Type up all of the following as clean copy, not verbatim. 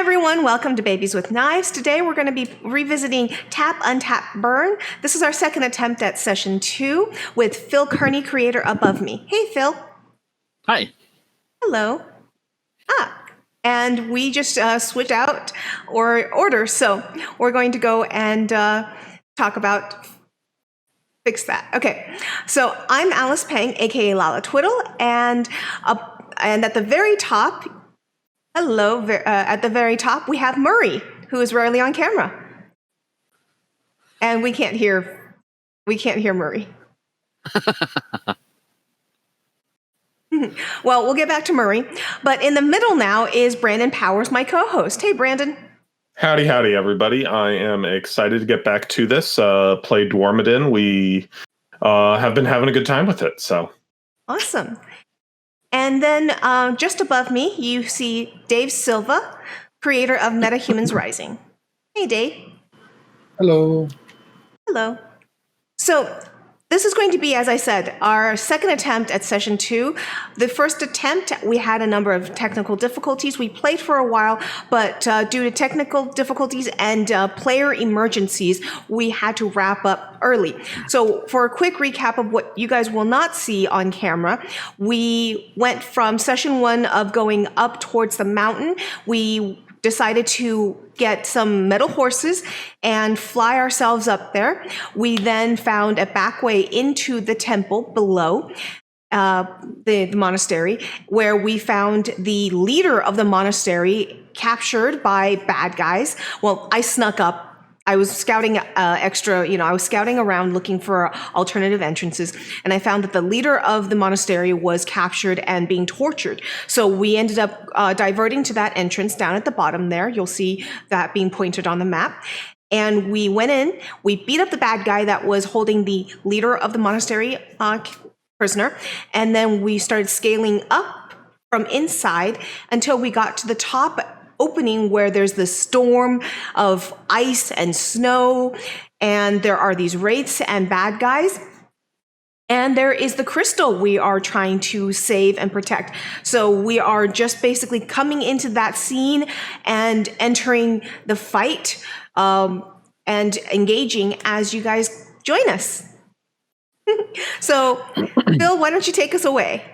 everyone, welcome to Babies with Knives. Today we're going to be revisiting Tap, Untap, Burn. This is our second attempt at session 2 with Fil Kearney, creator above me. Hey, Phil. Hi. Hello. And we just switched out order, so we're going to go and talk about fix that. Okay, so I'm Alice Pang, aka Lala Twiddle, and at the very top, at the very top, we have Murray, who is rarely on camera, and we can't hear Murray. Well, we'll get back to Murray, but in the middle now is Brandon Powers, my co-host. Hey, Brandon. Howdy, everybody. I am excited to get back to this. Play Dwarmidin. We have been having a good time with it. So awesome. And then just above me, you see Dave Silva, creator of MetaHumans Rising. Hey, Dave. Hello. Hello. So this is going to be, as I said, our second attempt at session 2. The first attempt, we had a number of technical difficulties. We played for a while, but due to technical difficulties and player emergencies, we had to wrap up early. So for a quick recap of what you guys will not see on camera, we went from session 1 of going up towards the mountain. We decided to get some metal horses and fly ourselves up there. We then found a back way into the temple below the monastery, where we found the leader of the monastery captured by bad guys. Well, I snuck up. I was scouting I was scouting around looking for alternative entrances, and I found that the leader of the monastery was captured and being tortured. So we ended up diverting to that entrance down at the bottom there. You'll see that being pointed on the map. And we went in, we beat up the bad guy that was holding the leader of the monastery prisoner, and then we started scaling up from inside until we got to the top opening where there's this storm of ice and snow, and there are these wraiths and bad guys. And there is the crystal we are trying to save and protect. So we are just basically coming into that scene and entering the fight and engaging as you guys join us. So, Phil, why don't you take us away?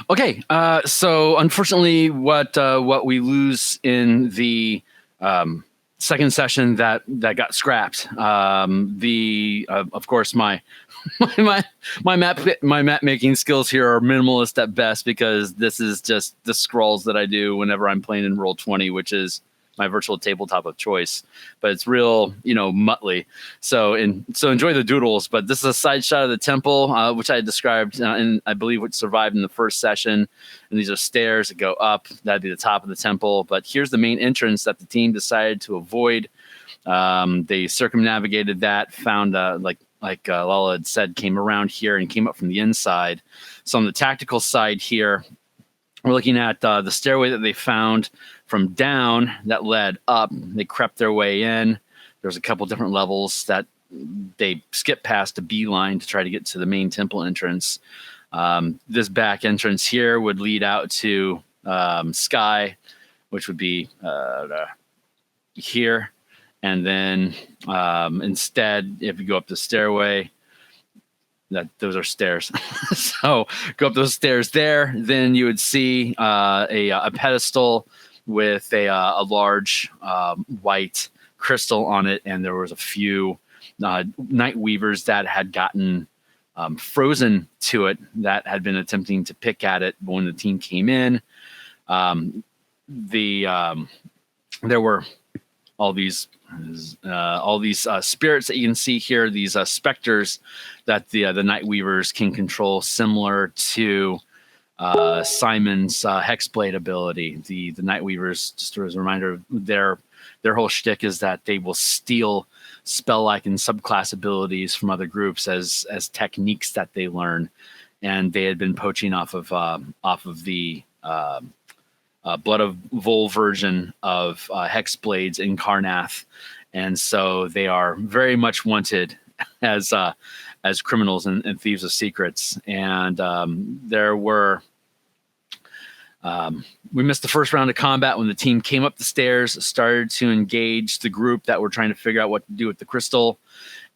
Okay, so unfortunately, what we lose in the second session that got scrapped. Of course, my map making skills here are minimalist at best, because this is just the scrolls that I do whenever I'm playing in Roll20, which is my virtual tabletop of choice, but it's real, muttly. So enjoy the doodles. But this is a side shot of the temple, which I described, and I believe which survived in the first session. And these are stairs that go up. That'd be the top of the temple. But here's the main entrance that the team decided to avoid. They circumnavigated that, found like Lala had said, came around here and came up from the inside. So on the tactical side here, we're looking at the stairway that they found from down that led up. They crept their way in. There's a couple different levels that they skipped past a beeline to try to get to the main temple entrance. This back entrance here would lead out to Sky, which would be here. And then instead, if you go up the stairway, those are stairs. So go up those stairs there, then you would see a pedestal with a large white crystal on it, and there was a few night weavers that had gotten frozen to it that had been attempting to pick at it when the team came in. There were all these spirits that you can see here, these specters that the night weavers can control, similar to Simon's Hexblade ability. The night weavers, just as a reminder, their whole shtick is that they will steal spell-like and subclass abilities from other groups as techniques that they learn, and they had been poaching off of the Blood of Vol version of Hexblades in Karnath, and so they are very much wanted as criminals and thieves of secrets. And there were We missed the first round of combat when the team came up the stairs, started to engage the group that were trying to figure out what to do with the crystal.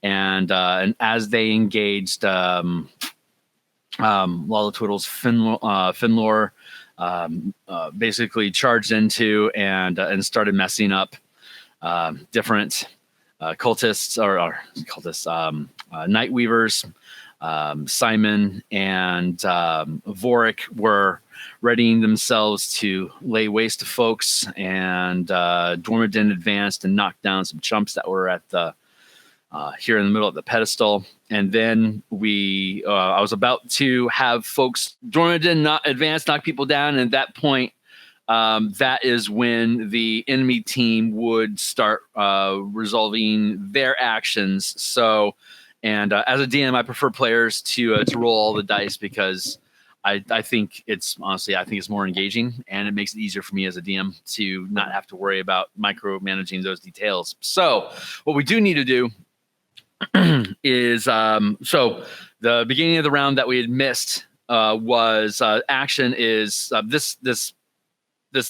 And as they engaged Lollatwiddle's Finlor, basically charged into and started messing up different cultists or cultists, Night Weavers. Simon and Vorik were readying themselves to lay waste to folks, and Dormidin advanced and knocked down some chumps that were at the here in the middle of the pedestal. And then I was about to have folks, Dormidin not advance, knock people down, and at that point, that is when the enemy team would start resolving their actions. So, and as a DM, I prefer players to roll all the dice because I think it's honestly, I think it's more engaging and it makes it easier for me as a DM to not have to worry about micromanaging those details. So what we do need to do is, so the beginning of the round that we had missed was action is this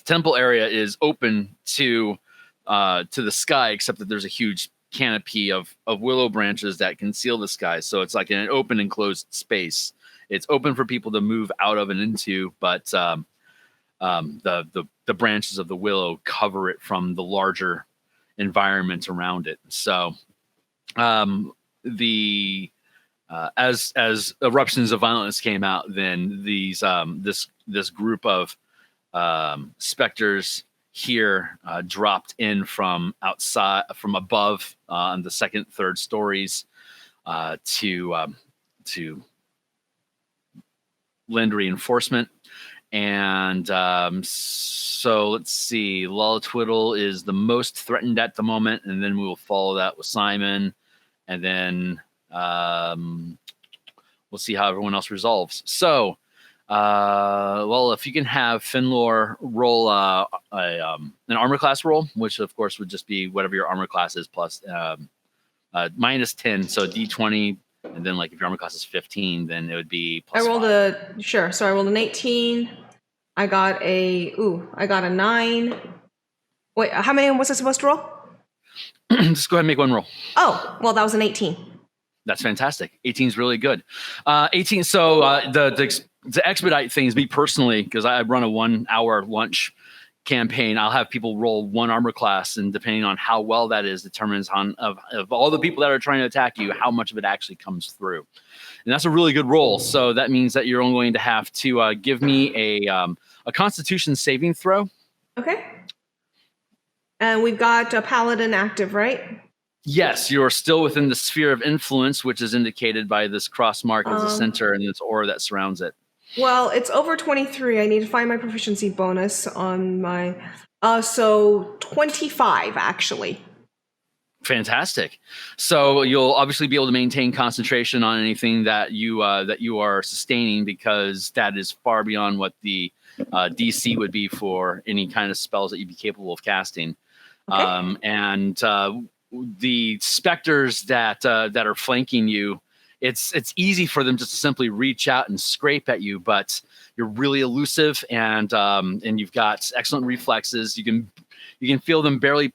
temple area is open to the sky, except that there's a huge canopy of willow branches that conceal the sky. So it's like an open enclosed space. It's open for people to move out of and into, but the branches of the willow cover it from the larger environment around it. So as eruptions of violence came out, then this group of specters here dropped in from outside, from above on the second, third stories to lend reinforcement. And so let's see, Lollatwiddle is the most threatened at the moment, and then we will follow that with Simon, and then we'll see how everyone else resolves. So well, if you can have Finlor roll an armor class roll, which of course would just be whatever your armor class is plus minus 10, so D20, and then like if your armor class is 15, then it would be plus I rolled 5. Sure. So I rolled an 18. I got a 9. Wait, how many was I supposed to roll? Just go ahead and make one roll. Oh, well, that was an 18. That's fantastic. 18 is really good. 18. So to expedite things, me personally, because I run a 1 hour lunch campaign, I'll have people roll one armor class, and depending on how well that is, determines of all the people that are trying to attack you, how much of it actually comes through. And that's a really good roll. So that means that you're only going to have to give me a Constitution saving throw. Okay. And we've got a paladin active, right? Yes, you're still within the sphere of influence, which is indicated by this cross mark as a center and this aura that surrounds it. Well, it's over 23. I need to find my proficiency bonus on my... so 25, actually. Fantastic. So you'll obviously be able to maintain concentration on anything that you are sustaining, because that is far beyond what the DC would be for any kind of spells that you'd be capable of casting. Okay. And the specters that are flanking you, it's easy for them just to simply reach out and scrape at you, but you're really elusive, and you've got excellent reflexes. You can feel them barely,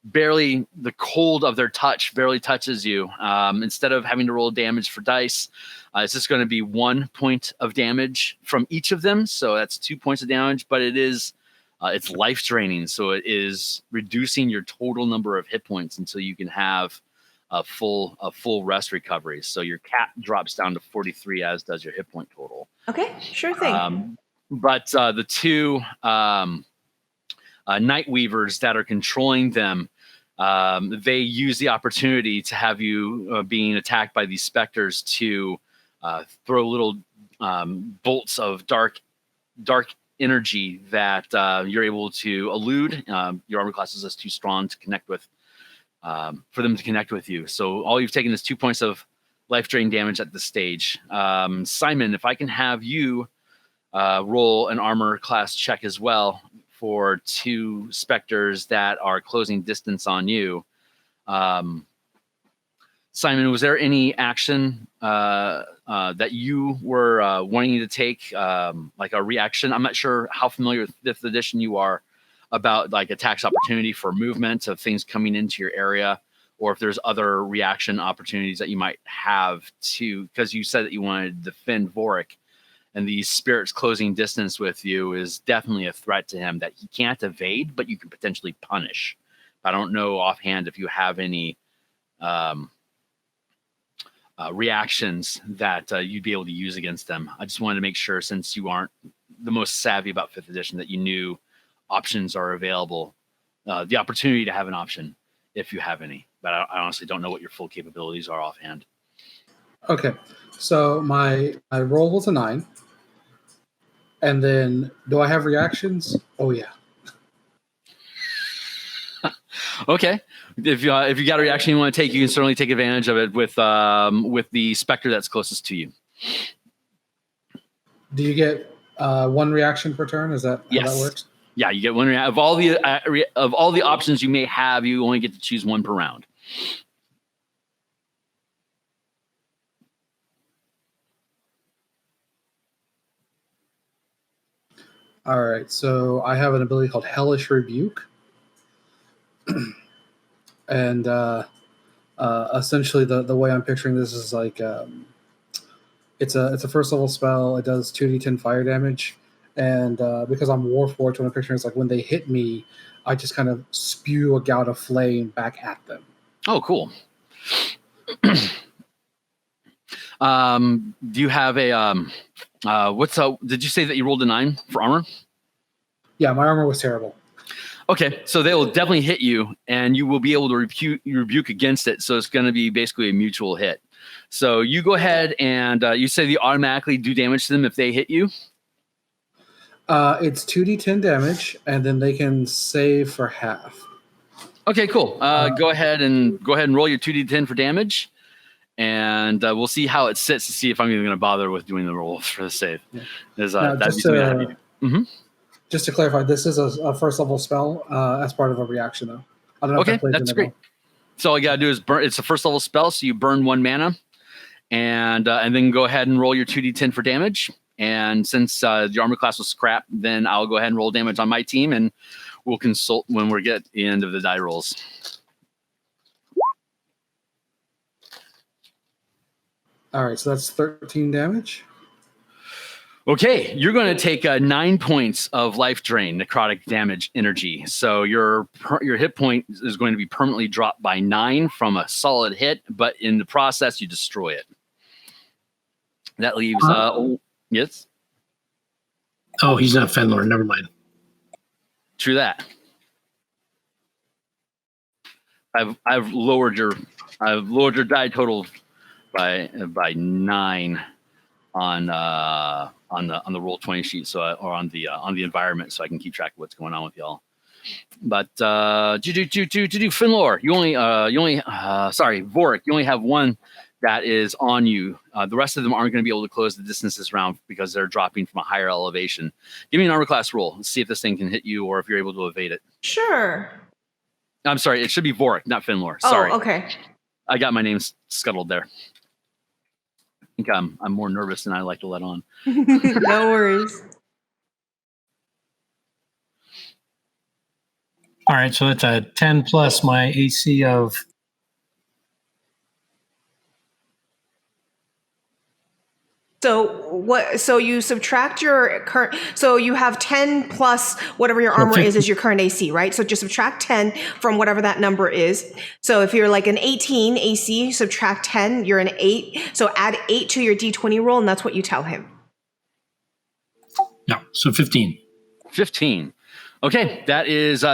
the cold of their touch barely touches you. Instead of having to roll damage for dice, it's just going to be 1 point of damage from each of them. So that's 2 points of damage, but it is it's life draining. So it is reducing your total number of hit points until you can have a full rest recovery. So your cap drops down to 43, as does your hit point total. Okay, sure thing. But the two Night Weavers that are controlling them, they use the opportunity to have you being attacked by these specters to throw little bolts of dark energy that you're able to elude. Your armor class is just too strong to connect with, for them to connect with you. So all you've taken is 2 points of life drain damage at this stage. Simon, if I can have you roll an armor class check as well for 2 specters that are closing distance on you. Simon, was there any action that you were wanting to take, like a reaction? I'm not sure how familiar with 5th edition you are about like attacks opportunity for movement of things coming into your area, or if there's other reaction opportunities that you might have to, because you said that you wanted to defend Vorik, and these spirits closing distance with you is definitely a threat to him that he can't evade, but you can potentially punish. I don't know offhand if you have any reactions that you'd be able to use against them. I just wanted to make sure, since you aren't the most savvy about 5th edition, that you knew options are available, the opportunity to have an option if you have any. But I honestly don't know what your full capabilities are offhand. Okay, so my roll was a 9. And then, do I have reactions? Oh, yeah. Okay. If you got a reaction you want to take, you can certainly take advantage of it with the specter that's closest to you. Do you get one reaction per turn? Is that how that works? Yeah, you get one of all the options you may have. You only get to choose one per round. All right, so I have an ability called Hellish Rebuke. And essentially the way I'm picturing this is like it's a first level spell. It does 2d10 fire damage. And because I'm Warforged, what I'm picturing is like when they hit me, I just kind of spew a gout of flame back at them. Oh, cool. Do you have a did you say that you rolled a 9 for armor? Yeah, my armor was terrible. Okay, so they will definitely hit you, and you will be able to rebuke against it. So it's going to be basically a mutual hit. So you go ahead and you say you automatically do damage to them if they hit you. It's 2d10 damage, and then they can save for half. Okay, cool. Go ahead and roll your 2d10 for damage, and we'll see how it sits to see if I'm even going to bother with doing the roll for the save. Yeah. Just to clarify, this is a first level spell as part of a reaction, though. I don't know. Okay, that's great. So all you got to do is burn. It's a first level spell, so you burn 1 mana, and then go ahead and roll your 2d10 for damage. And since the armor class was scrap, then I'll go ahead and roll damage on my team, and we'll consult when we get the end of the die rolls. All right, so that's 13 damage. Okay, you're going to take 9 points of life drain, necrotic damage energy. So your hit point is going to be permanently dropped by 9 from a solid hit, but in the process, you destroy it. That leaves... yes? Oh, he's not Fenlord. Never mind. True that. I've lowered your die total by 9 on the roll 20 sheet, or on the environment, so I can keep track of what's going on with y'all. But Finlor, Vorik, you only have one that is on you. The rest of them aren't going to be able to close the distance this round because they're dropping from a higher elevation. Give me an armor class roll. Let's see if this thing can hit you or if you're able to evade it. Sure. I'm sorry, it should be Vorik, not Finlor. Sorry. Oh, okay. I got my name scuttled there. I think I'm more nervous than I like to let on. No worries. All right, so it's a 10 plus my AC of... So you subtract your current, so you have 10 plus whatever your armor is your current AC, right? So just subtract 10 from whatever that number is. So if you're like an 18 AC, subtract 10, you're an 8. So add 8 to your D20 roll, and that's what you tell him. No, so 15. 15. Okay, that is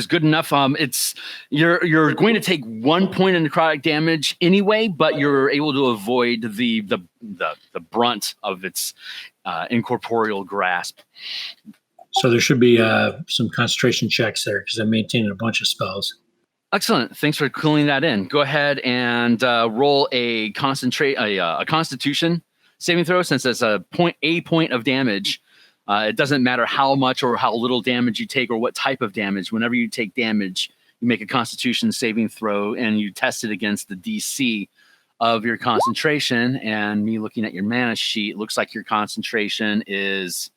good enough. It's you're going to take 1 point of necrotic damage anyway, but you're able to avoid the brunt of its incorporeal grasp. So there should be some concentration checks there because I'm maintaining a bunch of spells. Excellent. Thanks for cooling that in. Go ahead and roll a Constitution saving throw, since it's a point of damage. It doesn't matter how much or how little damage you take or what type of damage. Whenever you take damage, you make a Constitution saving throw and you test it against the DC of your concentration, and me looking at your mana sheet, looks like your concentration is.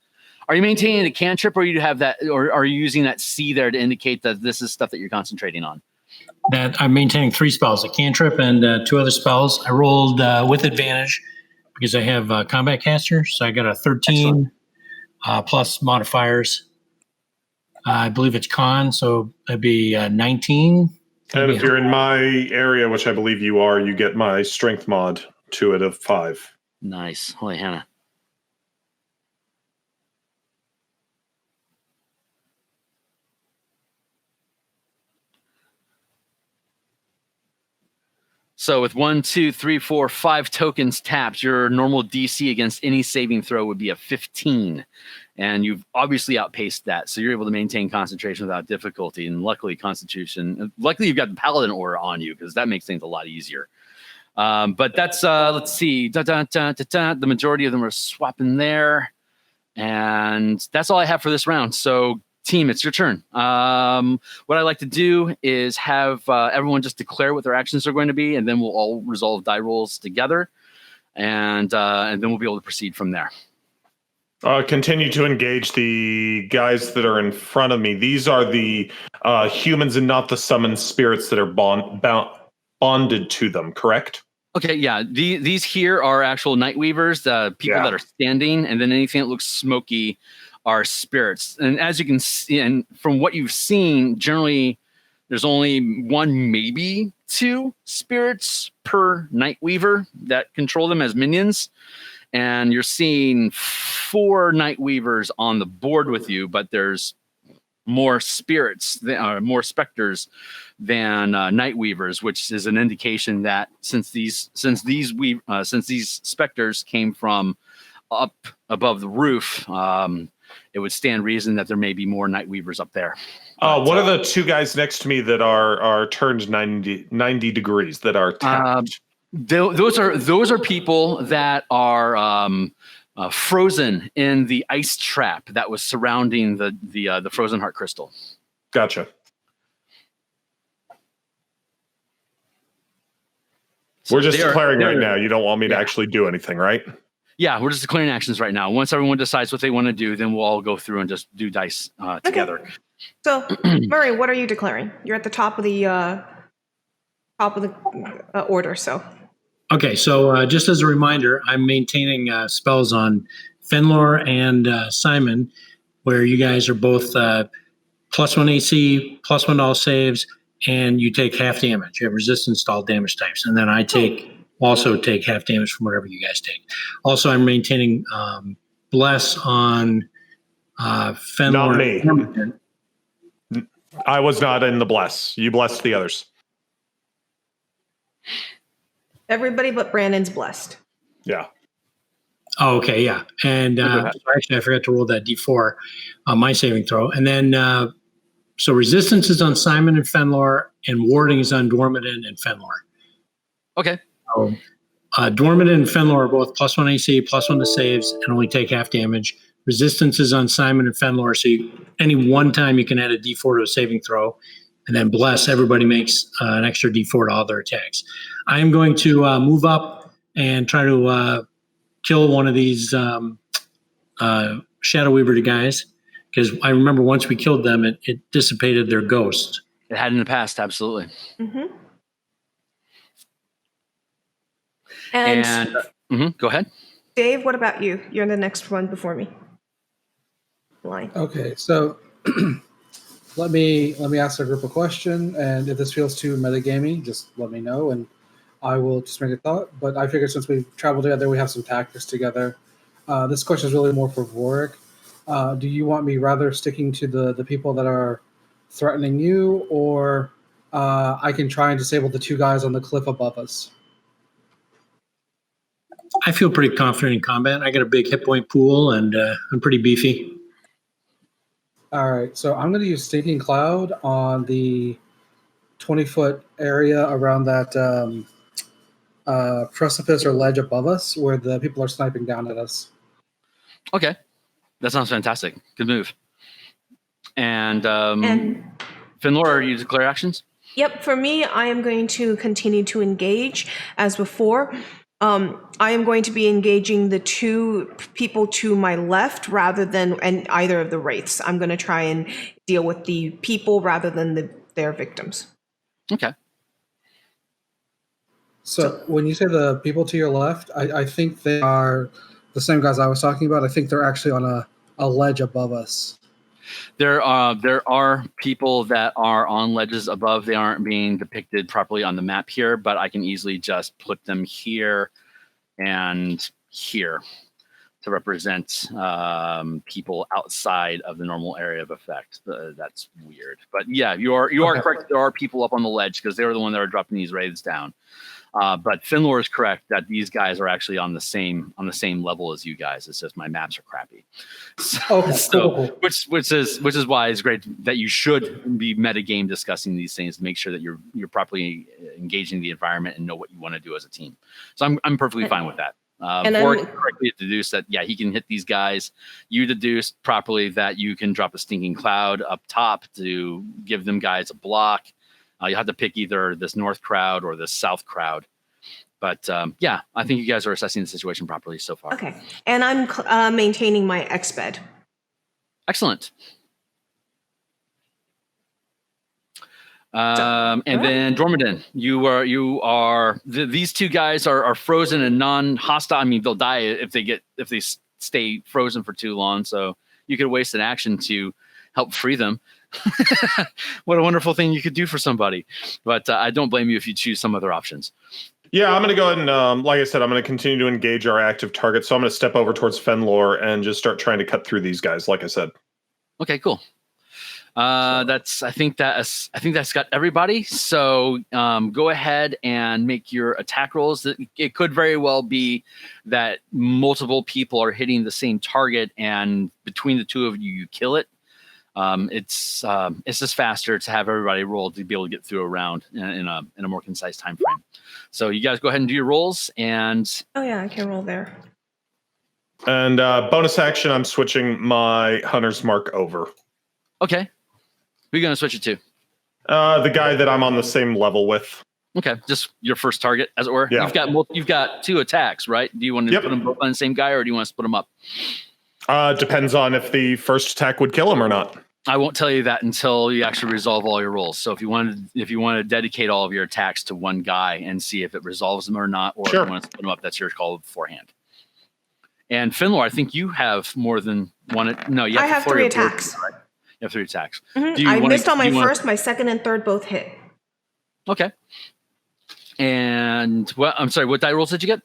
Are you maintaining a cantrip, or you have that, or are you using that C there to indicate that this is stuff that you're concentrating on? That I'm maintaining 3 spells, a cantrip and 2 other spells. I rolled with advantage because I have combat caster, so I got a 13 plus modifiers. I believe it's con, so that'd be 19. And if you're in my area, which I believe you are, you get my strength mod to it of 5. Nice. Holy Hannah. So with 1, 2, 3, 4, 5 tokens tapped, your normal DC against any saving throw would be a 15. And you've obviously outpaced that. So you're able to maintain concentration without difficulty. And luckily, luckily you've got the Paladin aura on you, because that makes things a lot easier. But that's, let's see, the majority of them are swapping there. And that's all I have for this round. So team, it's your turn. What I like to do is have everyone just declare what their actions are going to be, and then we'll all resolve die rolls together. And then we'll be able to proceed from there. Continue to engage the guys that are in front of me. These are the humans and not the summoned spirits that are bonded to them, correct? Okay, yeah. These here are actual night weavers, the people that are standing, and then anything that looks smoky are spirits. And as you can see, and from what you've seen, generally there's only 1, maybe 2 spirits per night weaver that control them as minions. And you're seeing 4 night weavers on the board with you, but there's more spirits, more specters than night weavers, which is an indication that since these specters came from up above the roof, it would stand reason that there may be more night weavers up there. What are the 2 guys next to me that are turned 90 degrees that are tapped? Those are people that are frozen in the ice trap that was surrounding the frozen heart crystal. Gotcha. So we're just declaring right now. You don't want me to actually do anything, right? Yeah, we're just declaring actions right now. Once everyone decides what they want to do, then we'll all go through and just do dice together. So, Murray, what are you declaring? You're at the top of the order, so. Okay, so just as a reminder, I'm maintaining spells on Fenlor and Simon, where you guys are both +1 AC, +1 to all saves, and you take half damage. You have resistance to all damage types. And then I also take half damage from whatever you guys take. Also, I'm maintaining Bless on Fenlor. Not me. I was not in the Bless. You blessed the others. Everybody but Brandon's blessed. Yeah. Oh, okay, yeah. And actually, I forgot to roll that D4 on my saving throw. And then, so resistance is on Simon and Fenlor, and warding is on Dormidon and Fenlor. Okay. So, Dormidon and Fenlor are both +1 AC, +1 to saves, and only take half damage. Resistance is on Simon and Fenlor, so any one time you can add a D4 to a saving throw. And then Bless, everybody makes an extra D4 to all their attacks. I am going to move up and try to kill one of these Shadow Weaver guys, because I remember once we killed them, it dissipated their ghost. It had in the past, absolutely. Mm-hmm. Go ahead. Dave, what about you? You're the next one before me. Line. Okay, so let me ask a group a question, and if this feels too metagamey, just let me know, and I will just make a thought. But I figured since we traveled together, we have some tactics together. This question is really more for Vorik. Do you want me rather sticking to the people that are threatening you, or I can try and disable the 2 guys on the cliff above us? I feel pretty confident in combat. I got a big hit point pool, and I'm pretty beefy. All right, so I'm going to use Stinking Cloud on the 20-foot area around that precipice or ledge above us where the people are sniping down at us. Okay. That sounds fantastic. Good move. And And Fenlor, are you declare actions? Yep, for me, I am going to continue to engage as before. I am going to be engaging the two people to my left rather than and either of the wraiths. I'm going to try and deal with the people rather than their victims. Okay. So when you say the people to your left, I think they are the same guys I was talking about. I think they're actually on a ledge above us. There are people that are on ledges above. They aren't being depicted properly on the map here, but I can easily just put them here and here to represent people outside of the normal area of effect. That's weird, but yeah, you are Okay. correct. There are people up on the ledge because they were the one that are dropping these raids down. But Finlor is correct that these guys are actually on the same level as you guys. It's just my maps are crappy. So, Okay, cool. which is why it's great that you should be metagame discussing these things to make sure that you're properly engaging the environment and know what you want to do as a team. So I'm perfectly fine with that. And Vork then- correctly deduced that he can hit these guys. You deduced properly that you can drop a stinking cloud up top to give them guys a block. You have to pick either this north crowd or this south crowd. But I think you guys are assessing the situation properly so far. Okay, and I'm maintaining my exped. Excellent. And then Dormadin, these two guys are frozen and non-hostile. I mean, they'll die if they stay frozen for too long. So you could waste an action to help free them. What a wonderful thing you could do for somebody. But I don't blame you if you choose some other options. Yeah, I'm going to go ahead and, like I said, I'm going to continue to engage our active target. So I'm going to step over towards Fenlor and just start trying to cut through these guys, like I said. Okay, cool. I think that's got everybody. So go ahead and make your attack rolls. It could very well be that multiple people are hitting the same target, and between the two of you, you kill it. It's just faster to have everybody roll to be able to get through a round in a more concise time frame. So you guys go ahead and do your rolls, and Oh yeah, I can roll there. And bonus action, I'm switching my Hunter's Mark over. okay, who are you gonna switch it to? The guy that I'm on the same level with. Okay, just your first target, as it were. Yeah. You've got two attacks, right? Do you want to Yep. put them both on the same guy, or do you want to split them up? Depends on if the first attack would kill him or not. I won't tell you that until you actually resolve all your rolls. So if you want to dedicate all of your attacks to one guy and see if it resolves them or not, or Sure. if you want to split them up, that's your call beforehand. And Finlor, I think you have more than one. No, you have I have 3 attacks. Right? You have 3 attacks. Mhm. Do you I wanna- missed on do my you wanna- first, my second, and third both hit. Okay. And I'm sorry, what die rolls did you get?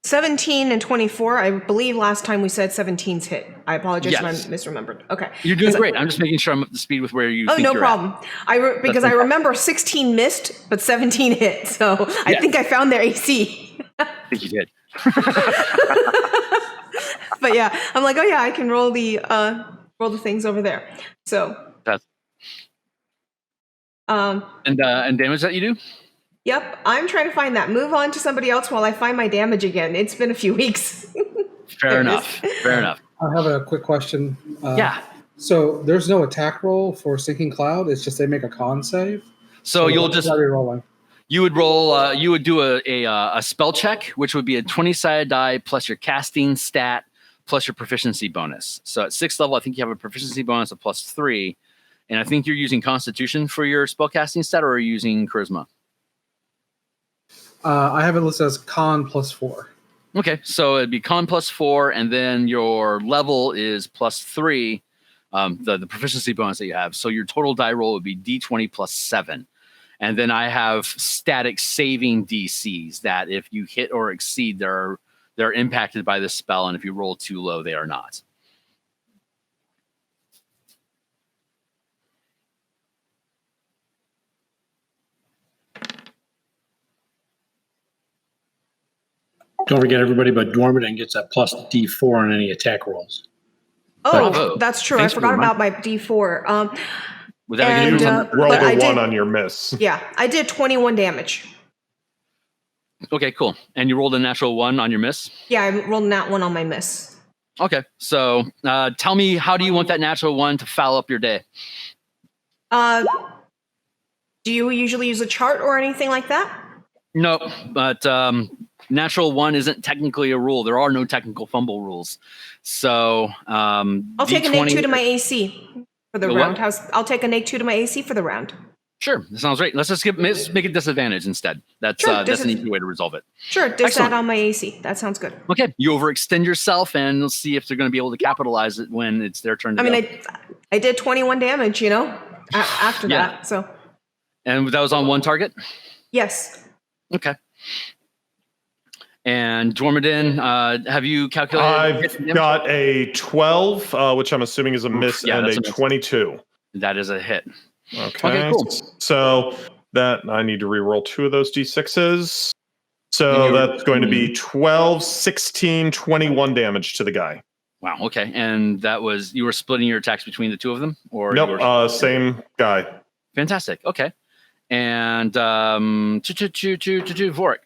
17 and 24. I believe last time we said 17's hit. I apologize if I Yes. misremembered. Okay. You're doing 'Cause great. I'm just making sure I'm up to speed with where you Oh, think no you're problem. Because I fantastic. remember 16 missed, but 17 hit. So I Yes. think I found their AC. I think you did. But yeah, I'm like, oh yeah, I can roll the things over there. So That's, um, and damage that you do? yep, I'm trying to find that. Move on to somebody else while I find my damage again. It's been a few weeks. Fair There it enough. is. Fair enough. I have a quick question. Yeah. So there's no attack roll for Sinking Cloud. It's just they make a con save. So you'll just re-rolling. you would roll. You would do a spell check, which would be a 20-sided die plus your casting stat plus your proficiency bonus. So at 6th level, I think you have a proficiency bonus of +3, and I think you're using Constitution for your spellcasting stat, or are you using Charisma? I have it listed as con +4. Okay, so it'd be con +4, and then your level is +3, the proficiency bonus that you have. So your total die roll would be D20 +7. And then I have static saving DCs that if you hit or exceed, they're impacted by this spell, and if you roll too low, they are not. Don't forget everybody but Dwarmidon gets a plus D4 on any attack rolls. Oh, Bravo. that's true. Thanks I for forgot reminding- about my D4. Would that make a And, difference on- Roll But the I 1 did- on your miss. Yeah, I did 21 damage. Okay, cool. And you rolled a natural 1 on your miss? Yeah, I rolled that one on my miss. Okay, so tell me, how do you want that natural 1 to foul up your day? Do you usually use a chart or anything like that? No, but natural one isn't technically a rule. There are no technical fumble rules. So I'll take an -2 to my AC for the A round. what? I'll take an -2 to my AC for the round. Sure, that sounds great. Let's make it disadvantage instead. That's Sure, that's an easy way to resolve it. Sure, dis Excellent. that on my AC. That sounds good. Okay, you overextend yourself, and let's see if they're going to be able to capitalize it when it's their turn to I go. mean, I did 21 damage, after Yeah. that. So, And that was on one target? yes. Okay. And Dormadin, have you calculated? I've got a 12, which I'm assuming is a miss, yeah, and that's a a miss. 22. That is a hit. Okay, cool. So that I need to re-roll 2 of those d6s. So that's going to be 12, 16, 21 damage to the guy. Wow. Okay. And that was, you were splitting your attacks between the two of them, or Nope, you were, same guy. fantastic. Okay. And Vorik.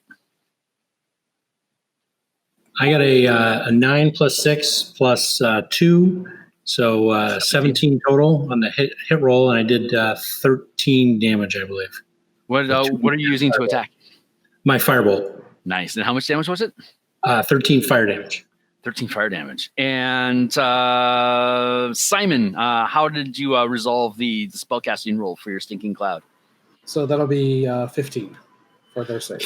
I got a 9 plus 6 plus 2, so 17 total on the hit roll, and I did 13 damage, I believe. What are you using to attack? My firebolt, Nice. And how much damage was it? 13 fire damage. 13 fire damage. And Simon, how did you resolve the spellcasting roll for your stinking cloud? So that'll be 15 for their save.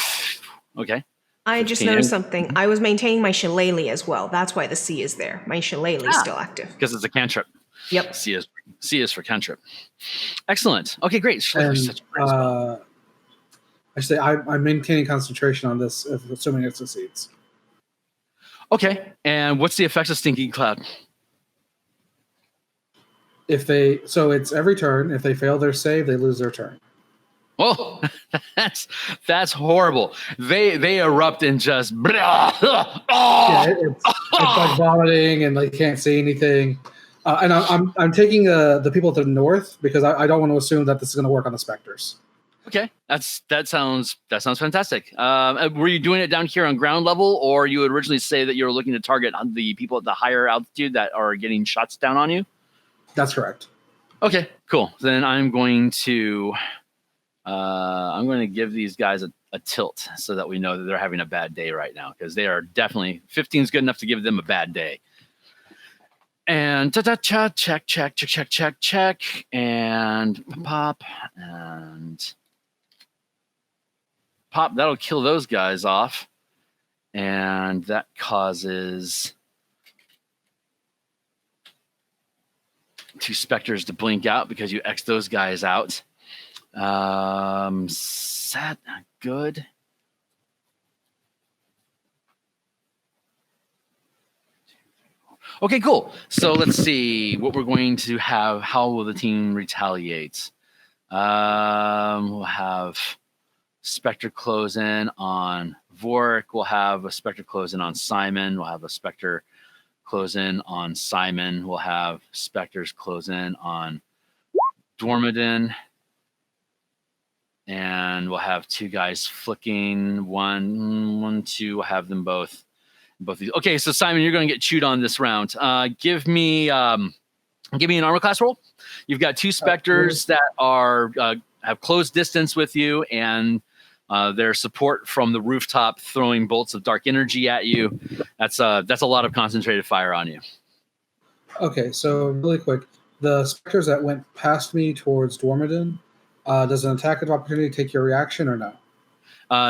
Okay. I just 15. noticed something. I was maintaining my shillelagh as well. That's why the C is there. My shillelagh is still active. Because it's a cantrip. Yep. C is for cantrip. Excellent. Okay, great. And Such a great spell. I say I'm maintaining concentration on this, assuming it succeeds. Okay. And what's the effects of stinking cloud? So it's every turn. If they fail their save, they lose their turn. Oh, that's horrible. They erupt and just Yeah, it's like vomiting and they can't see anything. And I'm taking the people to the north because I don't want to assume that this is going to work on the specters. Okay, that sounds fantastic. Were you doing it down here on ground level, or you would originally say that you were looking to target on the people at the higher altitude that are getting shots down on you? That's correct. Okay, cool. Then I'm going to give these guys a tilt so that we know that they're having a bad day right now, because they are definitely 15 is good enough to give them a bad day. And check, and pop and pop. That'll kill those guys off, and that causes 2 specters to blink out because you X those guys out. Set good. Okay, cool. So let's see what we're going to have. How will the team retaliate? We'll have Spectre close in on Vorik. We'll have a Spectre close in on Simon. We'll have a Spectre close in on Simon. We'll have Spectres close in on Dormadin. And we'll have 2 guys flicking. 1, 2. We'll have them both these. Okay, so Simon, you're going to get chewed on this round. Give me an armor class roll. You've got 2 specters that are have close distance with you, and their support from the rooftop throwing bolts of dark energy at you. That's a lot of concentrated fire on you. Okay, so really quick, the specters that went past me towards Dormadin, does an attack of opportunity take your reaction or no?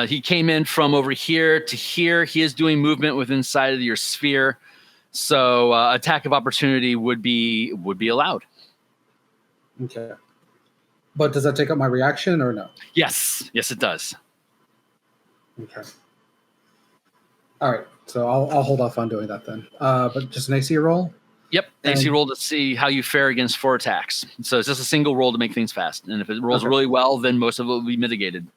He came in from over here to here. He is doing movement within inside of your sphere, so attack of opportunity would be allowed. Okay, but does that take up my reaction or no? Yes, it does. Okay. All right, so I'll hold off on doing that then. But just an AC roll. Yep, AC roll to see how you fare against 4 attacks. So it's just a single roll to make things fast, and if it rolls really well, then most of it will be mitigated.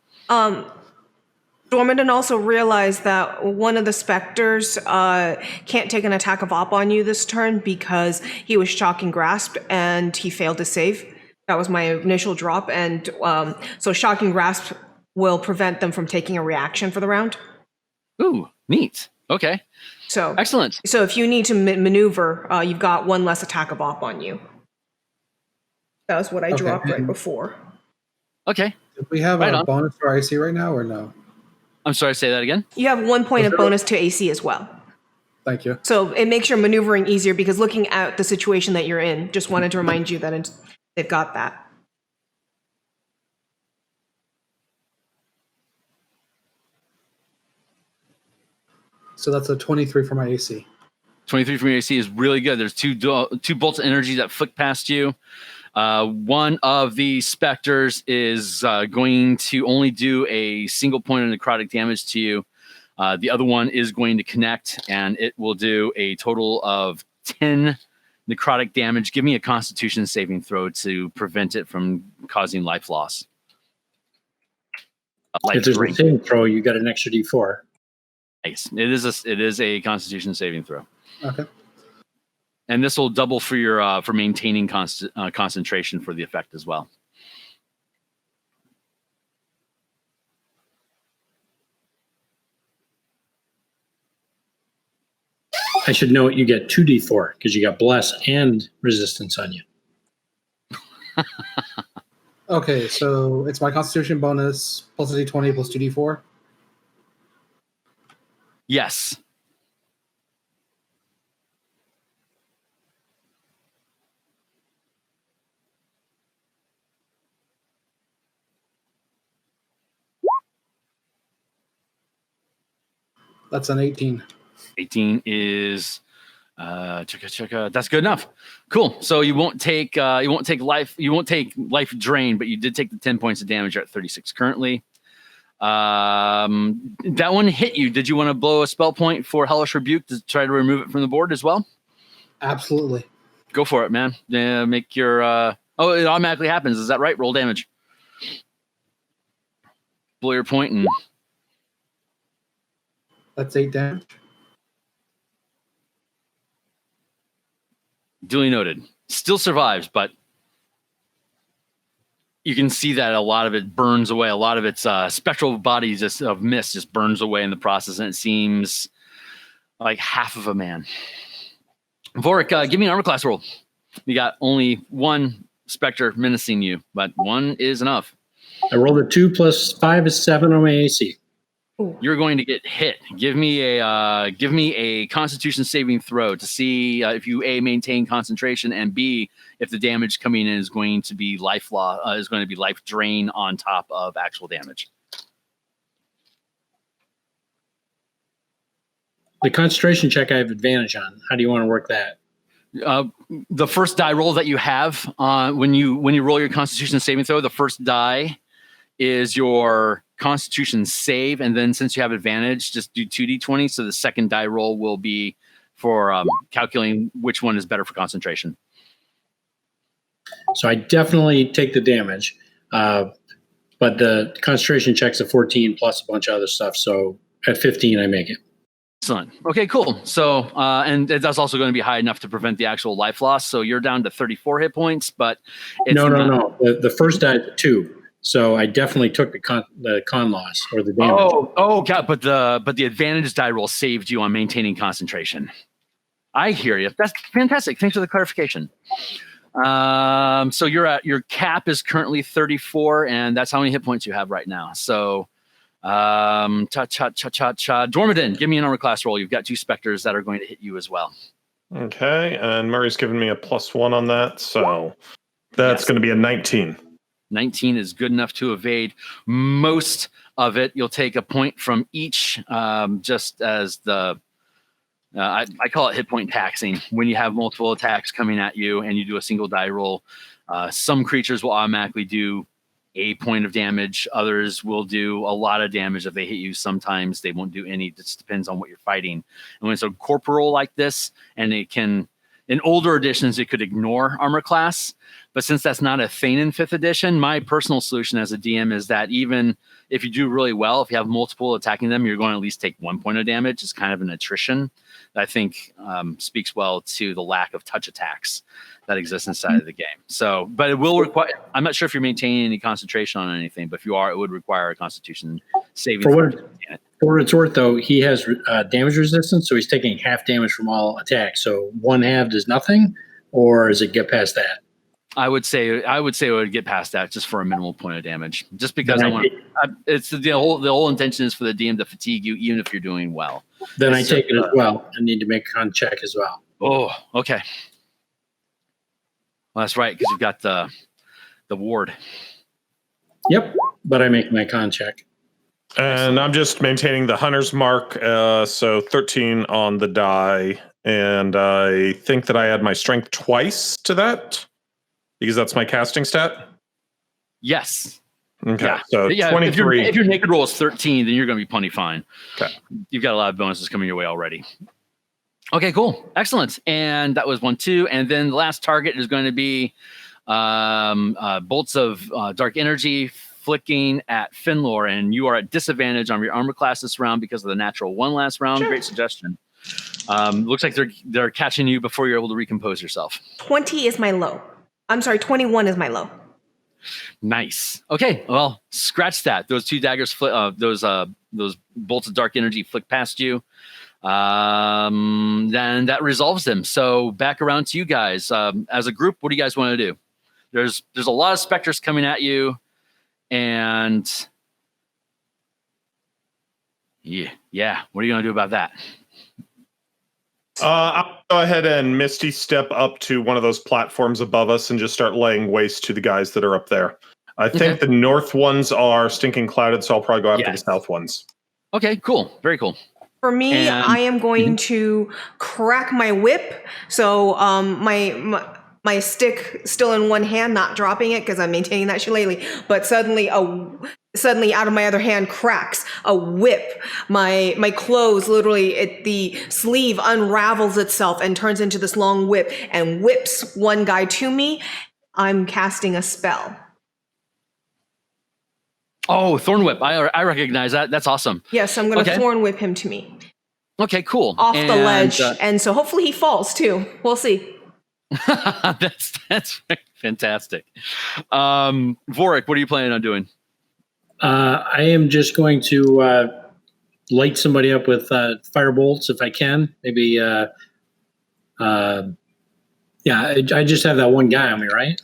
Dormadin also realized that one of the specters can't take an attack of op on you this turn because he was shocking grasp and he failed to save. That was my initial drop, and so shocking grasp will prevent them from taking a reaction for the round. Ooh, neat. Okay. So excellent. So if you need to maneuver, you've got 1 less attack of op on you. That was what I dropped right before. Okay. Do we have Right a on. bonus for IC right now or no? I'm sorry, say that again. You have 1 point of bonus to AC as well. Thank you. So it makes your maneuvering easier because looking at the situation that you're in, just wanted to remind you that they've got that. So that's a 23 for my AC. 23 from your AC is really good. There's two bolts of energy that flick past you. One of the specters is going to only do a single point of necrotic damage to you. The other one is going to connect, and it will do a total of 10 necrotic damage. Give me a Constitution saving throw to prevent it from causing life loss. If there's a saving throw, you got an extra D4. Nice. It is a Constitution saving throw. Okay. And this will double for your for maintaining concentration for the effect as well. I should note you get 2d4 because you got bless and resistance on you. Okay, so it's my Constitution bonus plus a D20 plus 2d4. Yes. That's an 18. 18 is chugga. That's good enough. Cool. So you won't take life drain, but you did take the 10 points of damage. You're at 36 currently. That one hit you. Did you want to blow a spell point for Hellish Rebuke to try to remove it from the board as well? Absolutely. Go for it, man. Make your it automatically happens. Is that right? Roll damage. Blow your point and That's 8 damage. duly noted. Still survives, but you can see that a lot of it burns away. A lot of its spectral body of mist just burns away in the process, and it seems like half of a man. Vorik, give me an armor class roll. You got only one specter menacing you, but one is enough. I rolled a 2 plus 5 is 7 on my AC. You're going to get hit. Give me a Constitution saving throw to see if you A, maintain concentration, and B, if the damage coming in is going to be life drain on top of actual damage. The concentration check I have advantage on. How do you want to work that? The first die roll that you have when you roll your Constitution saving throw, the first die is your Constitution save, and then since you have advantage, just do 2d20. So the second die roll will be for calculating which one is better for concentration. So I definitely take the damage, but the concentration check's a 14 plus a bunch of other stuff. So at 15, I make it. Excellent. Okay, cool. So, and that's also going to be high enough to prevent the actual life loss. So you're down to 34 hit points, but it's no. The first die is 2. So I definitely took the con loss or the damage. Oh, God! But the advantage die roll saved you on maintaining concentration. I hear you. That's fantastic. Thanks for the clarification. So your cap is currently 34, and that's how many hit points you have right now. So, Dormadin, give me an armor class roll. You've got 2 specters that are going to hit you as well. Okay, and Murray's given me a +1 on that, so that's going to be a 19. 19 is good enough to evade most of it. You'll take a point from each, just as the I call it hit point taxing. When you have multiple attacks coming at you and you do a single die roll, some creatures will automatically do a point of damage. Others will do a lot of damage if they hit you. Sometimes they won't do any. It just depends on what you're fighting. And when it's a corporal like this, and it can, in older editions, it could ignore armor class. But since that's not a thing in 5th edition, my personal solution as a DM is that even if you do really well, if you have multiple attacking them, you're going to at least take 1 point of damage. It's kind of an attrition that I think speaks well to the lack of touch attacks that exist inside of the game. So, but it will require, I'm not sure if you're maintaining any concentration on anything, but if you are, it would require a Constitution saving. For what it's worth, though, he has damage resistance, so he's taking half damage from all attacks. So 1/2 is nothing, or does it get past that? I would say it would get past that just for a minimal point of damage, just because Then I want. It's the whole intention is for the DM to fatigue you, even if you're doing well. Then I It's take just, it as well. I need to make a con check as well. Oh, okay. Well, that's right, because you've got the ward. Yep, but I make my con check. And I'm just maintaining the hunter's mark, so 13 on the die. And I think that I add my strength twice to that, because that's my casting stat. Yes. Okay, Yeah. so Yeah, 23. if your naked roll is 13, then you're going to be plenty fine. Okay. You've got a lot of bonuses coming your way already. Okay, cool. Excellent. And that was 1-2. And then the last target is going to be bolts of dark energy flicking at Finlor, and you are at disadvantage on your armor class this round because of the natural 1 last round. Sure. Great suggestion. Looks like they're catching you before you're able to recompose yourself. 20 is my low. I'm sorry, 21 is my low. Nice. Okay, well, scratch that. Those 2 daggers, those bolts of dark energy flick past you. Then that resolves them. So back around to you guys. As a group, what do you guys want to do? There's a lot of specters coming at you, and yeah. What are you gonna do about that? I'll go ahead and Misty step up to one of those platforms above us and just start laying waste to the guys that are up there. I think the north ones are stinking clouded, so I'll probably go after the south ones. Okay, cool. Very cool. For me, And- I am going to crack my whip. So my stick still in one hand, not dropping it because I'm maintaining that shillelagh. But suddenly out of my other hand cracks a whip. My clothes, literally, the sleeve unravels itself and turns into this long whip and whips one guy to me. I'm casting a spell. Oh, Thorn Whip. I recognize that. That's awesome. Yes, I'm going to Okay. thorn whip him to me. Okay, cool. Off the ledge. uh, And so hopefully he falls too. We'll see. that's fantastic. Vorik, what are you planning on doing? I am just going to light somebody up with fire bolts if I can. Maybe, I just have that one guy on me, right?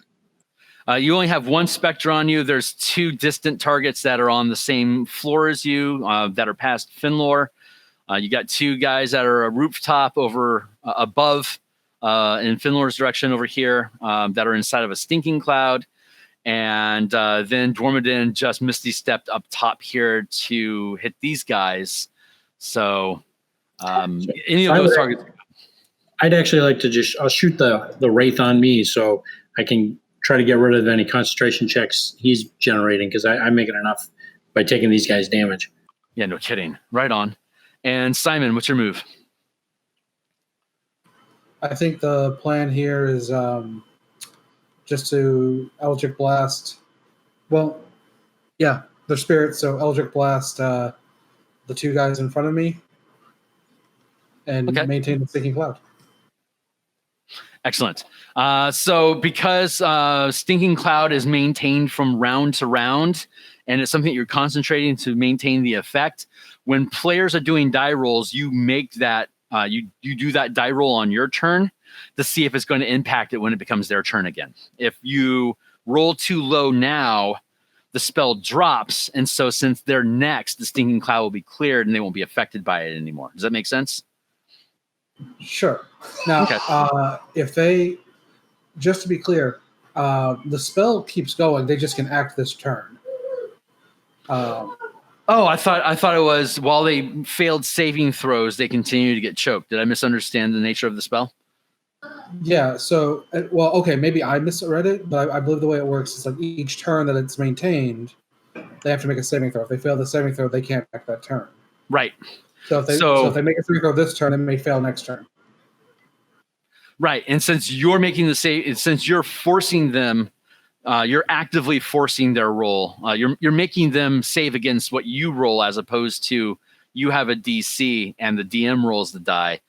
You only have 1 specter on you. There's 2 distant targets that are on the same floor as you that are past Finlor. You got 2 guys that are a rooftop over above in Finlor's direction over here that are inside of a stinking cloud. And then Dwarmadin just Misty stepped up top here to hit these guys. So any of those targets. I'd actually like to I'll shoot the Wraith on me so I can try to get rid of any concentration checks he's generating, because I'm making enough by taking these guys' damage. Yeah, no kidding. Right on. And Simon, what's your move? I think the plan here is just to Eldritch Blast. Well, yeah, they're spirits, so Eldritch Blast the 2 guys in front of me and maintain the stinking cloud. Excellent. So because Stinking Cloud is maintained from round to round, and it's something that you're concentrating to maintain the effect, when players are doing die rolls, you make that, you do that die roll on your turn to see if it's going to impact it when it becomes their turn again. If you roll too low now, the spell drops, and so since they're next, the Stinking Cloud will be cleared and they won't be affected by it anymore. Does that make sense? Sure. Now, if they, just to be clear, the spell keeps going. They just can act this turn. Oh, I thought it was while they failed saving throws, they continue to get choked. Did I misunderstand the nature of the spell? Yeah. So, well, okay, maybe I misread it, but I believe the way it works is like each turn that it's maintained, they have to make a saving throw. If they fail the saving throw, they can't act that turn. Right. So if they make a saving throw this turn, they may fail next turn. Right. And since you're making the save, since you're forcing them, you're actively forcing their roll. You're making them save against what you roll, as opposed to you have a DC and the DM rolls the die.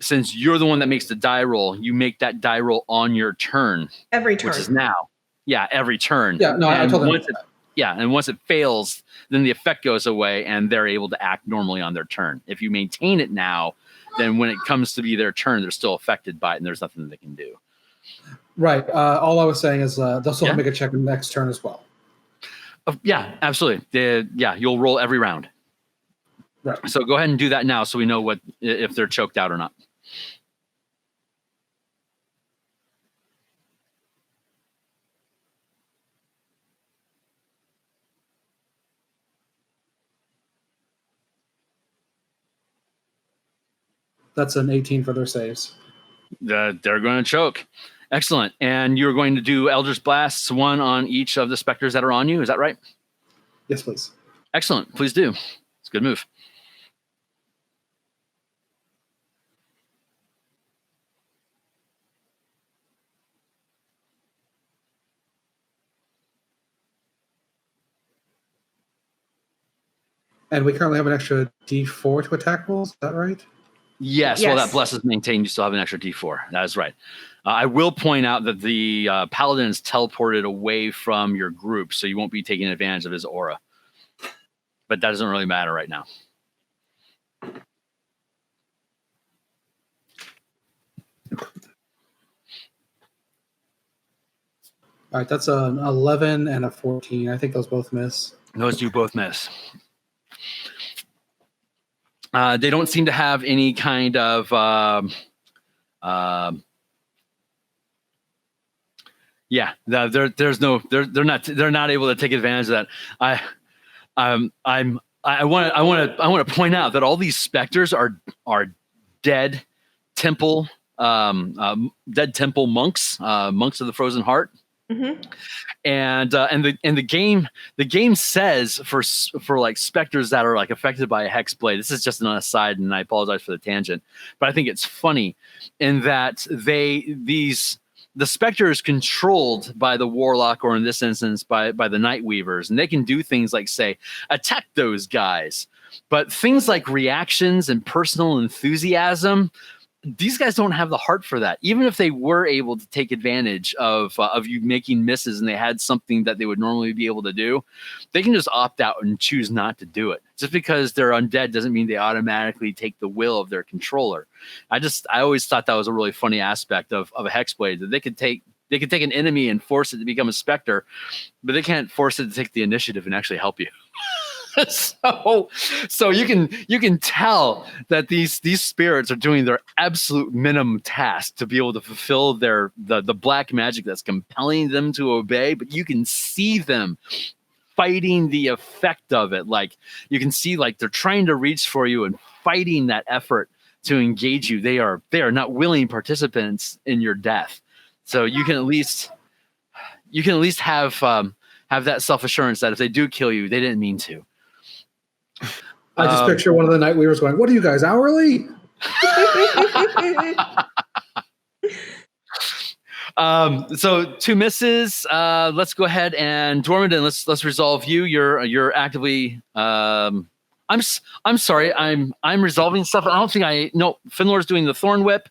Since you're the one that makes the die roll, you make that die roll on your turn. Every turn. Which is now. Yeah, every turn. Yeah, no, I told them. And once it fails, then the effect goes away and they're able to act normally on their turn. If you maintain it now, then when it comes to be their turn, they're still affected by it and there's nothing that they can do. Right. All I was saying is they'll still Yeah. make a check next turn as well. Yeah, absolutely. You'll roll every round. Right. So go ahead and do that now, so we know if they're choked out or not. That's an 18 for their saves. They're going to choke. Excellent. And you're going to do Eldritch Blasts, one on each of the specters that are on you. Is that right? Yes, please. Excellent. Please do. It's a good move. And we currently have an extra D4 to attack rolls. Is that right? Yes. Well, Yes. that bless is maintained. You still have an extra D4. That is right. I will point out that the paladin is teleported away from your group, so you won't be taking advantage of his aura. But that doesn't really matter right now. All right, that's an 11 and a 14. I think those both miss. Those do both miss. They don't seem to have any kind of they're not able to take advantage of that. I want to point out that all these specters are dead temple monks, monks of the Frozen Heart. Mm-hmm. And the game says for like specters that are like affected by a hex blade. This is just an aside, and I apologize for the tangent, but I think it's funny in that the specter is controlled by the warlock, or in this instance by the night weavers, and they can do things like say attack those guys, but things like reactions and personal enthusiasm, these guys don't have the heart for that. Even if they were able to take advantage of you making misses and they had something that they would normally be able to do, they can just opt out and choose not to do it. Just because they're undead doesn't mean they automatically take the will of their controller. I always thought that was a really funny aspect of a hexblade, that they could take an enemy and force it to become a specter, but they can't force it to take the initiative and actually help you. So you can tell that these spirits are doing their absolute minimum task to be able to fulfill the black magic that's compelling them to obey, but you can see them fighting the effect of it. Like you can see like they're trying to reach for you and fighting that effort to engage you. They are not willing participants in your death. So you can at least have that self-assurance that if they do kill you, they didn't mean to. I just picture one of the night weavers going, "What are you guys, hourly?" So 2 misses. Let's go ahead and Dormandin, let's resolve you. You're actively. I'm sorry. I'm resolving stuff. I don't think Finlor's doing the Thorn Whip.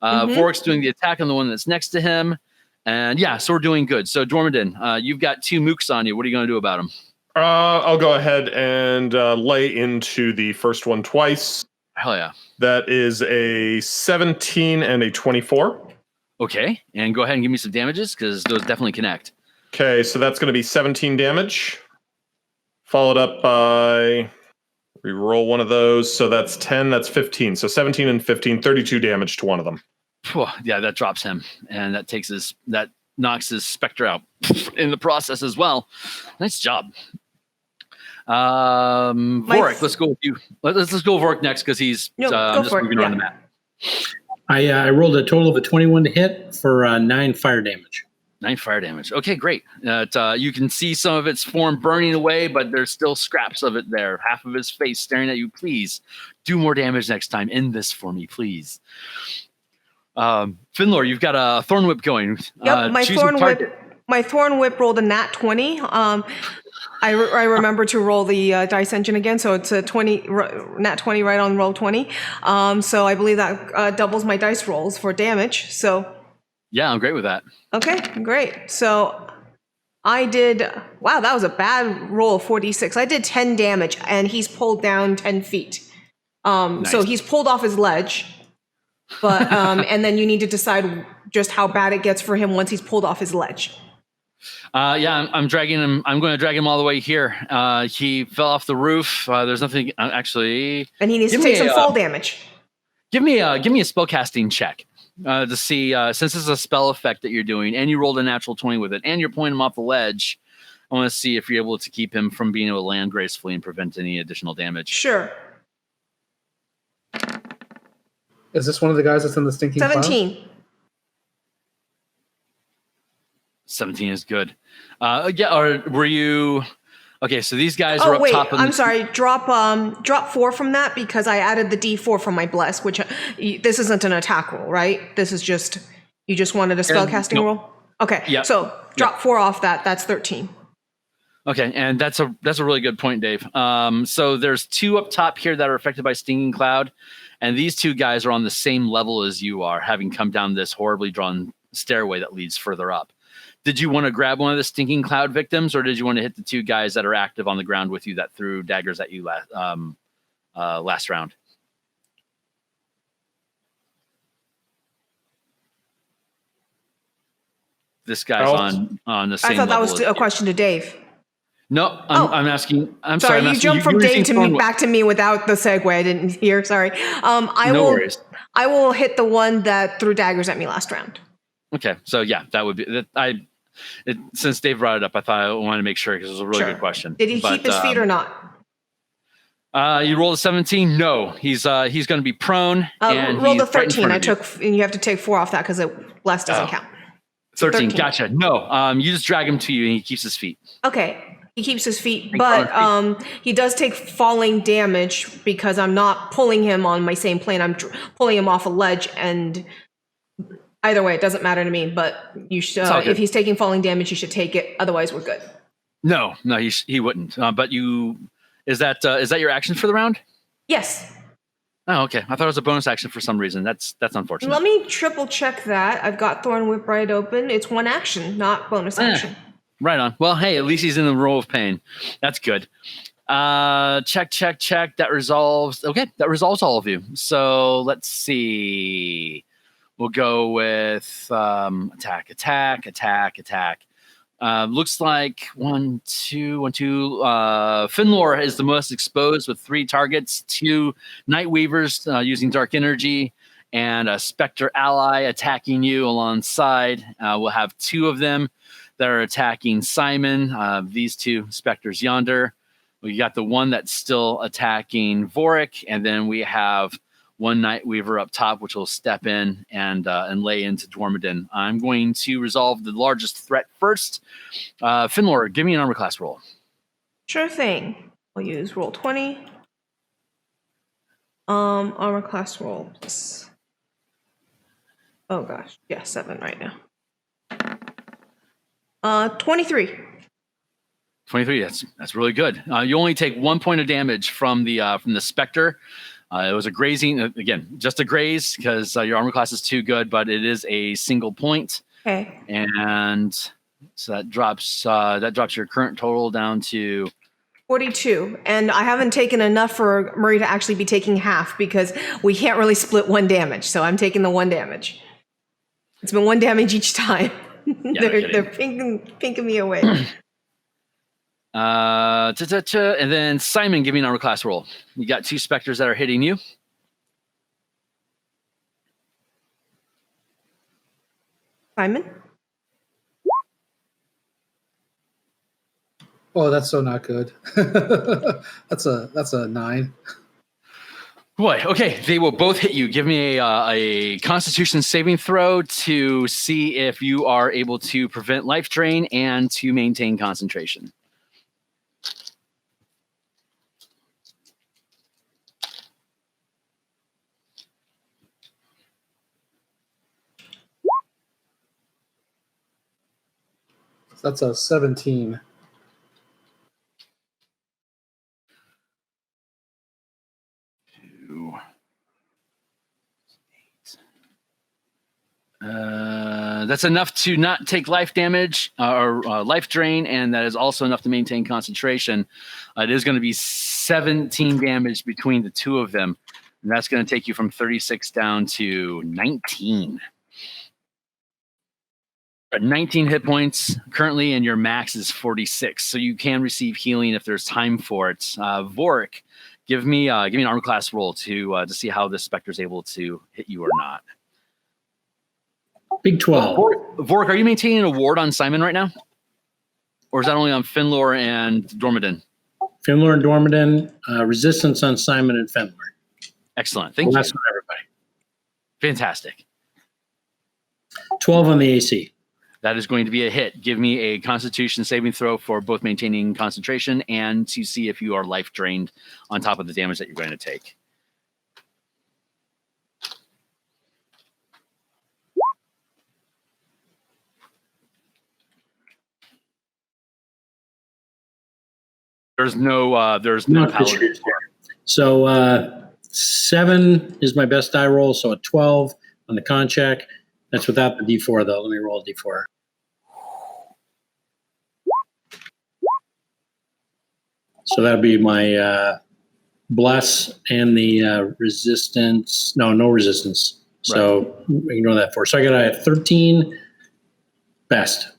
Vork's doing the attack on the one that's next to him, and so we're doing good. So Dormandin, you've got 2 mooks on you. What are you going to do about them? I'll go ahead and lay into the first one twice. Hell yeah. That is a 17 and a 24. Okay, and go ahead and give me some damages, because those definitely connect. Okay, so that's going to be 17 damage. Followed up by, reroll one of those. So that's 10, that's 15. So 17 and 15, 32 damage to one of them. Yeah, that drops him, and that knocks his specter out in the process as well. Nice job. Vork, let's go with you. Let's go with Vork next, because he's just moving around the map. I rolled a total of a 21 to hit for 9 fire damage. 9 fire damage. Okay, great. You can see some of its form burning away, but there's still scraps of it there. Half of his face staring at you. Please do more damage next time. End this for me, please. Finlor, you've got a Thorn Whip going. Yep, my Thorn Whip rolled a nat 20. I remember to roll the dice engine again, so it's a nat 20 right on roll 20. So I believe that doubles my dice rolls for damage. So yeah, I'm great with that. Okay, great. So I did. Wow, that was a bad roll of 4d6. I did 10 damage, and he's pulled down 10 feet. Nice. So he's pulled off his ledge. But and then you need to decide just how bad it gets for him once he's pulled off his ledge. Yeah, I'm dragging him. I'm going to drag him all the way here. He fell off the roof. There's nothing actually. And he needs to Give take me some a- fall damage. Give me a spellcasting check to see since this is a spell effect that you're doing, and you rolled a natural 20 with it, and you're pointing him off the ledge. I want to see if you're able to keep him from being able to land gracefully and prevent any additional damage. Sure. Is this one of the guys that's in the stinking cloud? 17. 17 is good. Yeah, or were you? Okay, so these guys are Oh up wait, top. I'm sorry. Drop 4 from that because I added the D4 from my bless, which this isn't an attack roll, right? This is just you just wanted a spellcasting nope. roll. Okay, Yeah. so drop 4 off that. That's 13. Okay, and that's a really good point, Dave. So there's 2 up top here that are affected by stinging cloud, and these 2 guys are on the same level as you are, having come down this horribly drawn stairway that leads further up. Did you want to grab one of the stinking cloud victims, or did you want to hit the 2 guys that are active on the ground with you that threw daggers at you last round? This guy's on the same I thought that level was as a you. question to Dave. No, I'm asking. I'm Sorry, sorry. I'm you asking jumped from were Dave using to thorn- me back to me without the segue. I didn't hear. Sorry. No worries. I will hit the one that threw daggers at me last round. Okay, so yeah, that would be that. Since Dave brought it up, I thought I wanted to make sure because it was a really good question. Did he keep his feet or not? You rolled a 17. No, he's going to be prone. And Roll the he's right in 13. front I of you. took, and you have to take 4 off that because bless doesn't count. 13. Gotcha. No, you just drag him to you, and he keeps his feet. Okay. He keeps his feet, but he does take falling damage because I'm not pulling him on my same plane. I'm pulling him off a ledge, and either way, it doesn't matter to me. But you should, if he's taking falling damage, you should take it. Otherwise, we're good. No, he wouldn't. But is that your action for the round? Yes. Oh, okay. I thought it was a bonus action for some reason. That's unfortunate. Let me triple check that. I've got Thorn Whip right open. It's 1 action, not bonus action. Right on. Well, hey, at least he's in the roll of pain. That's good. Check. That resolves. Okay, that resolves all of you. So let's see. We'll go with attack. Looks like 1, 2. Finlor is the most exposed with 3 targets, 2 Night Weavers using dark energy, and a Spectre ally attacking you alongside. We'll have 2 of them that are attacking Simon. These 2 Spectres yonder. We got the one that's still attacking Vorik, and then we have 1 Night Weaver up top, which will step in and lay into Dwarmadin. I'm going to resolve the largest threat first. Finlor, give me an armor class roll. Sure thing. I'll use roll 20. Armor class roll. Oh gosh, yeah, 7 right now. 23. 23. That's really good. You only take 1 point of damage from the Spectre. It was a grazing, again, just a graze because your armor class is too good, but it is a single point. Okay. And so that drops your current total down to 42. And I haven't taken enough for Murray to actually be taking half because we can't really split 1 damage. So I'm taking the 1 damage. It's been 1 damage each time. Yeah, they're pinking me away. And then Simon, give me an armor class roll. You got 2 Spectres that are hitting you. Simon? Oh, that's so not good. That's a 9. Boy, okay, they will both hit you. Give me a Constitution saving throw to see if you are able to prevent life drain and to maintain concentration. That's a 17. That's enough to not take life damage or life drain, and that is also enough to maintain concentration. It is going to be 17 damage between the 2 of them, and that's going to take you from 36 down to 19. At 19 hit points currently, and your max is 46. So you can receive healing if there's time for it. Vork, give me an armor class roll to see how the Spectre is able to hit you or not. Big 12. Vork, are you maintaining a ward on Simon right now? Or is that only on Finlor and Dormidon? Finlor and Dormidon, resistance on Simon and Finlor. Excellent. Thank you. That's for everybody. Fantastic. 12 on the AC. That is going to be a hit. Give me a Constitution saving throw for both maintaining concentration and to see if you are life drained on top of the damage that you're going to take. There's no paladin. So 7 is my best die roll, so a 12 on the con check. That's without the D4, though. Let me roll a D4. So that'll be my bless and the resistance. No resistance. So ignore that 4. So I got a 13 best.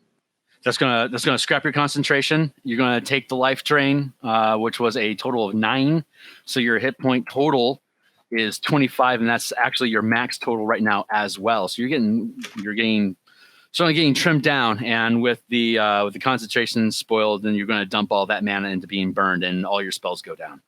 That's gonna scrap your concentration. You're gonna take the life drain, which was a total of 9. So your hit point total is 25, and that's actually your max total right now as well. So you're certainly getting trimmed down, and with the concentration spoiled, then you're going to dump all that mana into being burned, and all your spells go down.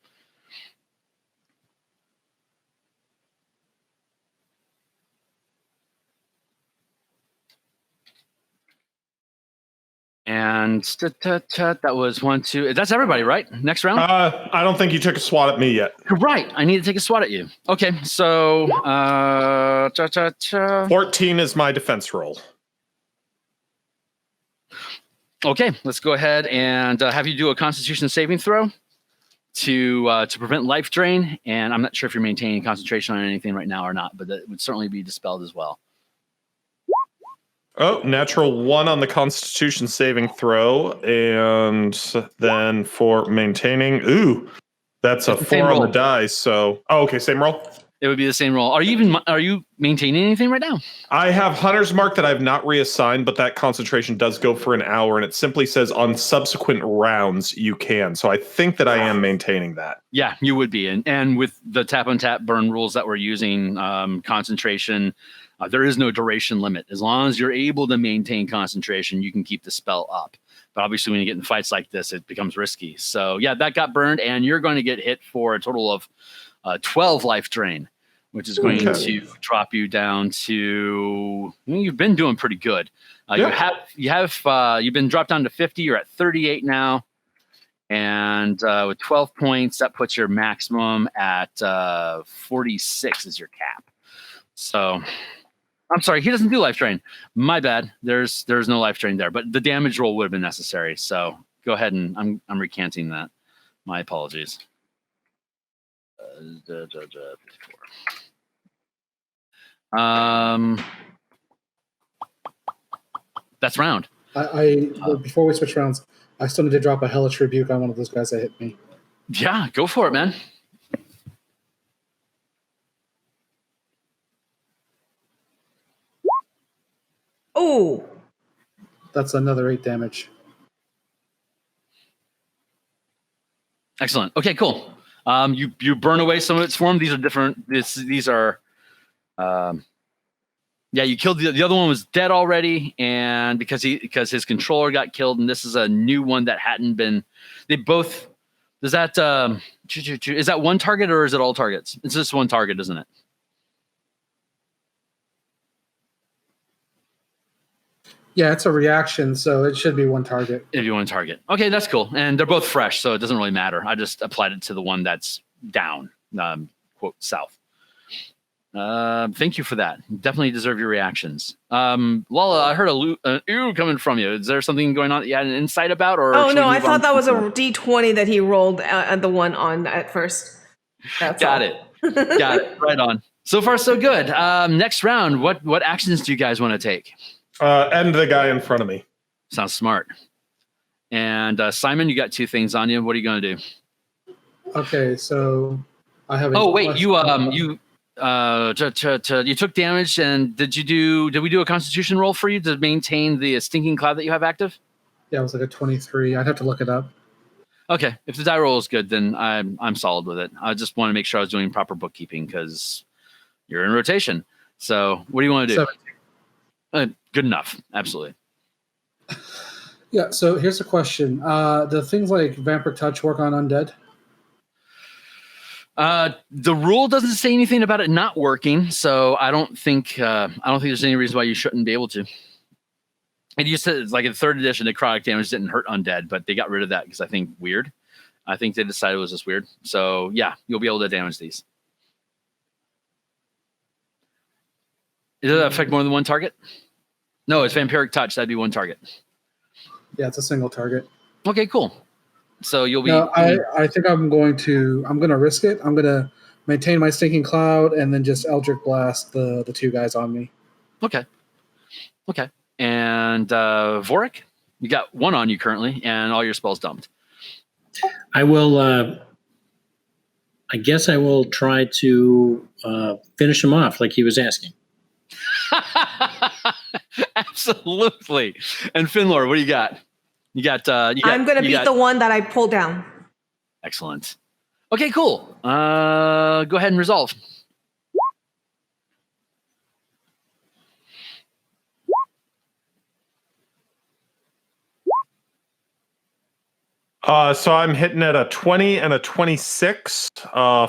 And that was 1, 2. That's everybody, right? Next round. I don't think you took a swat at me yet. Right. I need to take a swat at you. Okay. So 14 is my defense roll. Okay. Let's go ahead and have you do a Constitution saving throw to prevent life drain. And I'm not sure if you're maintaining concentration on anything right now or not, but that would certainly be dispelled as well. Oh, natural 1 on the Constitution saving throw, and then for maintaining, that's a 4 on the die. So, okay, same roll. It would be the same roll. Are you maintaining anything right now? I have Hunter's Mark that I've not reassigned, but that concentration does go for an hour, and it simply says on subsequent rounds you can. So I think that I am maintaining that. Yeah, you would be, and with the Untap Burn rules that we're using, concentration. There is no duration limit. As long as you're able to maintain concentration, you can keep the spell up. But obviously, when you get in fights like this, it becomes risky. So yeah, that got burned, and you're going to get hit for a total of 12 life drain, which is going to drop you down to. You've been doing pretty good. You've been dropped down to 50. You're at 38 now, and with 12 points, that puts your maximum at 46 is your cap. So. I'm sorry, he doesn't do life drain. My bad. There's no life drain there, but the damage roll would have been necessary. So go ahead and I'm recanting that. My apologies. 54. That's round. Before we switch rounds, I still need to drop a hellish rebuke on one of those guys that hit me. Yeah, go for it, man. Oh, that's another 8 damage. Excellent. Okay, cool. You burn away some of its form. These are different. These are. You killed the other one was dead already, and because his controller got killed, and this is a new one that hadn't been. They both. Is that is that one target or is it all targets? It's just one target, isn't it? Yeah, it's a reaction, so it should be one target. If you want to target. Okay, that's cool. And they're both fresh, so it doesn't really matter. I just applied it to the one that's down, quote, south. Thank you for that. You definitely deserve your reactions. Lala, I heard an ew coming from you. Is there something going on that you had an insight about? Or oh, no, I thought that was a D20 that he rolled the one on at first. Got it. Right on. So far, so good. Next round, what actions do you guys want to take? End the guy in front of me. Sounds smart. And Simon, you got 2 things on you. What are you going to do? Okay, so I have. Oh wait, you You took damage, and did we do a Constitution roll for you to maintain the stinking cloud that you have active? Yeah, it was like a 23. I'd have to look it up. Okay, if the die roll is good, then I'm solid with it. I just want to make sure I was doing proper bookkeeping because you're in rotation. So what do you want to do? 17. Good enough, absolutely. Yeah, so here's a question. Do things like Vampire Touch work on undead? The rule doesn't say anything about it not working, so I don't think there's any reason why you shouldn't be able to. And you said it's like in 3rd edition, necrotic damage didn't hurt undead, but they got rid of that because I think they decided it was just weird. So yeah, you'll be able to damage these. Does it affect more than one target? No, it's Vampiric Touch. That'd be one target. Yeah, it's a single target. Okay, cool. So you'll be. No, I think I'm going to risk it. I'm going to maintain my stinking cloud and then just Eldritch Blast the 2 guys on me. Okay. And Vorik, you got 1 on you currently, and all your spells dumped. I will. I guess I will try to finish him off like he was asking. Absolutely. And Finlor, what do you got? I'm going to beat the one that I pulled down. Excellent. Okay, cool. Go ahead and resolve. So I'm hitting at a 20 and a 26.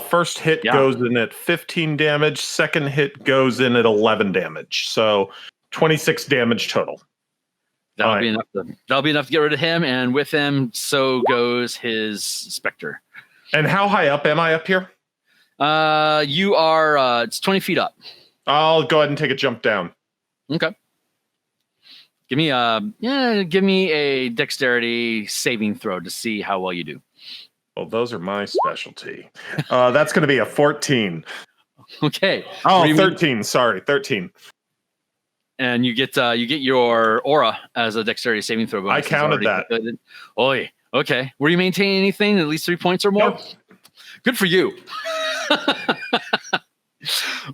First hit goes in at 15 damage. Second hit goes in at 11 damage. So 26 damage total. That'll be enough to get rid of him, and with him, so goes his Spectre. And how high up am I up here? You are. It's 20 feet up. I'll go ahead and take a jump down. Okay. Give me a dexterity saving throw to see how well you do. Well, those are my specialty. That's going to be a 14. Okay. Oh, 13. Sorry, 13. And you get your aura as a dexterity saving throw bonus. I counted that. Oy. Okay. Were you maintaining anything at least 3 points or more? Nope. Good for you.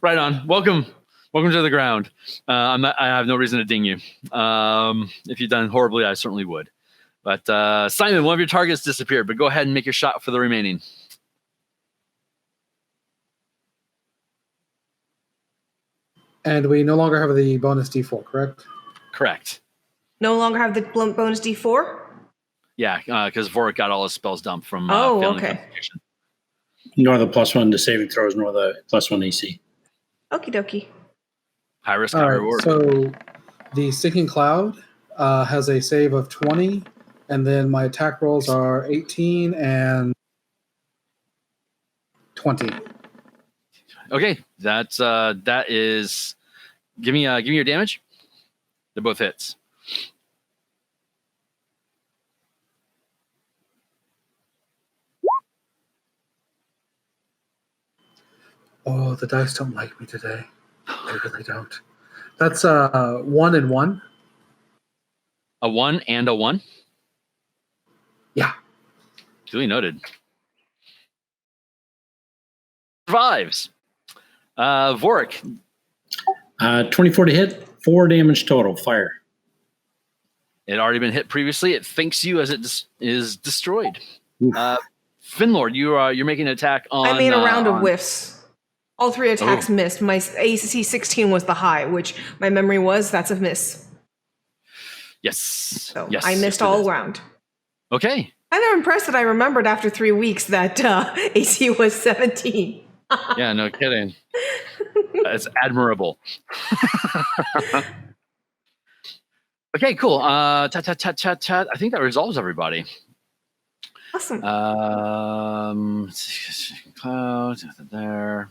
Right on. Welcome to the ground. I have no reason to ding you. If you've done horribly, I certainly would. But Simon, one of your targets disappeared, but go ahead and make your shot for the remaining. And we no longer have the bonus D4, correct? Correct. No longer have the bonus D4? Yeah, because Vorik got all his spells dumped from failing Constitution. Nor the +1 to saving throws, nor the +1 AC. Okie dokie. High risk, high reward. So the Stinking Cloud has a save of 20, and then my attack rolls are 18 and 20. Okay, that is. Give me your damage. They're both hits. Oh, the dice don't like me today. They really don't. That's 1 and 1. A 1 and a 1? Yeah. Duly noted. Survives. Vorik. 24 to hit, 4 damage total, fire. It had already been hit previously. It thanks you as it is destroyed. Finlord, you're making an attack on... I made a round of whiffs. All 3 attacks missed. My AC 16 was the high, which my memory was that's a miss. Yes. So yes, I missed all around. Okay. I'm impressed that I remembered after 3 weeks that AC was 17. Yeah, no kidding. It's admirable. Okay, cool. Chat. I think that resolves everybody. Awesome. Cloud there.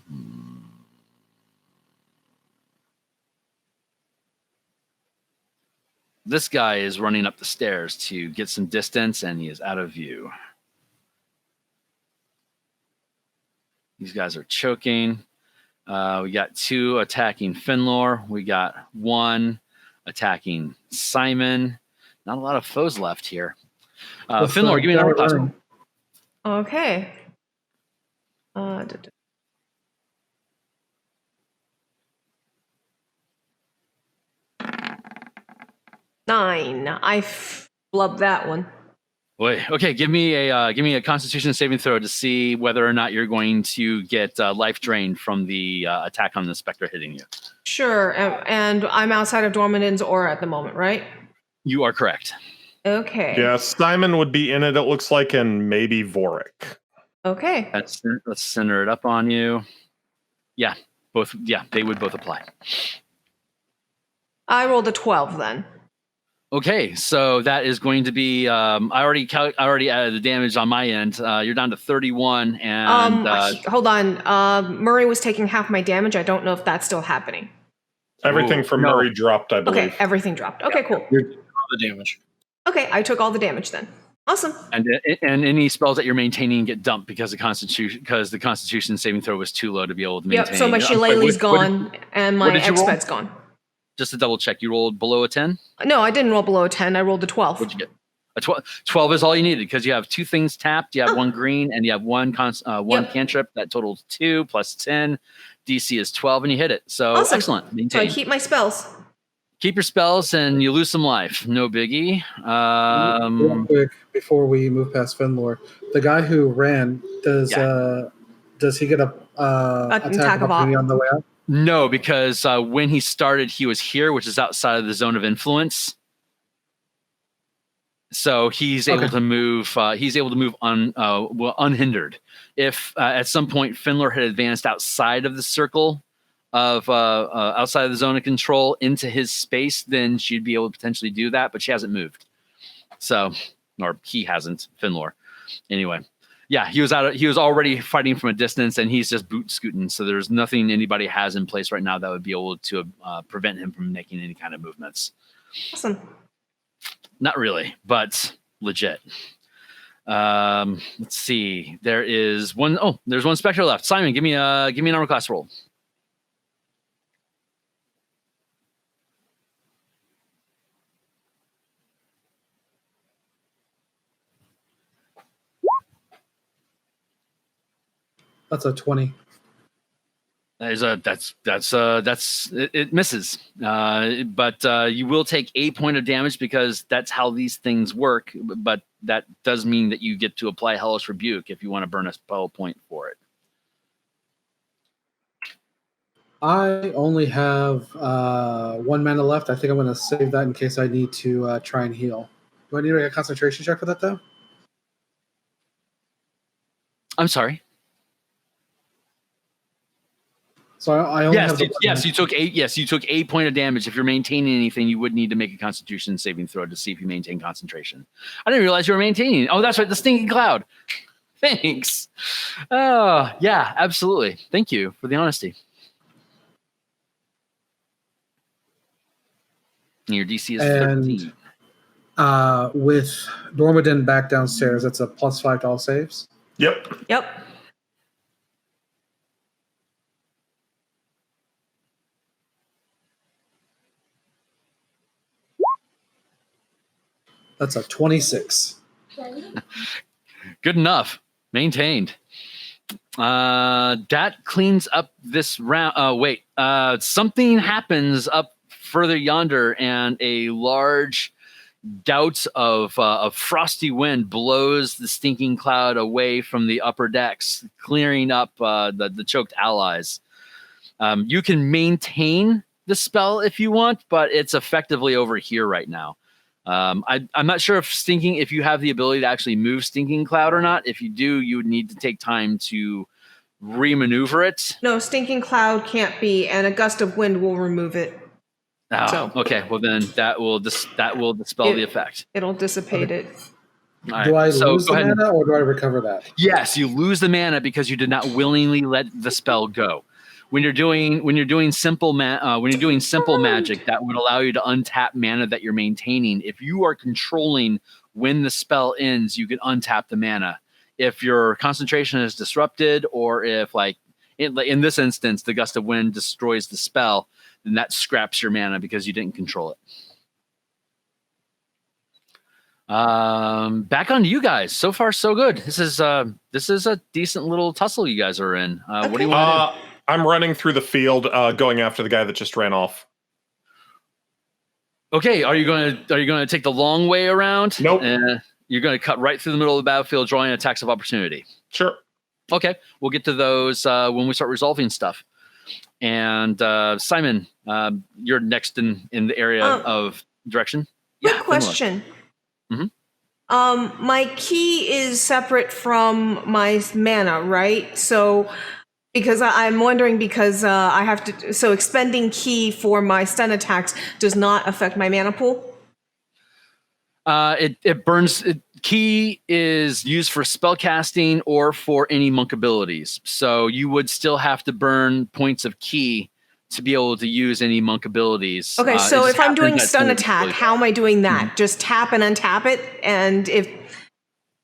This guy is running up the stairs to get some distance, and he is out of view. These guys are choking. We got 2 attacking Finlor. We got 1 attacking Simon. Not a lot of foes left here. Finlor, give me another class roll. Okay. 9. I flubbed that one. Boy, okay. Give me a Constitution saving throw to see whether or not you're going to get life drained from the attack on the specter hitting you. Sure, and I'm outside of Dormandin's aura at the moment, right? You are correct. Okay. Yeah, Simon would be in it looks like, and maybe Vorik. Okay. Let's center it up on you. Yeah, both. Yeah, they would both apply. I rolled a 12 then. Okay, so that is going to be. I already added the damage on my end. You're down to 31, and Hold on. Murray was taking half my damage. I don't know if that's still happening. Everything from no. Murray dropped, I believe. Okay, everything dropped. Okay, cool. You're taking all the damage. Okay, I took all the damage then. Awesome. and any spells that you're maintaining get dumped because the Constitution saving throw was too low to be able to maintain. Yep, so my Shillelagh's gone and my Exped's gone. Just to double check, you rolled below a 10? No, I didn't roll below a 10. I rolled a 12. What'd you get? A 12 is all you needed because you have 2 things tapped. You have 1 green and you have one cantrip that totals 2 plus 10. DC is 12 and you hit it. So awesome. Excellent. So I keep my spells. Keep your spells and you lose some life. No biggie. Real quick, before we move past Finlor, the guy who ran, does he get a attack of opportunity on the way out? No, because when he started, he was here, which is outside of the zone of influence. So he's able to move. He's able to move unhindered. If at some point Finlor had advanced outside of the circle of outside of the zone of control into his space, then she'd be able to potentially do that. But she hasn't moved. So, or he hasn't. Finlor. Anyway. Yeah, he was already fighting from a distance, and he's just boot scooting. So there's nothing anybody has in place right now that would be able to prevent him from making any kind of movements. Awesome. Not really, but legit. Let's see. There's one specter left. Simon, give me an armor class roll. That's a 20. It misses. But you will take 8 points of damage because that's how these things work. But that does mean that you get to apply Hellish Rebuke if you want to burn a spell point for it. I only have 1 mana left. I think I'm going to save that in case I need to try and heal. Do I need to make a concentration check for that, though? I'm sorry. So I only have you took 8. Yes, you took 8 points of damage. If you're maintaining anything, you would need to make a Constitution saving throw to see if you maintain concentration. I didn't realize you were maintaining. Oh, that's right, the stinking cloud. Thanks. Oh, yeah, absolutely. Thank you for the honesty. And your DC is 13. With Dormandin back downstairs, that's a +5 to all saves. Yep. That's a 26. Good enough. Maintained. That cleans up this round. Something happens up further yonder, and a large gout of frosty wind blows the stinking cloud away from the upper decks, clearing up the choked allies. You can maintain the spell if you want, but it's effectively over here right now. I'm not sure if you have the ability to actually move Stinking Cloud or not. If you do, you would need to take time to remaneuver it. No, Stinking Cloud can't be, and a gust of wind will remove it. Okay. Well, then that will dispel the effect. It'll dissipate it. All right. Do I lose the mana, or do I recover that? Yes, you lose the mana because you did not willingly let the spell go. When you're doing simple magic, that would allow you to untap mana that you're maintaining. If you are controlling when the spell ends, you can untap the mana. If your concentration is disrupted, or if, like in this instance, the gust of wind destroys the spell, then that scraps your mana because you didn't control it. Back on to you guys. So far, so good. This is a decent little tussle you guys are in. What do you want to do? I'm running through the field, going after the guy that just ran off. Okay, are you gonna take the long way around? Nope. You're gonna cut right through the middle of the battlefield, drawing attacks of opportunity. Sure. Okay, we'll get to those when we start resolving stuff. And Simon, you're next in the area of direction. Quick question. Mhm. My key is separate from my mana, right? So, because I'm wondering, because I have to, so expending key for my stun attacks does not affect my mana pool? It burns. Key is used for spell casting or for any monk abilities. So you would still have to burn points of key to be able to use any monk abilities. Okay, so if I'm doing stun stun attack, how am I doing that? Just tap and untap it, and if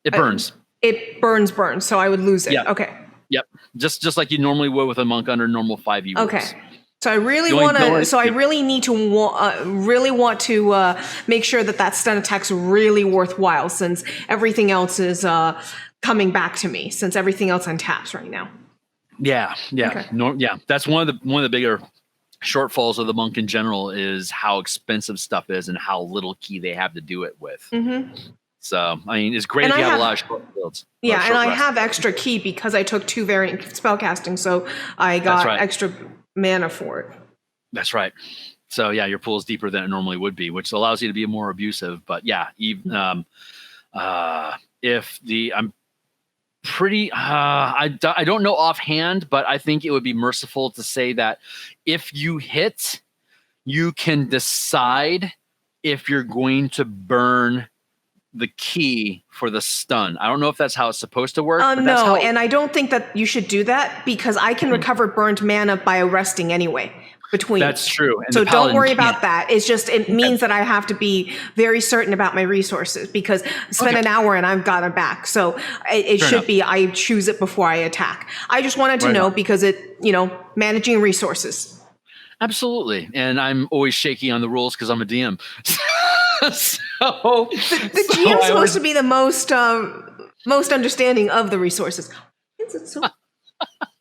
it burns, it burns, so I would lose it. Yeah. Okay. Yep, just like you normally would with a monk under normal 5e rules. Okay. So I really want to. So I really need to really want to make sure that that stun attack's really worthwhile, since everything else is coming back to me. Since everything else untaps right now. Yeah. Okay. That's one of the bigger shortfalls of the monk in general is how expensive stuff is and how little key they have to do it with. Mm-hmm. So I mean, it's great if you have a lot of short fields. Yeah, and I have extra key because I took 2 variant spellcasting, so I got extra mana for it. That's right. So yeah, your pool is deeper than it normally would be, which allows you to be more abusive. But yeah, even I'm pretty I don't know offhand, but I think it would be merciful to say that if you hit, you can decide if you're going to burn the key for the stun. I don't know if that's how it's supposed to work. No, and I don't think that you should do that, because I can recover burned mana by resting anyway. That's true. And so don't worry about that. It's just, it means that I have to be very certain about my resources, because spend an hour and I've got it back. So it should be, I choose it before I attack. I just wanted to know because it, managing resources. Absolutely. And I'm always shaky on the rules because I'm a DM. The GM is supposed to be the most understanding of the resources. Is it so?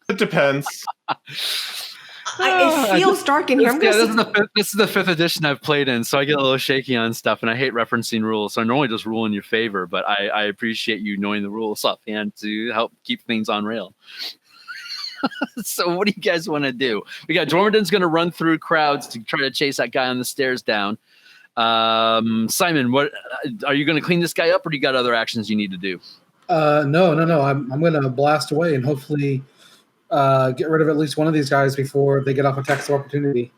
It depends. It feels dark in here. This is the 5th edition I've played in, so I get a little shaky on stuff, and I hate referencing rules. So I normally just rule in your favor, but I appreciate you knowing the rules offhand to help keep things on rail. So what do you guys want to do? We got Dormidon's going to run through crowds to try to chase that guy on the stairs down. Simon, what are you going to clean this guy up, or do you got other actions you need to do? No. I'm going to blast away and hopefully get rid of at least one of these guys before they get off attacks of opportunity.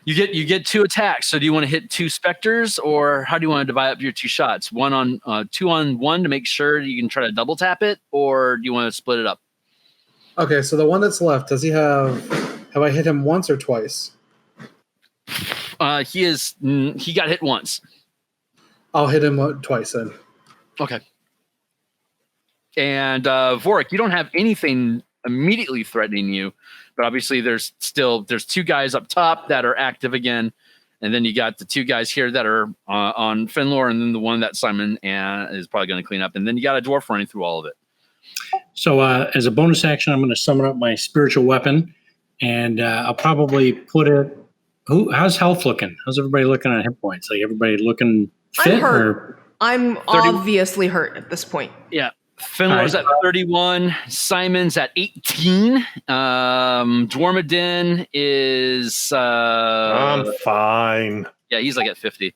You get 2 attacks. So do you want to hit 2 specters, or how do you want to divide up your 2 shots? 2 on 1 to make sure you can try to double tap it, or do you want to split it up? Okay, so the one that's left, does he have I hit him once or twice? He got hit once. I'll hit him twice then. Okay. And Vorik, you don't have anything immediately threatening you, but obviously there's 2 guys up top that are active again, and then you got the 2 guys here that are on Finlor, and then the one that Simon is probably going to clean up, and then you got a dwarf running through all of it. So as a bonus action, I'm going to summon up my spiritual weapon, and I'll probably put it. How's health looking? How's everybody looking on hit points? Like everybody looking fit? I'm hurt. I'm obviously hurt at this point. Yeah. Finlor's at 31. Simon's at 18. Dwarmidon is... I'm fine. Yeah, he's like at 50.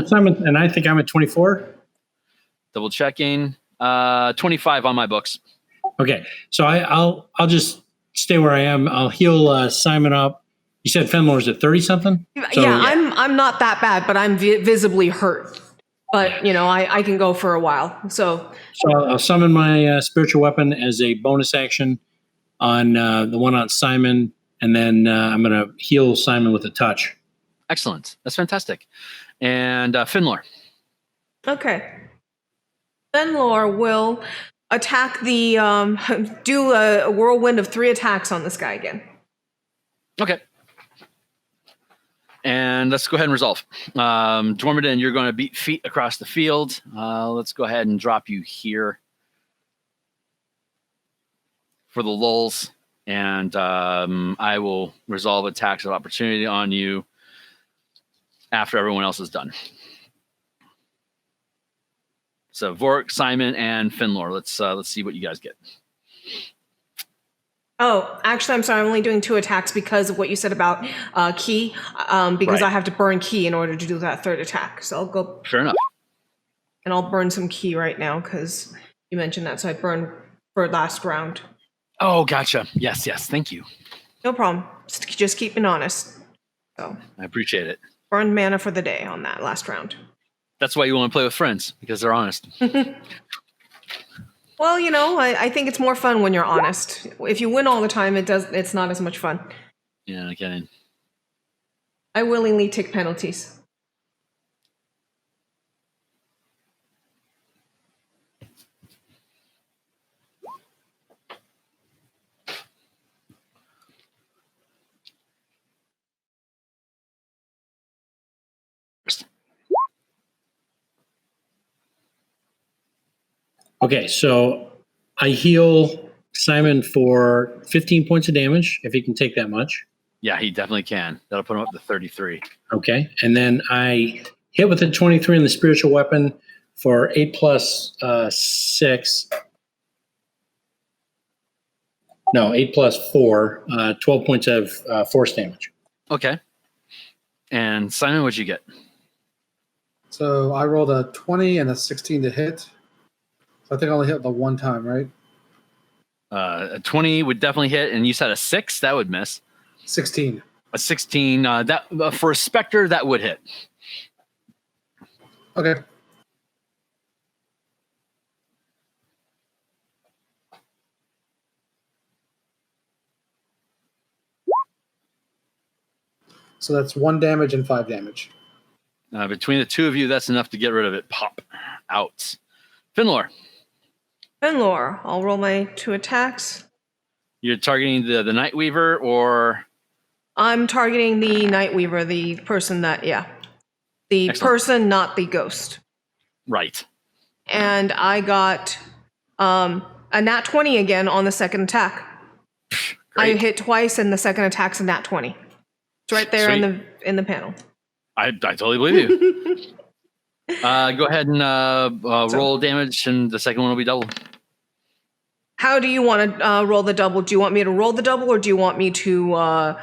Simon, and I think I'm at 24. Double checking. 25 on my books. Okay, so I'll just stay where I am. I'll heal Simon up. You said Fenlor's at 30 something? So, yeah, I'm not that bad, but I'm visibly hurt. But I can go for a while. So I'll summon my spiritual weapon as a bonus action on the one on Simon, and then I'm going to heal Simon with a touch. Excellent. That's fantastic. And Finlor. Okay. Finlor will attack do a whirlwind of 3 attacks on this guy again. Okay. And let's go ahead and resolve. Dwarmidon, you're going to beat feet across the field. Let's go ahead and drop you here for the lulls. And I will resolve attacks of opportunity on you. after everyone else is done. So Vork, Simon, and Finlor. Let's see what you guys get. Oh, actually, I'm sorry. I'm only doing 2 attacks because of what you said about Ki, because Right. I have to burn Ki in order to do that 3rd attack. So I'll go Fair enough. and I'll burn some Ki right now because you mentioned that. So I burn for last round. Oh, gotcha. Yes. Thank you. No problem. Just keeping honest. So I appreciate it. burn mana for the day on that last round. That's why you want to play with friends, because they're honest. Well, I think it's more fun when you're honest. If you win all the time, it's not as much fun. Yeah, no kidding. I willingly take penalties. Okay, so I heal Simon for 15 points of damage, if he can take that much. Yeah, he definitely can. That'll put him up to 33. Okay, and then I hit with a 23 in the spiritual weapon for 8 plus 6. No, 8 plus 4, 12 points of force damage. Okay. And Simon, what'd you get? So I rolled a 20 and a 16 to hit. So I think I only hit the one time, right? A 20 would definitely hit, and you said a 6, that would miss. 16. A 16, that for a Spectre, that would hit. Okay. So that's 1 damage and 5 damage. Between the two of you, that's enough to get rid of it. Pop out. Finlor, Finlor, I'll roll my 2 attacks. you're targeting the Nightweaver, or I'm targeting the Nightweaver, the person that, the Excellent. person, not the ghost. right? And I got a nat 20 again on the 2nd attack. I Great. hit twice, and the 2nd attack's a nat 20. It's right there in the panel. I totally believe you. Go ahead and roll damage, and the second one will be double. How do you want to roll the double? Do you want me to roll the double, or do you want me to roll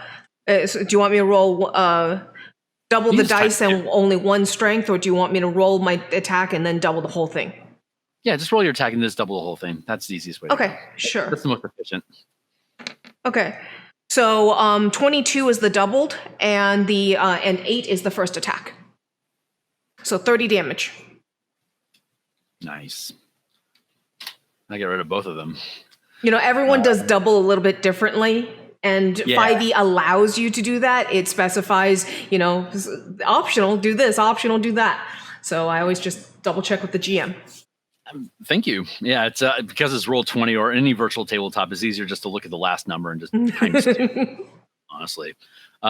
double You the just type dice and it. only 1 strength, or do you want me to roll my attack and then double the whole thing? Yeah, just roll your attack and just double the whole thing. That's the easiest way. Okay, sure. That's the most efficient. Okay, so 22 is the doubled, and and 8 is the first attack. So 30 damage. Nice. I get rid of both of them. Everyone does double a little bit differently, and Yeah. 5e allows you to do that. It specifies, optional, do this, optional, do that. So I always just double check with the GM. Thank you. Yeah, it's because it's roll 20 or any virtual tabletop, it's easier just to look at the last number and just times 2, honestly. So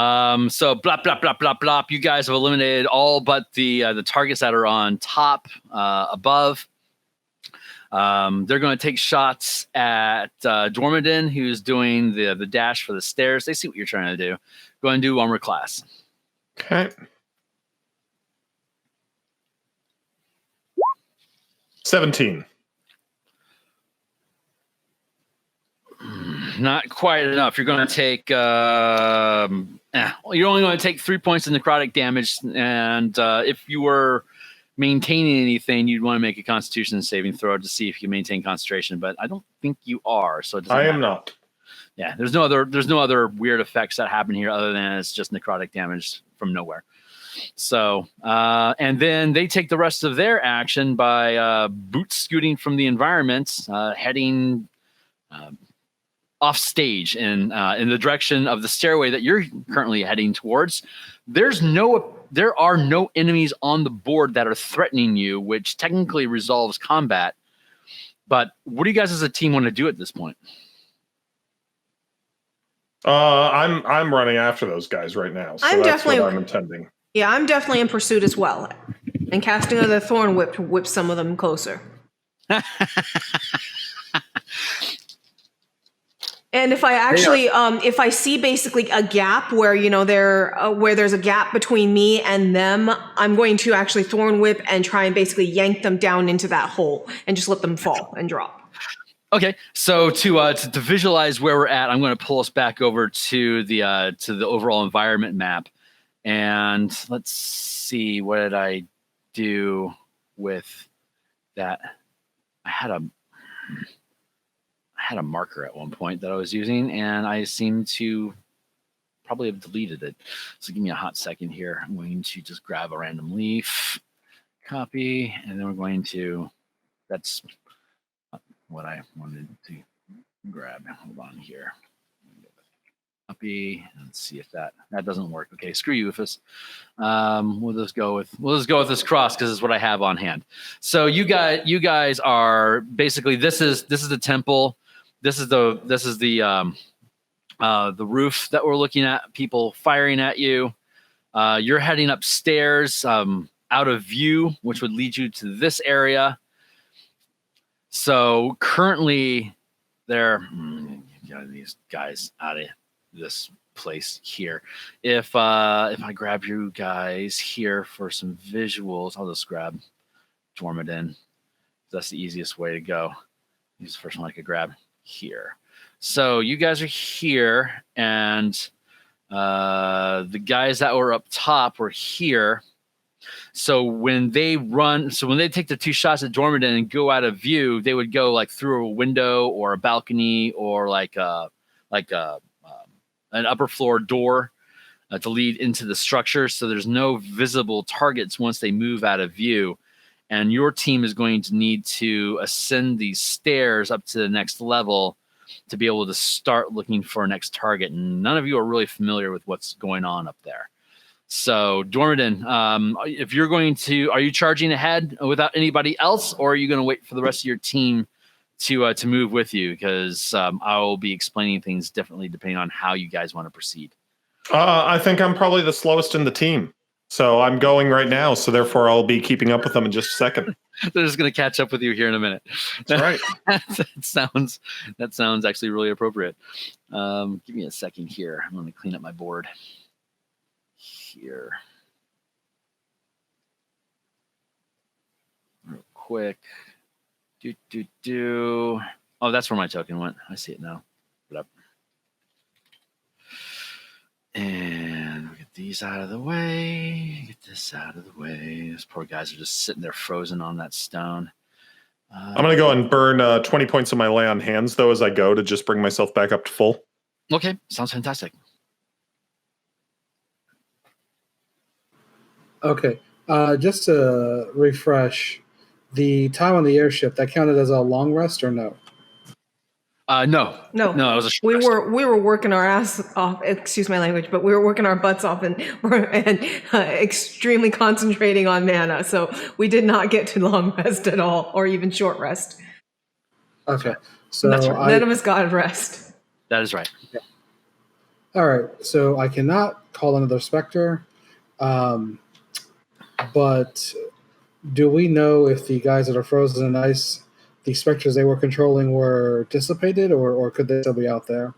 blop, blop, blop, blop, blop. You guys have eliminated all but the targets that are on top, above. They're going to take shots at Dormadin, who's doing the dash for the stairs. They see what you're trying to do. Go ahead and do armor class. Okay. 17. Not quite enough. You're going to take. You're only going to take 3 points of necrotic damage, and if you were maintaining anything, you'd want to make a Constitution saving throw to see if you maintain concentration. But I don't think you are. So it doesn't I am matter. not. Yeah, there's no other weird effects that happen here other than it's just necrotic damage from nowhere. So, and then they take the rest of their action by boot scooting from the environment, heading off stage in the direction of the stairway that you're currently heading towards. There are no enemies on the board that are threatening you, which technically resolves combat. But what do you guys as a team want to do at this point? I'm running after those guys right now. So I'm that's definitely- what I'm intending. Yeah, I'm definitely in pursuit as well. And casting of the Thorn Whip to whip some of them closer. And if I actually, if I see basically a gap where, where there's a gap between me and them, I'm going to actually Thorn Whip and try and basically yank them down into that hole and just let them fall and drop. Okay, so to visualize where we're at, I'm going to pull us back over to the overall environment map, and let's see, what did I do with that? I had a marker at one point that I was using, and I seem to probably have deleted it. So give me a hot second here. I'm going to just grab a random leaf, copy, and then we're going to. That's what I wanted to grab. Hold on here. Copy and see if that doesn't work. Okay, screw you, Ufus. We'll just go with this cross because it's what I have on hand. So you guys are basically this is the temple. This is the roof that we're looking at. People firing at you. You're heading upstairs out of view, which would lead you to this area. So currently, these guys out of this place here. If I grab you guys here for some visuals, I'll just grab Dormidin. That's the easiest way to go. He's the first one I could grab here. So you guys are here, and the guys that were up top were here. So when they take the 2 shots at Dormidin and go out of view, they would go like through a window or a balcony or like an upper floor door to lead into the structure. So there's no visible targets once they move out of view. And your team is going to need to ascend these stairs up to the next level to be able to start looking for a next target. And none of you are really familiar with what's going on up there. So Dormidin, if you're going to, are you charging ahead without anybody else, or are you going to wait for the rest of your team to move with you? Because I will be explaining things differently depending on how you guys want to proceed. I think I'm probably the slowest in the team. So I'm going right now. So therefore I'll be keeping up with them in just a second. They're just going to catch up with you here in a minute. That's right. that sounds actually really appropriate. Give me a second here. I'm going to clean up my board here real quick. Oh, that's where my token went. I see it now. Put up. And we get these out of the way. Get this out of the way. Those poor guys are just sitting there frozen on that stone. I'm going to go and burn 20 points of my lay on hands, though, as I go to just bring myself back up to full. Okay, sounds fantastic. Okay, just to refresh, the time on the airship, that counted as a long rest or no? No, it was a short rest. We were working our ass off. Excuse my language, but we were working our butts off and extremely concentrating on mana. So we did not get to long rest at all, or even short rest. Okay, so That's right. None of us got rest. That is right. Yeah. All right, so I cannot call another Spectre, but do we know if the guys that are frozen in ice, the Spectres they were controlling, were dissipated, or could they still be out there?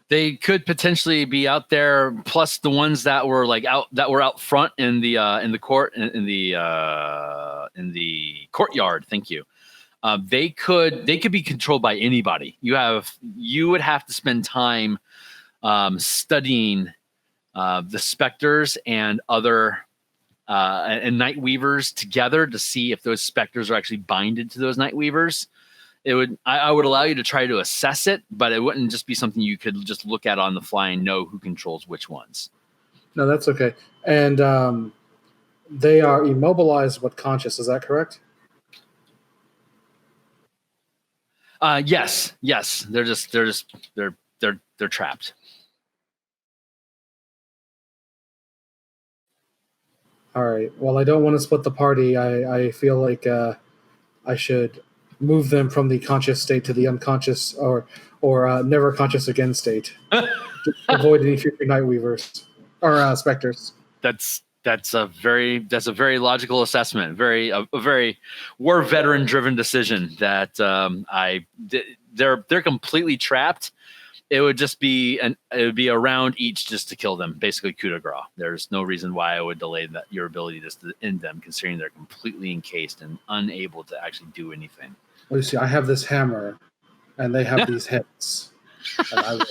They could potentially be out there, plus the ones that were out front in the court in the courtyard. Thank you. They could be controlled by anybody. You would have to spend time studying the Spectres and other and Night Weavers together to see if those Spectres are actually binded to those Night Weavers. I would allow you to try to assess it, but it wouldn't just be something you could just look at on the fly and know who controls which ones. No, that's okay. And they are immobilized but conscious. Is that correct? Yes. They're trapped. All right. Well, I don't want to split the party. I feel like I should move them from the conscious state to the unconscious or never conscious again state to avoid any future Night Weavers or Spectres. That's a very logical assessment. A very war veteran driven decision that they're completely trapped. It would just be it would be a round each just to kill them, basically coup de grace. There's no reason why I would delay your ability just to end them, considering they're completely encased and unable to actually do anything. Well, you see, I have this hammer, and they have these hits, and I will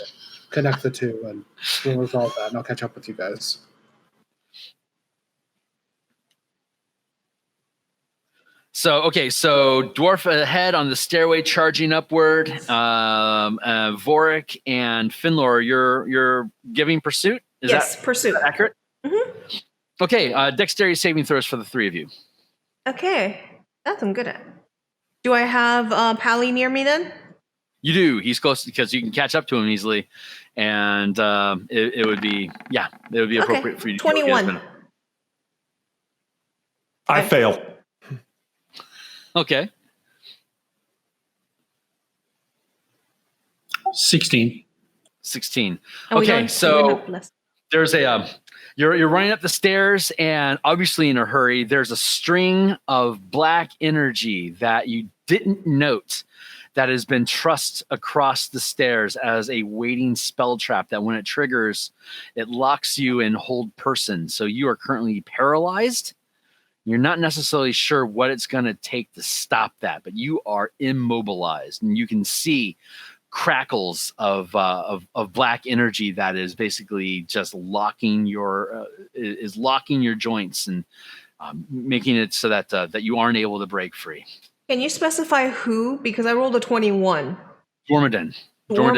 connect the two, and we'll resolve that, and I'll catch up with you guys. So dwarf ahead on the stairway, charging upward. Vorik and Finlor, you're giving pursuit. Is yes, pursuit. that accurate? Mm-hmm. Okay, dexterity saving throws for the three of you. Okay, that's I'm good at. Do I have Pally near me then? You do. He's close because you can catch up to him easily, and it would be appropriate for you. 21. I fail. Okay. 16. 16. And we Okay, don't- so we have there's a you're running up the stairs, and obviously in a hurry. There's a string of black energy that you didn't note that has been trussed across the stairs as a waiting spell trap that when it triggers, it locks you in hold person. So you are currently paralyzed. You're not necessarily sure what it's going to take to stop that, but you are immobilized, and you can see crackles of black energy that is basically just locking your joints and making it so that you aren't able to break free. Can you specify who? Because I rolled a 21. Dormidon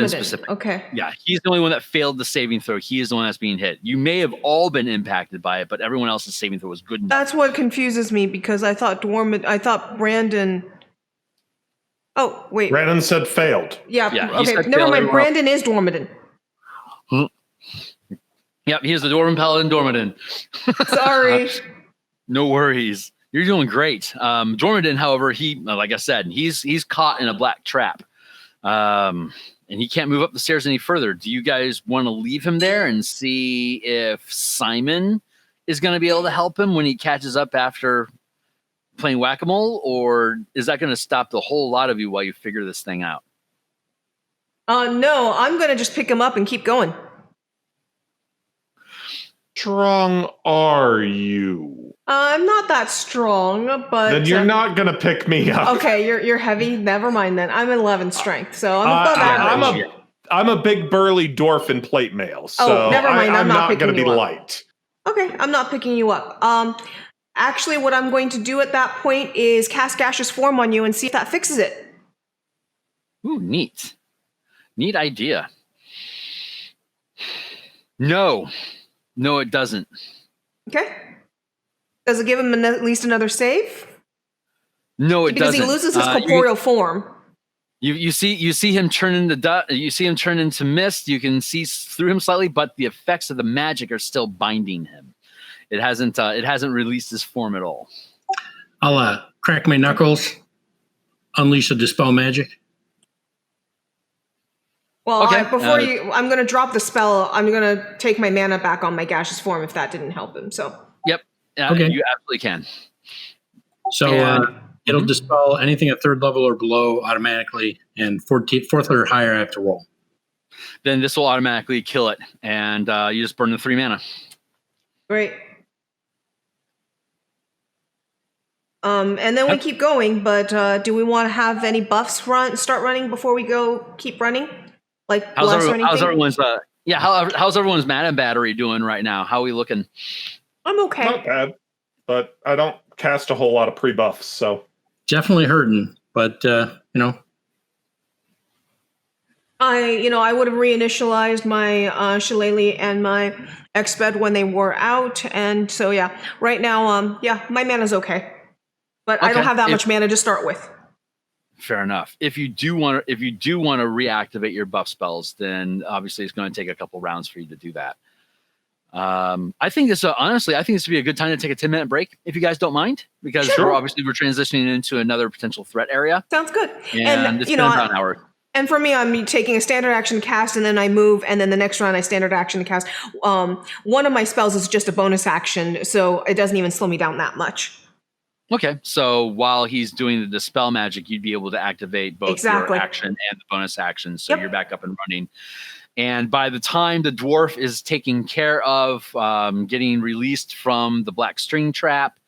specific. Okay. Yeah, he's the only one that failed the saving throw. He is the one that's being hit. You may have all been impacted by it, but everyone else's saving throw was good enough. That's what confuses me because I thought Brandon. Oh wait. Brandon said failed. Yeah. Yeah, he Okay. said Never failed. mind. Brandon is Dormidon. Yep, he's the Dwarven Paladin Dormidon. Sorry. No worries. You're doing great. Dormidon, however, like I said, he's caught in a black trap. And he can't move up the stairs any further. Do you guys want to leave him there and see if Simon is going to be able to help him when he catches up after playing whack-a-mole, or is that going to stop the whole lot of you while you figure this thing out? No, I'm going to just pick him up and keep going. Strong are you? I'm not that strong, but Then you're not gonna pick me up. Okay, you're heavy. Never mind then. I'm 11 strength, so I'm above average. I'm a big burly dwarf in plate mail, so never mind. I'm not going to picking be you up. light. Okay, I'm not picking you up. Actually, what I'm going to do at that point is cast gaseous form on you and see if that fixes it. Ooh, neat idea. No, it doesn't. Okay. Does it give him at least another save? No, it because doesn't. Because he loses his corporeal form. You see him turn into mist. You can see through him slightly, but the effects of the magic are still binding him. It hasn't released his form at all. I'll crack my knuckles, unleash a dispel magic. Well, okay. I'm going to drop the spell. I'm going to take my mana back on my gaseous form if that didn't help him. So. Yep. Okay. You absolutely can. So it'll dispel anything at third level or below automatically, and fourth or higher I have to roll. Then this will automatically kill it, and you just burn the 3 mana. Great. And then we keep going, but do we want to have any buffs start running before we keep running? Like how's how's everyone's how's everyone's mana battery doing right now? How are we looking? I'm okay. Not bad, but I don't cast a whole lot of pre-buffs, so definitely hurting. But I would have reinitialized my Shillelagh and my Exped when they wore out, and so right now my mana's okay, but I don't have that much mana to start with. Fair enough. If you do want to reactivate your buff spells, then obviously it's going to take a couple rounds for you to do that. I think this would be a good time to take a 10-minute break if you guys don't mind, because we're transitioning into another potential threat area. Sounds good. And it's been about an hour. And for me, I'm taking a standard action cast, and then I move, and then the next round I standard action cast. One of my spells is just a bonus action, so it doesn't even slow me down that much. Okay, so while he's doing the dispel magic, you'd be able to activate both Exactly. your action and the bonus action, so Yep. you're back up and running. And by the time the dwarf is taken care of, getting released from the black string trap,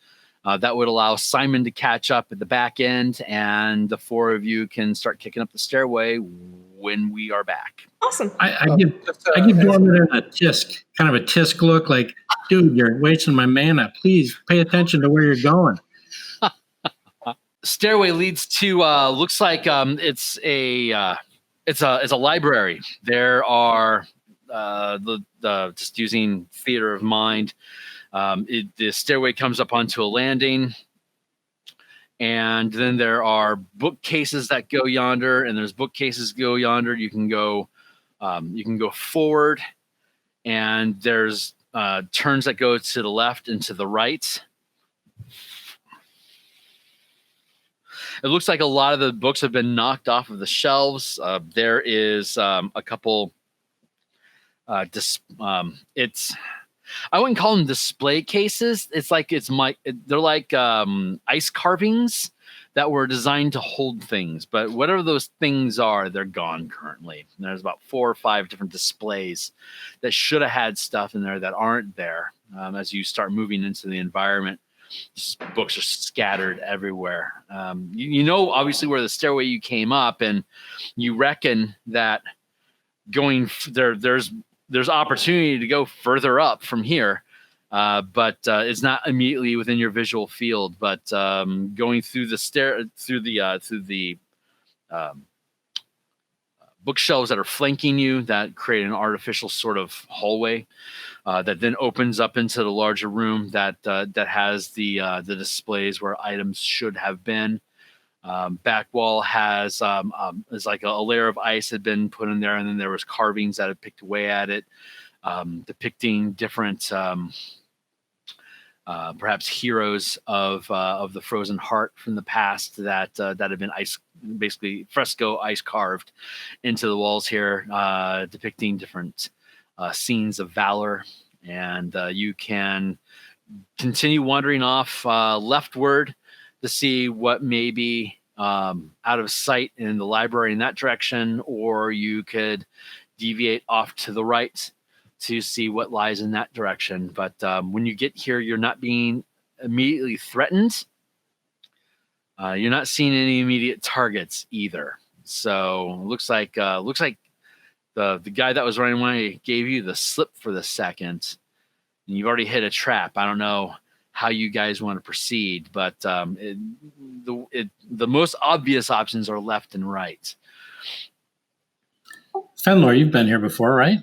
that would allow Simon to catch up at the back end, and the four of you can start kicking up the stairway when we are back. Awesome. I give Dorman a tisk, kind of a tisk look, like, dude, you're wasting my mana. Please pay attention to where you're going. Stairway leads to looks like it's a library. There are the just using theater of mind. The stairway comes up onto a landing, and then there are bookcases that go yonder, and there's bookcases go yonder. You can go forward, and there's turns that go to the left and to the right. It looks like a lot of the books have been knocked off of the shelves. There is a couple. It's I wouldn't call them display cases. They're like ice carvings that were designed to hold things. But whatever those things are, they're gone currently. And there's about 4 or 5 different displays that should have had stuff in there that aren't there. As you start moving into the environment, just books are scattered everywhere. You know, obviously, where the stairway you came up, and you reckon that going there's opportunity to go further up from here, but it's not immediately within your visual field. But going through the bookshelves that are flanking you, that create an artificial sort of hallway that then opens up into the larger room that has the displays where items should have been. Back wall has is like a layer of ice had been put in there, and then there was carvings that had picked away at it, depicting different perhaps heroes of the frozen heart from the past that have been basically fresco ice carved into the walls here, depicting different scenes of valor. And you can continue wandering off leftward to see what may be out of sight in the library in that direction, or you could deviate off to the right to see what lies in that direction. But when you get here, you're not being immediately threatened. You're not seeing any immediate targets either. So it looks like the guy that was running away gave you the slip for the second, and you've already hit a trap. I don't know how you guys want to proceed, but the most obvious options are left and right. Fenlor, you've been here before, right?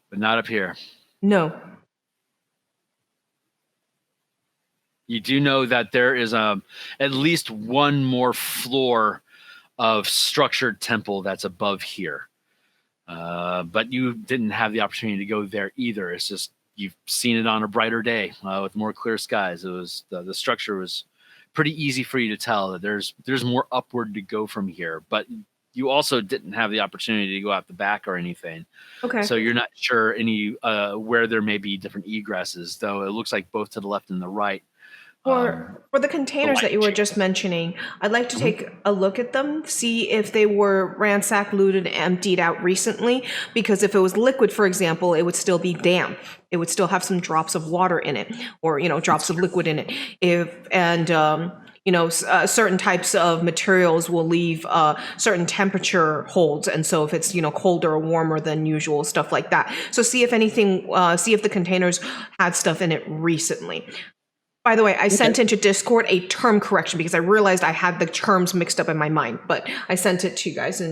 But not up here. No. You do know that there is at least one more floor of structured temple that's above here. But you didn't have the opportunity to go there either. It's just you've seen it on a brighter day with more clear skies. It was the structure was pretty easy for you to tell that there's more upward to go from here. But you also didn't have the opportunity to go out the back or anything. Okay. So you're not sure any where there may be different egresses, though it looks like both to the left and the right. For the containers that you were just mentioning, I'd like to take a look at them, see if they were ransacked, looted, emptied out recently. Because if it was liquid, for example, it would still be damp. It would still have some drops of water in it, or drops of liquid in it. Certain types of materials will leave certain temperature holds, and so if it's colder or warmer than usual, stuff like that. So see if the containers had stuff in it recently. By the way, I sent into Discord a term correction because I realized I had the terms mixed up in my mind, but I sent it to you guys so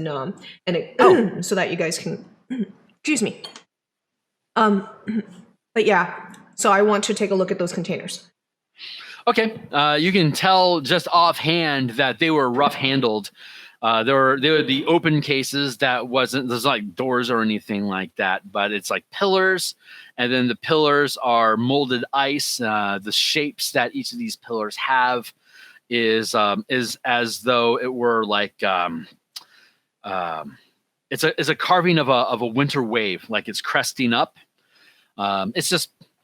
that you guys can excuse me. But yeah, so I want to take a look at those containers. Okay, you can tell just offhand that they were rough handled. There would be open cases that there's like doors or anything like that, but it's like pillars, and then the pillars are molded ice. The shapes that each of these pillars have is as though it were like it's a carving of a winter wave, like it's cresting up. It's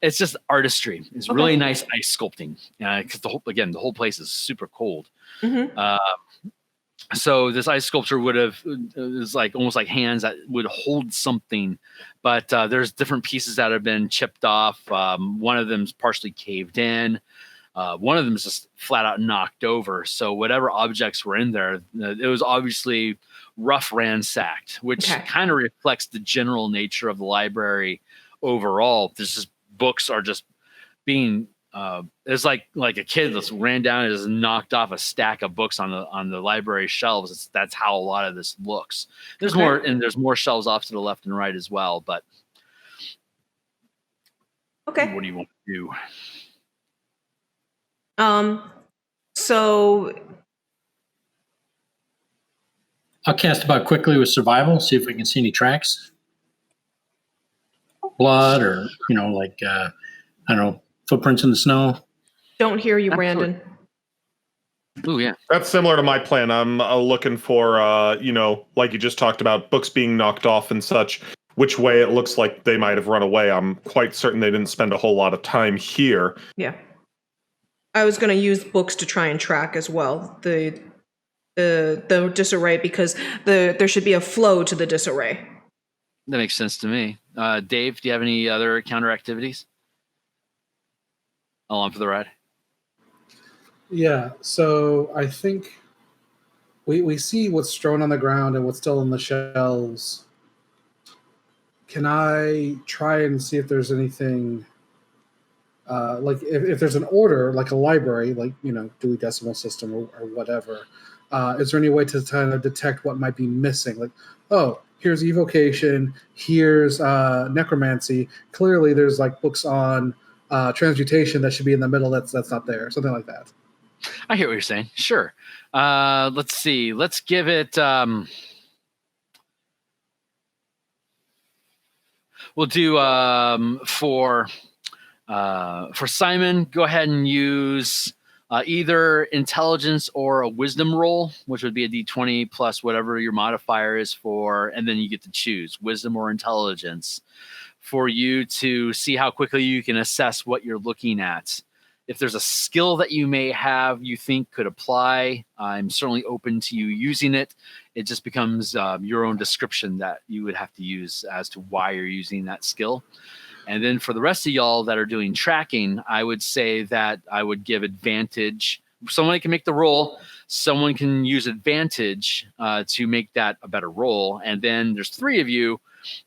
It's just artistry. It's really nice ice sculpting because the whole place is super cold. So this ice sculpture is like almost like hands that would hold something, but there's different pieces that have been chipped off. One of them's partially caved in. One of them is just flat out knocked over. So whatever objects were in there, it was obviously rough ransacked, which kind of reflects the general nature of the library overall. There's just books are just being it's like a kid just ran down and just knocked off a stack of books on the library shelves. That's how a lot of this looks. There's more, and there's more shelves off to the left and right as well. But what do you want to do? So I'll cast about quickly with survival, see if we can see any tracks. Blood or, like, I don't know, footprints in the snow. don't hear you, Brandon. Oh, yeah. That's similar to my plan. I'm looking for, like you just talked about, books being knocked off and such, which way it looks like they might have run away. I'm quite certain they didn't spend a whole lot of time here. Yeah. I was going to use books to try and track as well the disarray, because there should be a flow to the disarray. That makes sense to me. Dave, do you have any other counter activities? Along for the ride? Yeah, so I think we see what's strewn on the ground and what's still in the shelves. Can I try and see if there's anything, like if there's an order, like a library, like, Dewey Decimal System or whatever, is there any way to kind of detect what might be missing? Like, oh, here's evocation, here's necromancy. Clearly there's like books on transmutation that should be in the middle that's not there, something like that. I hear what you're saying. Sure. Let's see. Let's give it. We'll do for Simon. Go ahead and use either intelligence or a wisdom roll, which would be a d20 plus whatever your modifier is for, and then you get to choose wisdom or intelligence for you to see how quickly you can assess what you're looking at. If there's a skill that you may have you think could apply, I'm certainly open to you using it. It just becomes your own description that you would have to use as to why you're using that skill. And then for the rest of y'all that are doing tracking, I would say that I would give advantage. Someone can make the roll. Someone can use advantage to make that a better roll. And then there's three of you.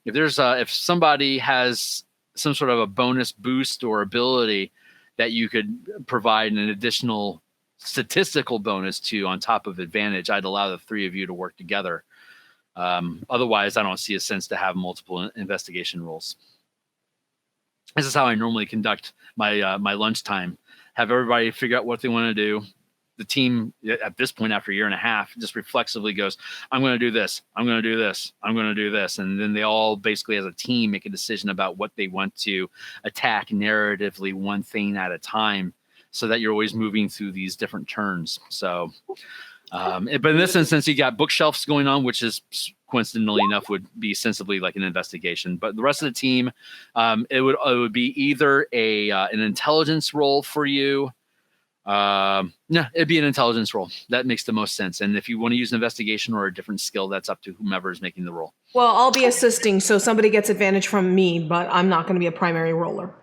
If somebody has some sort of a bonus boost or ability that you could provide an additional statistical bonus to on top of advantage, I'd allow the three of you to work together. Otherwise, I don't see a sense to have multiple investigation rolls. This is how I normally conduct my lunchtime. Have everybody figure out what they want to do. The team at this point, after a year and a half, just reflexively goes, I'm going to do this. I'm going to do this. I'm going to do this. And then they all basically as a team make a decision about what they want to attack narratively, one thing at a time, so that you're always moving through these different turns. So, but in this instance, you got bookshelves going on, which is coincidentally enough would be sensibly like an investigation. But the rest of the team, it would be either an intelligence roll for you. No, it'd be an intelligence roll. That makes the most sense. And if you want to use an investigation or a different skill, that's up to whomever is making the roll. Well, I'll be assisting, so somebody gets advantage from me, but I'm not going to be a primary roller.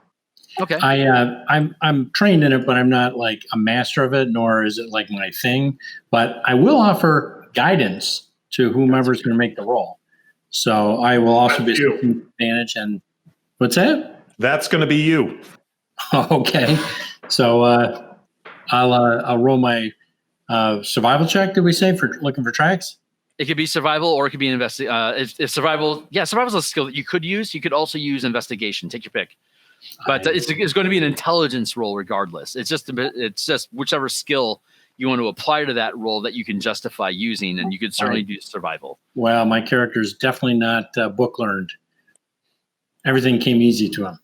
Okay. I'm trained in it, but I'm not like a master of it, nor is it like my thing. But I will offer guidance to whomever's going to make the roll. So I will also be taking advantage. And what's that? That's going to be you. Okay. So I'll roll my survival check. Did we say for looking for tracks? It could be survival or it could be if survival. Yeah, survival is a skill that you could use. You could also use investigation. Take your pick. But it's going to be an intelligence roll regardless. It's just whichever skill you want to apply to that roll that you can justify using, and you could certainly do survival. Well, my character is definitely not book learned. Everything came easy to him.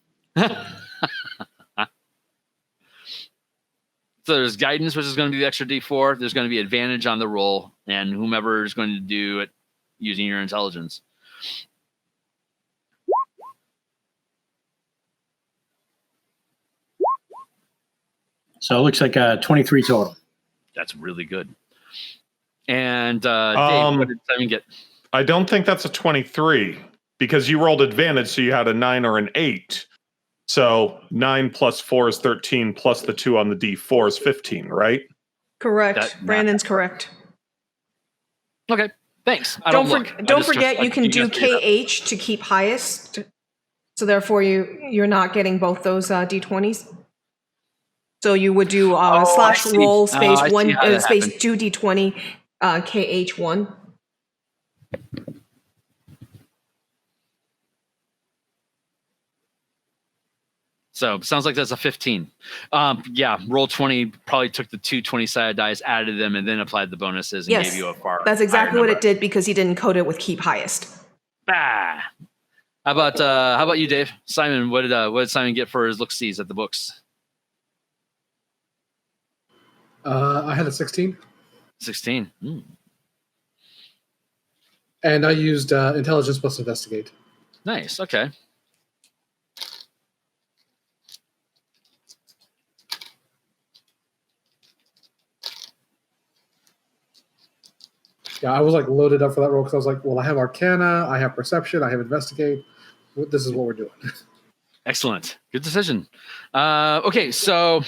So there's guidance, which is going to be the extra D4. There's going to be advantage on the roll, and whomever is going to do it using your intelligence. So it looks like 23 total. That's really good. And Dave, what did Simon get? I don't think that's a 23 because you rolled advantage, so you had a 9 or an 8. So 9 plus 4 is 13, plus the 2 on the D4 is 15, right? Correct. Brandon's correct. Okay, thanks. Don't forget you can do KH to keep highest. So therefore you're not getting both those D20s. So you would do slash roll space one space 2D20 KH1. So sounds like that's a 15. Yeah, roll 20 probably took the 2 20-sided dice, added them, and then applied the bonuses and gave you a far. That's exactly what it did because he didn't code it with keep highest. How about you, Dave? Simon, what did Simon get for his look-sees at the books? I had a 16. 16. And I used intelligence plus investigate. Nice. Okay. Yeah, I was like loaded up for that role because I was like, well, I have Arcana, I have Perception, I have Investigate. This is what we're doing. Excellent. Good decision. Okay, so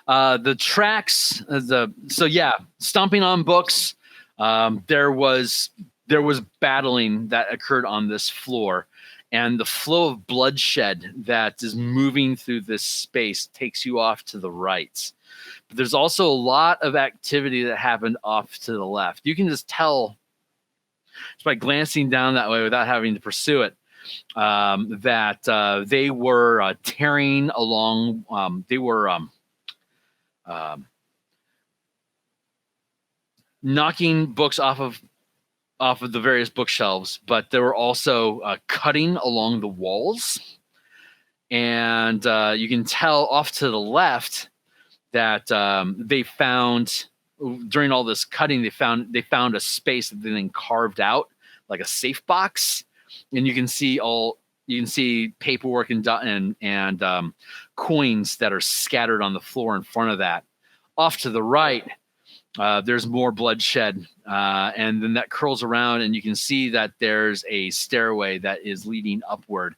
the tracks, stomping on books. There was battling that occurred on this floor, and the flow of bloodshed that is moving through this space takes you off to the right. But there's also a lot of activity that happened off to the left. You can just tell just by glancing down that way without having to pursue it that they were tearing along. They were knocking books off of the various bookshelves, but they were also cutting along the walls. And you can tell off to the left that they found, during all this cutting, they found a space that they then carved out like a safe box, and you can see paperwork and coins that are scattered on the floor in front of that. Off to the right, there's more bloodshed, and then that curls around, and you can see that there's a stairway that is leading upward.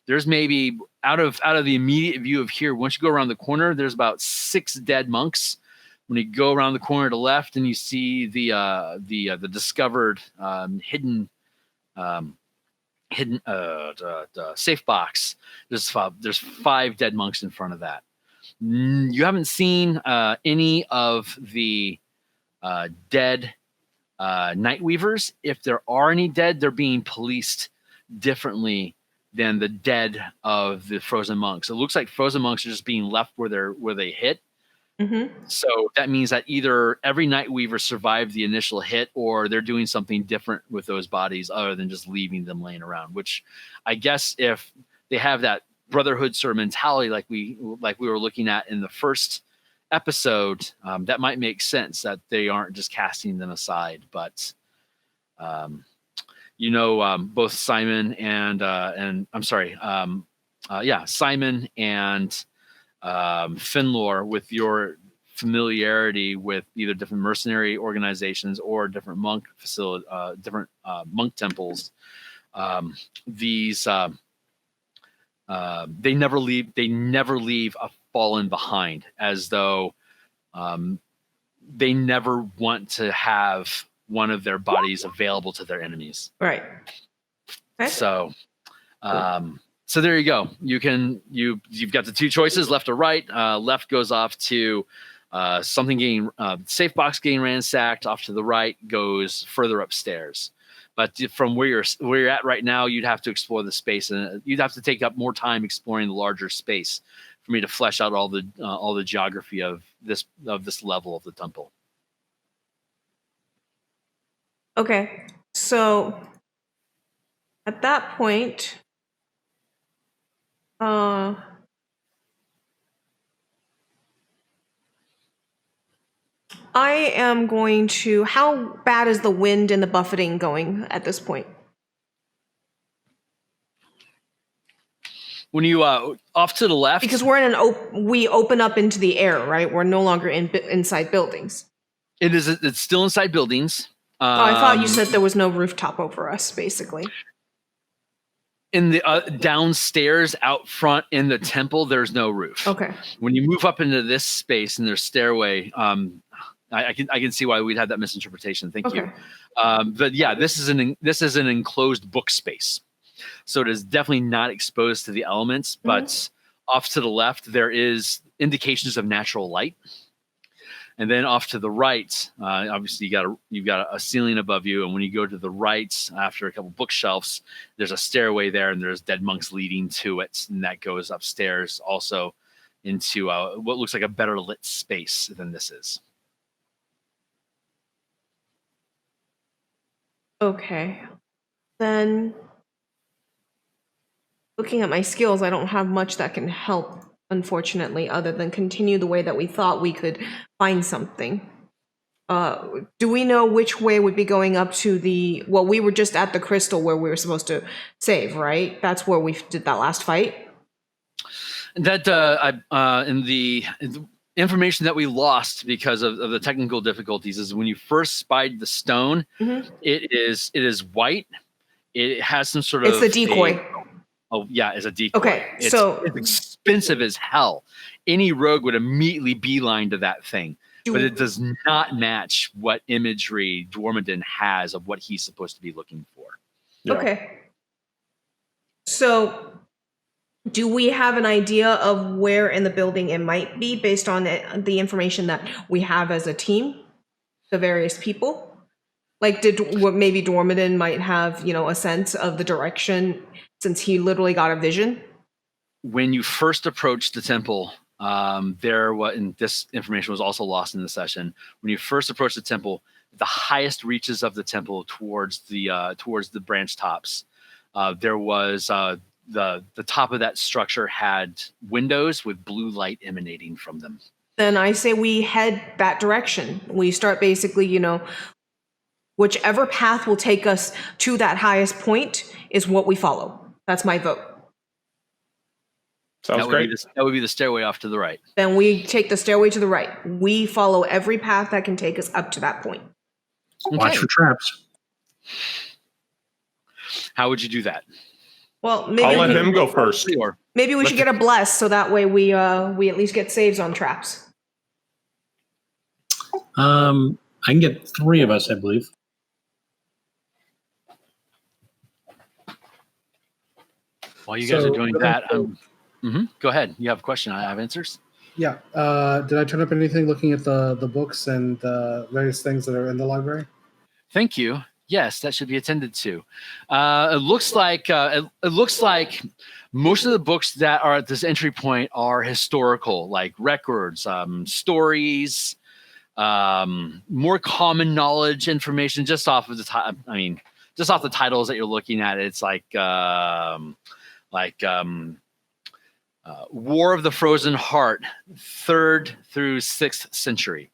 There's maybe out of the immediate view of here, once you go around the corner, there's about 6 dead monks. When you go around the corner to the left and you see the discovered hidden safe box, there's 5 dead monks in front of that. You haven't seen any of the dead night weavers. If there are any dead, they're being policed differently than the dead of the frozen monks. It looks like frozen monks are just being left where they hit. Mm-hmm. So that means that either every night weaver survived the initial hit, or they're doing something different with those bodies other than just leaving them laying around. Which I guess if they have that brotherhood sort of mentality, like we were looking at in the first episode, that might make sense that they aren't just casting them aside, but. Both Simon and Simon and Finlor, with your familiarity with either different mercenary organizations or different monk monk temples, these they never leave a fallen behind, as though they never want to have one of their bodies available to their enemies. Right. Okay. So there you go. You've got the 2 choices, left or right. Left goes off to something getting safe box getting ransacked. Off to the right goes further upstairs. But from where you're at right now, you'd have to explore the space, and you'd have to take up more time exploring the larger space for me to flesh out all the geography of this level of the temple. Okay, so at that point, I am going to. How bad is the wind and the buffeting going at this point? When you off to the left, Because we're in we open up into the air, right? We're no longer inside buildings. it's still inside buildings. I thought you said there was no rooftop over us, basically. In the downstairs out front in the temple, there's no roof. Okay. When you move up into this space and there's stairway, I can see why we'd have that misinterpretation. Thank you. But yeah, this is an enclosed book space, so it is definitely not exposed to the elements. But off to the left, there is indications of natural light. And then off to the right, obviously you've got a ceiling above you, and when you go to the right, after a couple bookshelves, there's a stairway there, and there's dead monks leading to it, and that goes upstairs also into what looks like a better lit space than this is. Okay. Then, looking at my skills, I don't have much that can help, unfortunately, other than continue the way that we thought we could find something. Do we know which way would be going up to well, we were just at the crystal where we were supposed to save, right? That's where we did that last fight? That in the information that we lost because of the technical difficulties is when you first spied the stone, it is white. It has some sort of... It's the decoy. It's a decoy. Okay, it's so... It's expensive as hell. Any rogue would immediately beeline to that thing. But it does not match what imagery Dwarmenden has of what he's supposed to be looking for. Yeah. Okay. So, do we have an idea of where in the building it might be based on the information that we have as a team, the various people? Like, maybe Dwarmenden might have, a sense of the direction since he literally got a vision? When you first approached the temple, and this information was also lost in the session. When you first approached the temple, the highest reaches of the temple towards the branch tops, there was the top of that structure had windows with blue light emanating from them. Then I say we head that direction. We start basically, whichever path will take us to that highest point is what we follow. That's my vote. Sounds great. That would be the stairway off to the right. Then we take the stairway to the right. We follow every path that can take us up to that point. Okay. Watch for traps. How would you do that? Well, maybe I'll let him go first. Maybe we should get a bless so that way we at least get saves on traps. I can get 3 of us, I believe. While you guys are doing that, go ahead. You have a question? I have answers. Yeah. Did I turn up anything looking at the books and various things that are in the library? Thank you. Yes, that should be attended to. It looks like most of the books that are at this entry point are historical, like records, stories, more common knowledge information. Just off of just off the titles that you're looking at, it's like War of the Frozen Heart, 3rd through 6th century,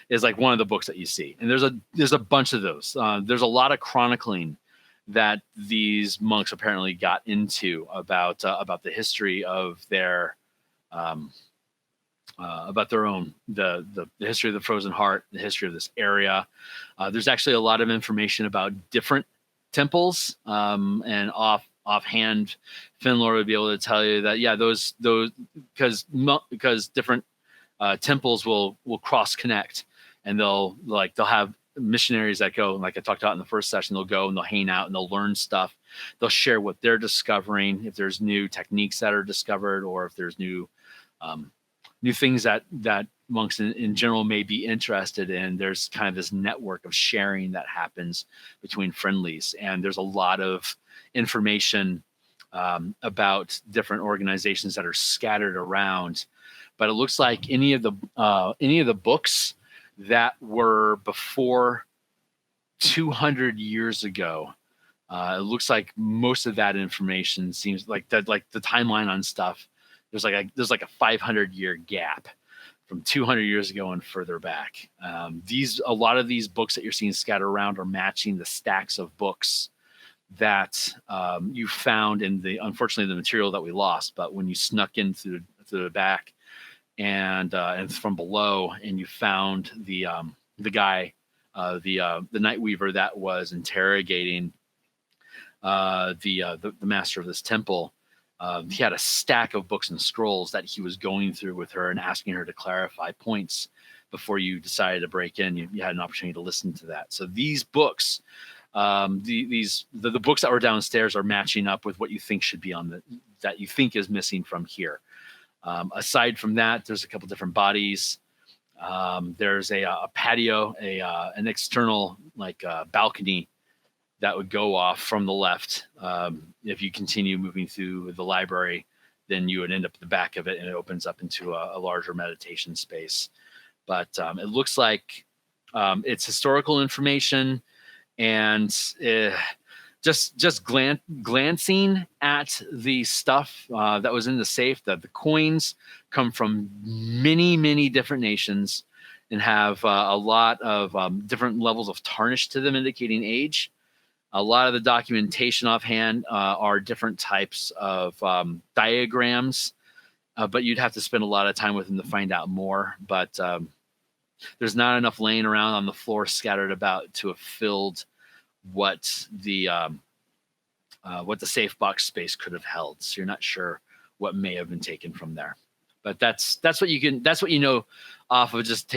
is like one of the books that you see, and there's a bunch of those. There's a lot of chronicling that these monks apparently got into about the history of their about their own the history of the Frozen Heart, the history of this area. There's actually a lot of information about different temples, and offhand, Finlor would be able to tell you that those because different temples will cross connect, and they'll have missionaries that go, like I talked about in the first session. They'll go and they'll hang out and they'll learn stuff. They'll share what they're discovering, if there's new techniques that are discovered, or if there's new things that monks in general may be interested in. There's kind of this network of sharing that happens between friendlies, and there's a lot of information about different organizations that are scattered around. But it looks like any of the books that were before 200 years ago, it looks like most of that information seems like that, like the timeline on stuff. There's like a 500-year gap from 200 years ago and further back. A lot of these books that you're seeing scattered around are matching the stacks of books that you found in unfortunately the material that we lost, but when you snuck in through the back and from below, and you found the guy, the Night Weaver that was interrogating the master of this temple. He had a stack of books and scrolls that he was going through with her and asking her to clarify points before you decided to break in. You had an opportunity to listen to that. So these books, the books that were downstairs are matching up with what you think should be that you think is missing from here. Aside from that, there's a couple different bodies. There's a patio, an external balcony that would go off from the left. If you continue moving through the library, then you would end up at the back of it, and it opens up into a larger meditation space. But it looks like it's historical information, and just glancing at the stuff that was in the safe, that the coins come from many different nations and have a lot of different levels of tarnish to them, indicating age. A lot of the documentation offhand are different types of diagrams, but you'd have to spend a lot of time with them to find out more. But there's not enough laying around on the floor scattered about to have filled what the safe box space could have held. So you're not sure what may have been taken from there. But that's what you know off of just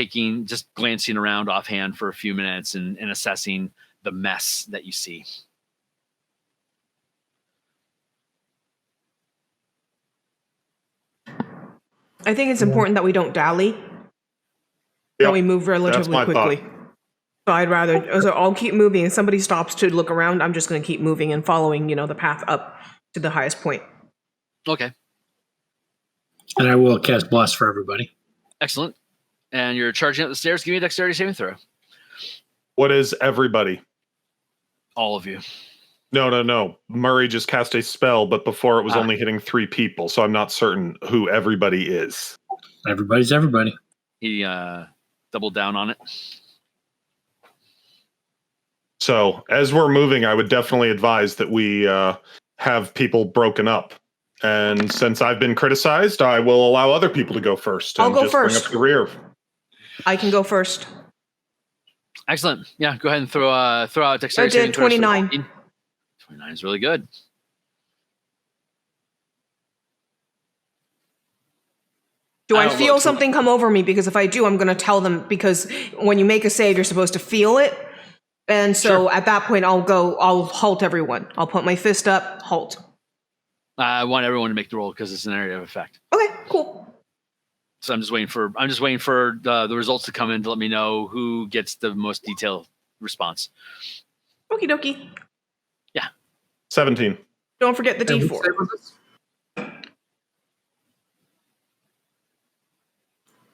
glancing around offhand for a few minutes and assessing the mess that you see. I think it's important that we don't dally. That we move relatively quickly. Thought. So I'll keep moving. If somebody stops to look around, I'm just going to keep moving and following, the path up to the highest point. Okay. And I will cast Bless for everybody. Excellent. And you're charging up the stairs. Give me a dexterity saving throw. What is everybody? All of you. No. Murray just cast a spell, but before it was only hitting 3 people, so I'm not certain who everybody is. Everybody's everybody. He doubled down on it. So as we're moving, I would definitely advise that we have people broken up. And since I've been criticized, I will allow other people to go first. I'll go just first. Bring up the rear. I can go first. Excellent. Yeah, go ahead and throw out dexterity. I did 29. 29 is really good. Do I feel something come over me? Because if I do, I'm going to tell them, because when you make a save, you're supposed to feel it. And so At that point, I'll halt everyone. I'll put my fist up, halt. I want everyone to make the roll because it's an area of effect. Okay, cool. So I'm just waiting for the results to come in to let me know who gets the most detailed response. Okie dokie. Yeah. 17. Don't forget the D4.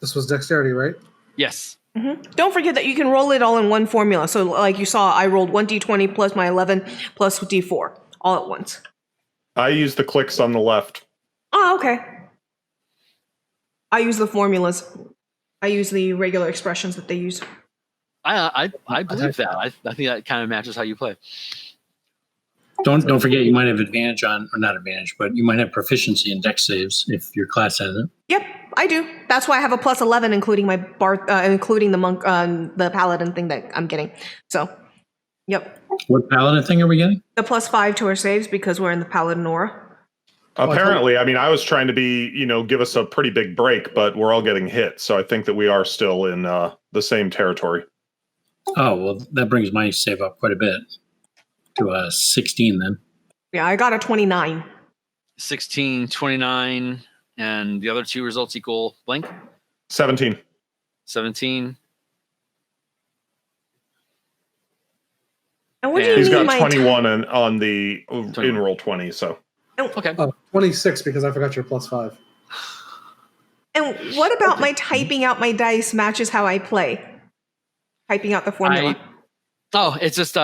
This was dexterity, right? Yes. Mm-hmm. Don't forget that you can roll it all in one formula. So like you saw, I rolled 1d20 plus my 11 plus D4 all at once. I use the clicks on the left. Oh, okay. I use the formulas. I use the regular expressions that they use. I believe that. I think that kind of matches how you play. Don't forget, you might have advantage on, or not advantage, but you might have proficiency in dex saves if your class has it. Yep, I do. That's why I have a plus 11, including my including the monk, the paladin thing that I'm getting. So, yep. What paladin thing are we getting? The plus 5 to our saves because we're in the paladin aura. Apparently, I was trying to give us a pretty big break, but we're all getting hit. So I think that we are still in the same territory. Oh, well, that brings my save up quite a bit to 16 then. Yeah, I got a 29. 16, 29, and the other two results equal blank? 17. 17. And what do you He's mean got 21 on the 21. in roll 20, so. Okay. 26 because I forgot your plus 5. And what about my typing out my dice matches how I play? Typing out the formula. It's just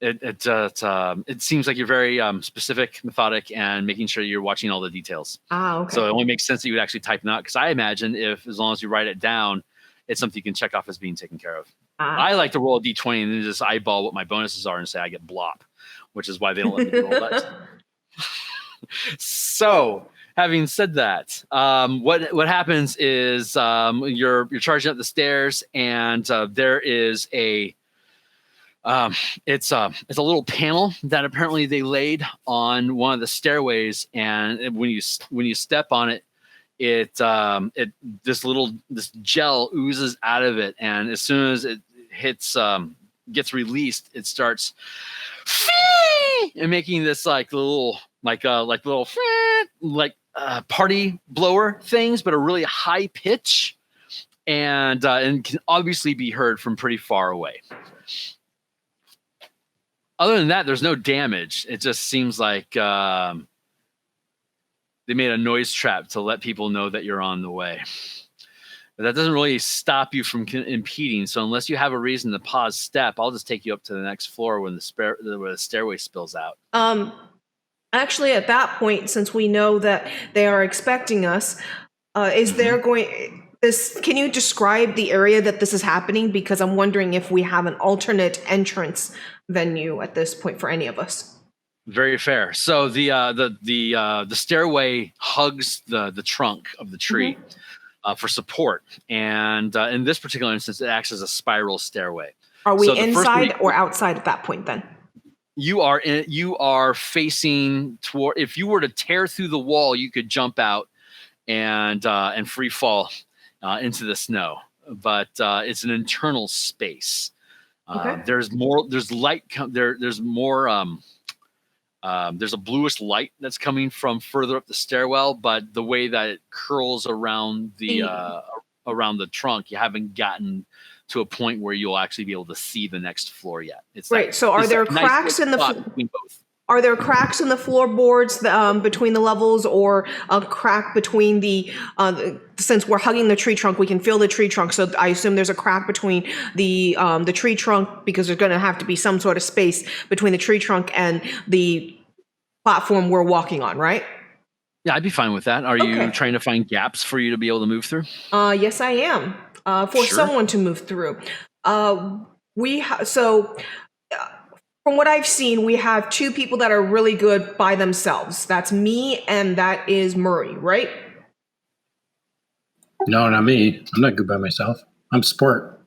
it seems like you're very specific, methodic, and making sure you're watching all the details. Okay. So it only makes sense that you would actually type it out, because I imagine as long as you write it down, it's something you can check off as being taken care of. I like to roll a d20 and then just eyeball what my bonuses are and say I get blop, which is why they don't let me roll that. So, having said that, what happens is you're charging up the stairs, and there is a it's a little panel that apparently they laid on one of the stairways, and when you step on it, this gel oozes out of it, and as soon as it gets released, it starts and making this little party blower things, but a really high pitch, and can obviously be heard from pretty far away. Other than that, there's no damage. It just seems like they made a noise trap to let people know that you're on the way. But that doesn't really stop you from impeding. So unless you have a reason to pause step, I'll just take you up to the next floor when where the stairway spills out. Actually, at that point, since we know that they are expecting us, is there going... Can you describe the area that this is happening? Because I'm wondering if we have an alternate entrance venue at this point for any of us. Very fair. So the stairway hugs the trunk of the tree for support, and in this particular instance, it acts as a spiral stairway. Are we inside or outside at that point then? You are facing toward. If you were to tear through the wall, you could jump out and free fall into the snow. But it's an internal space. Okay. There's more. There's light. There's more. There's a bluish light that's coming from further up the stairwell, but the way that it curls around the trunk, you haven't gotten to a point where you'll actually be able to see the next floor yet. It's right. So are there cracks in the between both? Are there cracks in the floorboards between the levels, or a crack between the? Since we're hugging the tree trunk, we can feel the tree trunk. So I assume there's a crack between the tree trunk, because there's going to have to be some sort of space between the tree trunk and the platform we're walking on, right? Yeah, I'd be fine with that. Are you trying to find gaps for you to be able to move through? Yes, I am. For someone to move through. From what I've seen, we have two people that are really good by themselves. That's me, and that is Murray, right? No, not me. I'm not good by myself. I'm sport.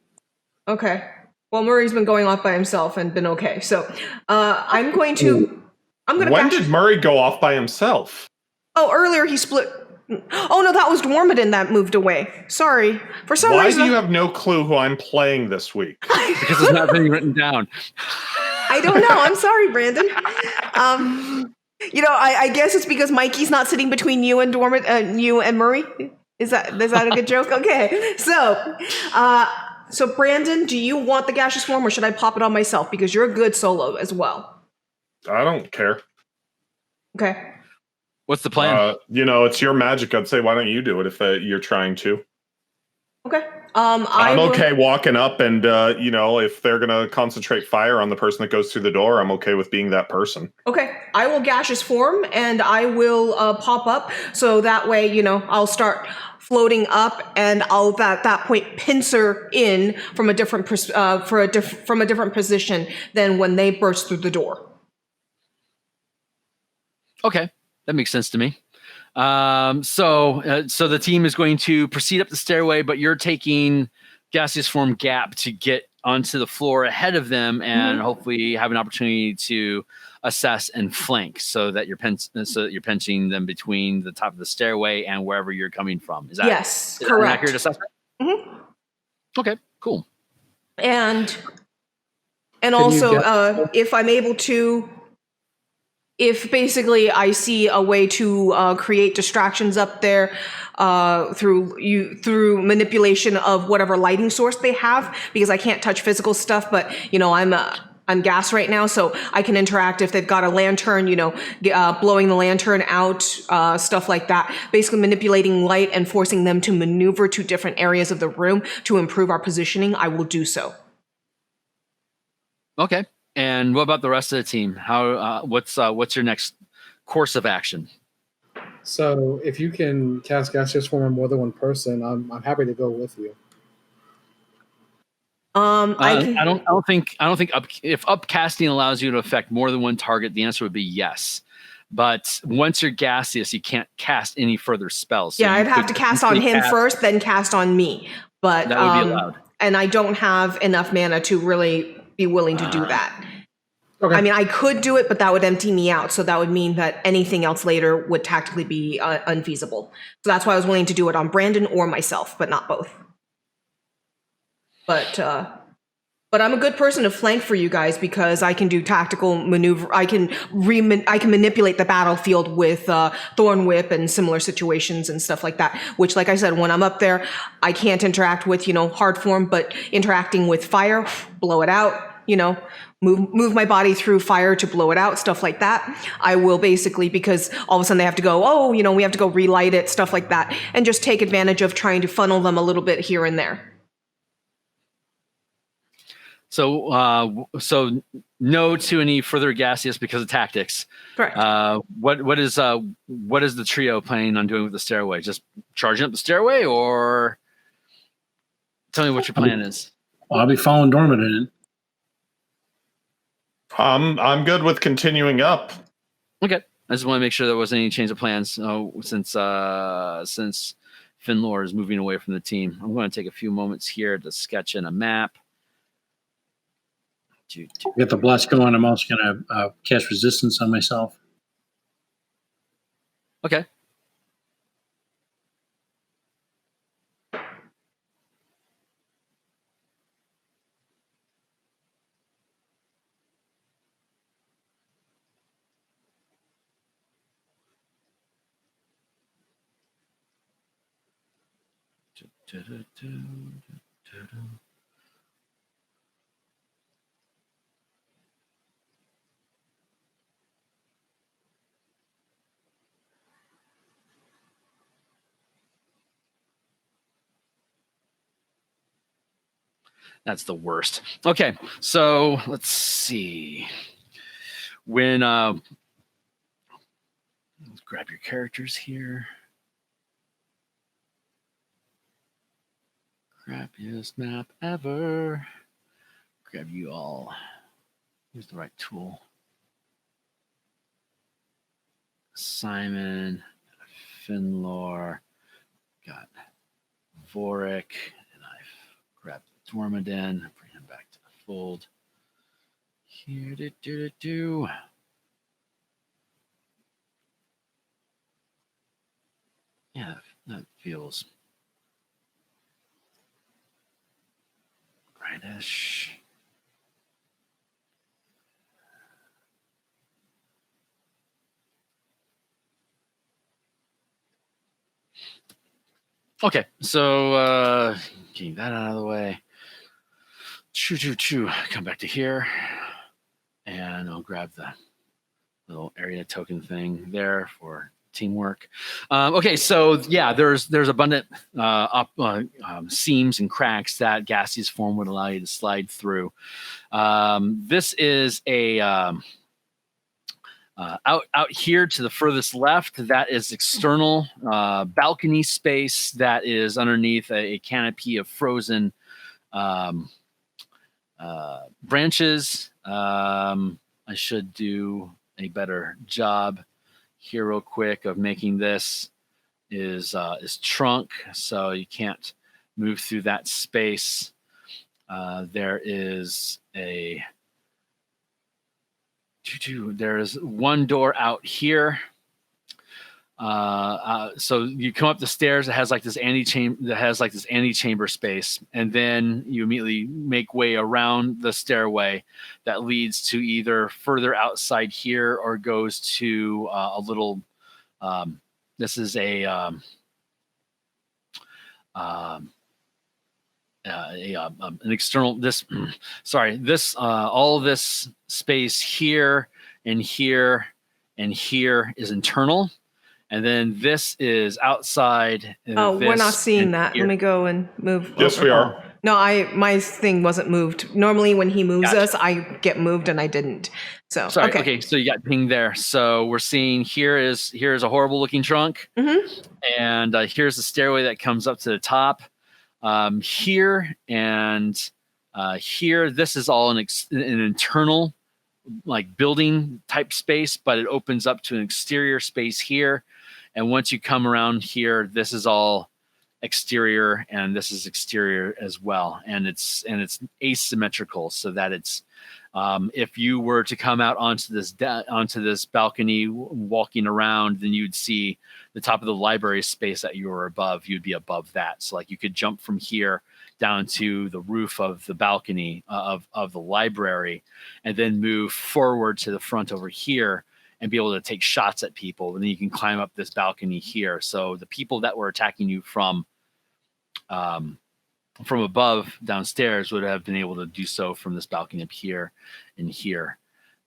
Okay. Well, Murray's been going off by himself and been okay. So I'm going to. When did Murray go off by himself? Oh, earlier he split. Oh no, that was Dwarmidon that moved away. Sorry. For some reason. Why do you have no clue who I'm playing this week? Because it's not being written down. I don't know. I'm sorry, Brandon. I guess it's because Mikey's not sitting between you and you and Murray. Is that a good joke? Okay. So Brandon, do you want the gaseous form, or should I pop it on myself? Because you're a good solo as well. I don't care. Okay. What's the plan? It's your magic. I'd say, why don't you do it if you're trying to? Okay. I'm okay walking up, and if they're gonna concentrate fire on the person that goes through the door, I'm okay with being that person. Okay. I will gaseous form, and I will pop up, so that way, I'll start floating up, and I'll at that point pincer in from a different from a different position than when they burst through the door. Okay, that makes sense to me. So the team is going to proceed up the stairway, but you're taking gaseous form gap to get onto the floor ahead of them, and hopefully have an opportunity to assess and flank, so that you're pinching them between the top of the stairway and wherever you're coming from. Is that correct? That an accurate assessment? Mm-hmm. Okay, cool. And also, if I'm able to. If basically I see a way to create distractions up there through manipulation of whatever lighting source they have, because I can't touch physical stuff, but I'm gas right now, so I can interact if they've got a lantern, blowing the lantern out, stuff like that. Basically manipulating light and forcing them to maneuver to different areas of the room to improve our positioning. I will do so. Okay. And what about the rest of the team? What's your next course of action? So if you can cast gaseous form on more than one person, I'm happy to go with you. I don't think if upcasting allows you to affect more than one target, the answer would be yes. But once you're gaseous, you can't cast any further spells. So yeah, I'd have to cast on him first, then cast on me. But that would be allowed. And I don't have enough mana to really be willing to do that. Okay. I mean, I could do it, but that would empty me out. So that would mean that anything else later would tactically be unfeasible. So that's why I was willing to do it on Brandon or myself, but not both. But I'm a good person to flank for you guys because I can do tactical maneuver. I can manipulate the battlefield with Thorn Whip and similar situations and stuff like that. Which, like I said, when I'm up there, I can't interact with hard form, but interacting with fire, blow it out. Move my body through fire to blow it out, stuff like that. I will basically, because all of a sudden they have to go, we have to go relight it, stuff like that, and just take advantage of trying to funnel them a little bit here and there. So no to any further gaseous because of tactics. Correct. What is the trio planning on doing with the stairway? Just charging up the stairway, or tell me what your plan is. I'll be following Dormant in. I'm good with continuing up. Okay, I just want to make sure there wasn't any change of plans. Since Finlor is moving away from the team, I'm going to take a few moments here to sketch in a map. Get the blast going. I'm also going to cast resistance on myself. Okay. That's the worst. Okay, so let's see. When let's grab your characters here. Crappiest map ever. Grab you all. Use the right tool. Simon, Finlor, got Vorik, and I've grabbed Dormaden, bring him back to the fold. Here, Yeah, that feels rightish. Okay, so getting that out of the way. Come back to here, and I'll grab the little area token thing there for teamwork. Okay, so yeah, there's abundant seams and cracks that gaseous form would allow you to slide through. This is a out here to the furthest left. That is external balcony space that is underneath a canopy of frozen branches. I should do a better job here real quick of making this is trunk, so you can't move through that space. There is there's one door out here. So you come up the stairs. It has like this antechamber space, and then you immediately make way around the stairway that leads to either further outside here or goes to a little. This is an external. All of this space here and here and here is internal. And then this is outside. We're not seeing that. Let me go and move. Yes, over. we are. No, my thing wasn't moved. Normally, when he moves Gotcha. us, I get moved, and I didn't. So sorry. Okay. So you got pinged there. So we're seeing here's a horrible looking trunk, and here's the stairway that comes up to the top here, and Here, this is all an internal like building type space, but it opens up to an exterior space here. And once you come around here, this is all exterior, and this is exterior as well. And it's asymmetrical, so that it's if you were to come out onto this balcony walking around, then you'd see the top of the library space that you were above. You'd be above that. So like you could jump from here down to the roof of the balcony of the library, and then move forward to the front over here and be able to take shots at people. And then you can climb up this balcony here. So the people that were attacking you from above downstairs would have been able to do so from this balcony up here and here.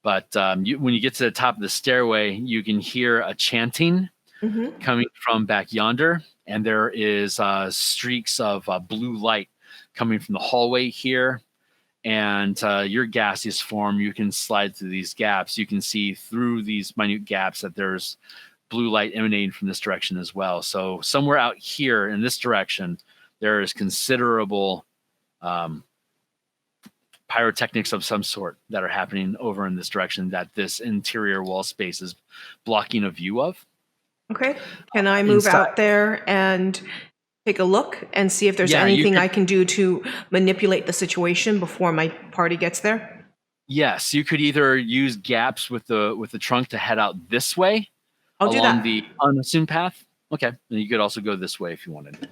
But when you get to the top of the stairway, you can hear a chanting coming from back yonder. And there is streaks of blue light coming from the hallway here. And your gaseous form, you can slide through these gaps. You can see through these minute gaps that there's blue light emanating from this direction as well. So somewhere out here in this direction, there is considerable pyrotechnics of some sort that are happening over in this direction that this interior wall space is blocking a view of. Okay. Can I move out there and take a look and see if there's anything I can do to manipulate the situation before my party gets there? Yes, you could either use gaps with the trunk to head out this way along the unassumed path. Okay, and you could also go this way if you wanted.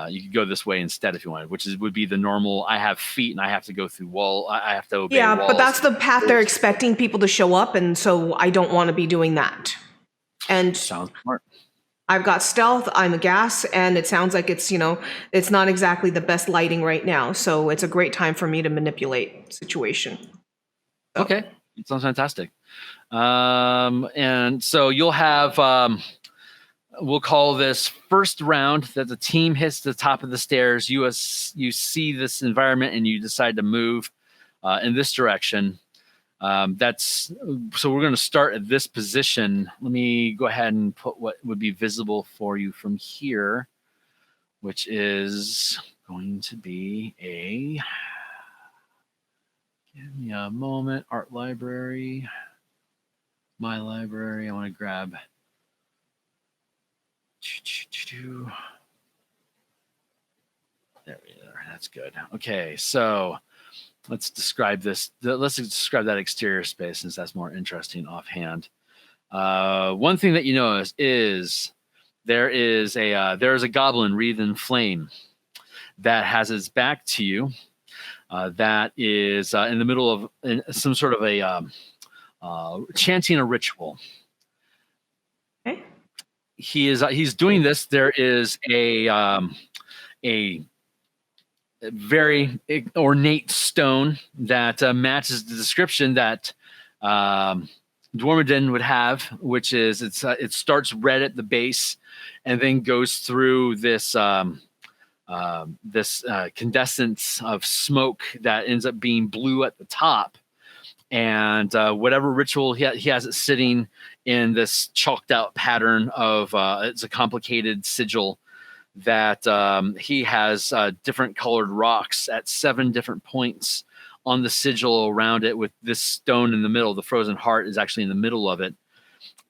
You could go this way instead if you wanted, which would be the normal. I have feet and I have to go through wall. I have to obey walls. Yeah, but that's the path they're expecting people to show up, and so I don't want to be doing that. And sounds smart. I've got stealth, I'm a gas, and it sounds like it's not exactly the best lighting right now. So it's a great time for me to manipulate situation. So. Okay, it sounds fantastic. And so you'll have, we'll call this first round that the team hits the top of the stairs. You see this environment and you decide to move in this direction. So we're going to start at this position. Let me go ahead and put what would be visible for you from here, which is going to be give me a moment, art library, my library. I want to grab, there we are. That's good. Okay. So let's describe this. Let's describe that exterior space, since that's more interesting offhand. One thing that you notice is there is a goblin wreathed in flame that has its back to you. That is in the middle of some sort of a chanting a ritual. Okay. He's doing this. There is a very ornate stone that matches the description that Dwarmadin would have, which is it starts red at the base and then goes through this condensance of smoke that ends up being blue at the top. And whatever ritual he has it sitting in this chalked out pattern of it's a complicated sigil that he has different colored rocks at 7 different points on the sigil around it, with this stone in the middle. The frozen heart is actually in the middle of it.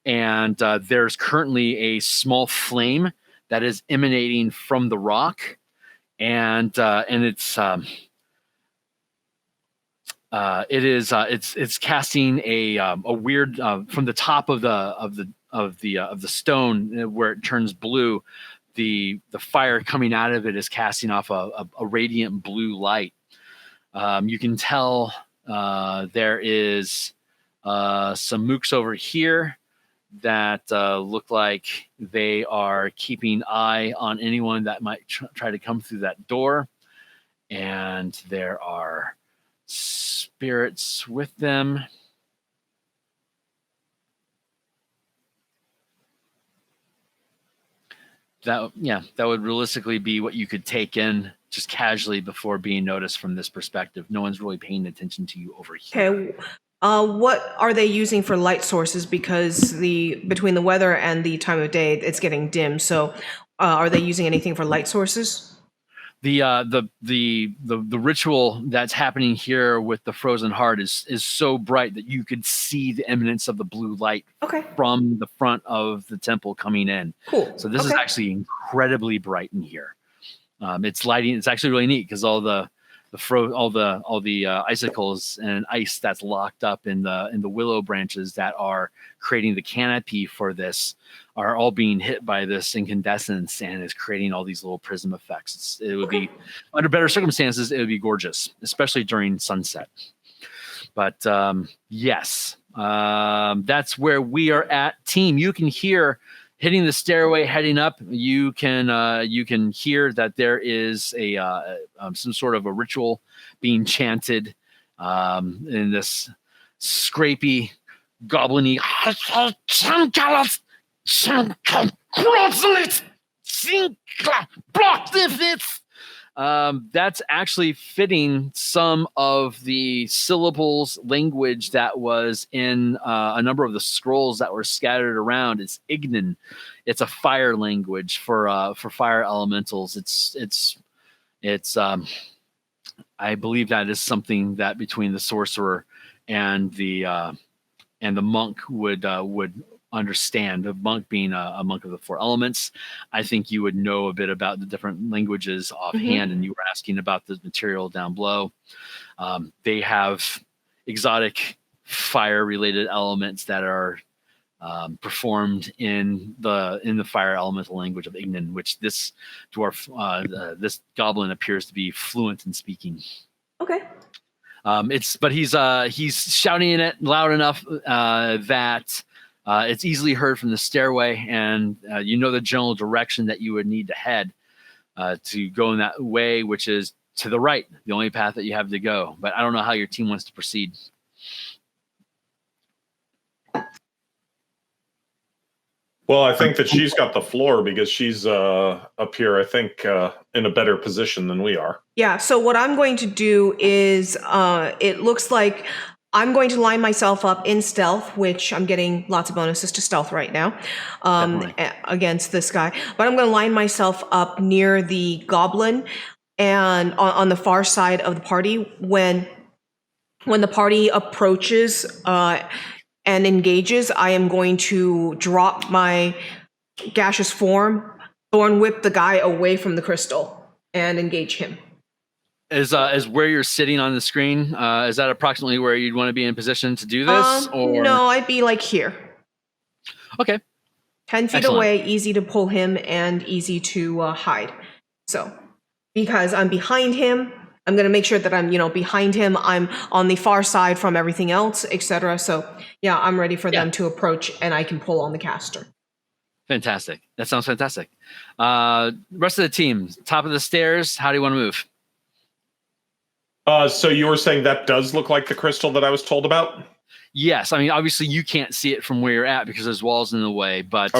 And there's currently a small flame that is emanating from the rock. And it's casting a weird from the top of the stone where it turns blue. The fire coming out of it is casting off a radiant blue light. You can tell there is some mooks over here that look like they are keeping eye on anyone that might try to come through that door. And there are spirits with them. That would realistically be what you could take in just casually before being noticed from this perspective. No one's really paying attention to you over here. Okay. What are they using for light sources? Because between the weather and the time of day, it's getting dim. So are they using anything for light sources? the ritual that's happening here with the frozen heart is so bright that you could see the eminence of the blue light Okay. from the front of the temple coming in. Cool. So this is actually incredibly bright in here. It's lighting. It's actually really neat because all the icicles and ice that's locked up in the willow branches that are creating the canopy for this are all being hit by this incandescence and is creating all these little prism effects. It would be under better circumstances, it would be gorgeous, especially during sunset. But yes, that's where we are at. Team, you can hear hitting the stairway heading up. You can hear that there is a some sort of a ritual being chanted in this scrapey, goblin-y that's actually fitting some of the syllables language that was in a number of the scrolls that were scattered around. It's Ignan. It's a fire language for fire elementals. It's I believe that is something that between the sorcerer and the monk would understand. The monk being a monk of the four elements, I think you would know a bit about the different languages offhand. And you were asking about the material down below. They have exotic fire-related elements that are performed in the fire elemental language of Ignan, which this dwarf, this goblin appears to be fluent in speaking. Okay. But he's shouting it loud enough that it's easily heard from the stairway, and you know the general direction that you would need to head to go in that way, which is to the right, the only path that you have to go. But I don't know how your team wants to proceed. Well, I think that she's got the floor because she's up here, I think, in a better position than we are. Yeah, so what I'm going to do is, it looks like I'm going to line myself up in stealth, which I'm getting lots of bonuses to stealth right now, against this guy. But I'm going to line myself up near the goblin and on the far side of the party. When the party approaches and engages, I am going to drop my gaseous form, thorn whip the guy away from the crystal, and engage him. Is where you're sitting on the screen, is that approximately where you'd want to be in position to do this? Or no, I'd be like here. Okay. 10 feet Excellent. away, easy to pull him and easy to hide. So, because I'm behind him, I'm going to make sure that I'm, behind him. I'm on the far side from everything else, etc. So, yeah, I'm ready for them to approach, and I can pull on the caster. Fantastic. That sounds fantastic. Rest of the team, top of the stairs. How do you want to move? So you were saying that does look like the crystal that I was told about? Yes. I mean, obviously you can't see it from where you're at because there's walls in the way, but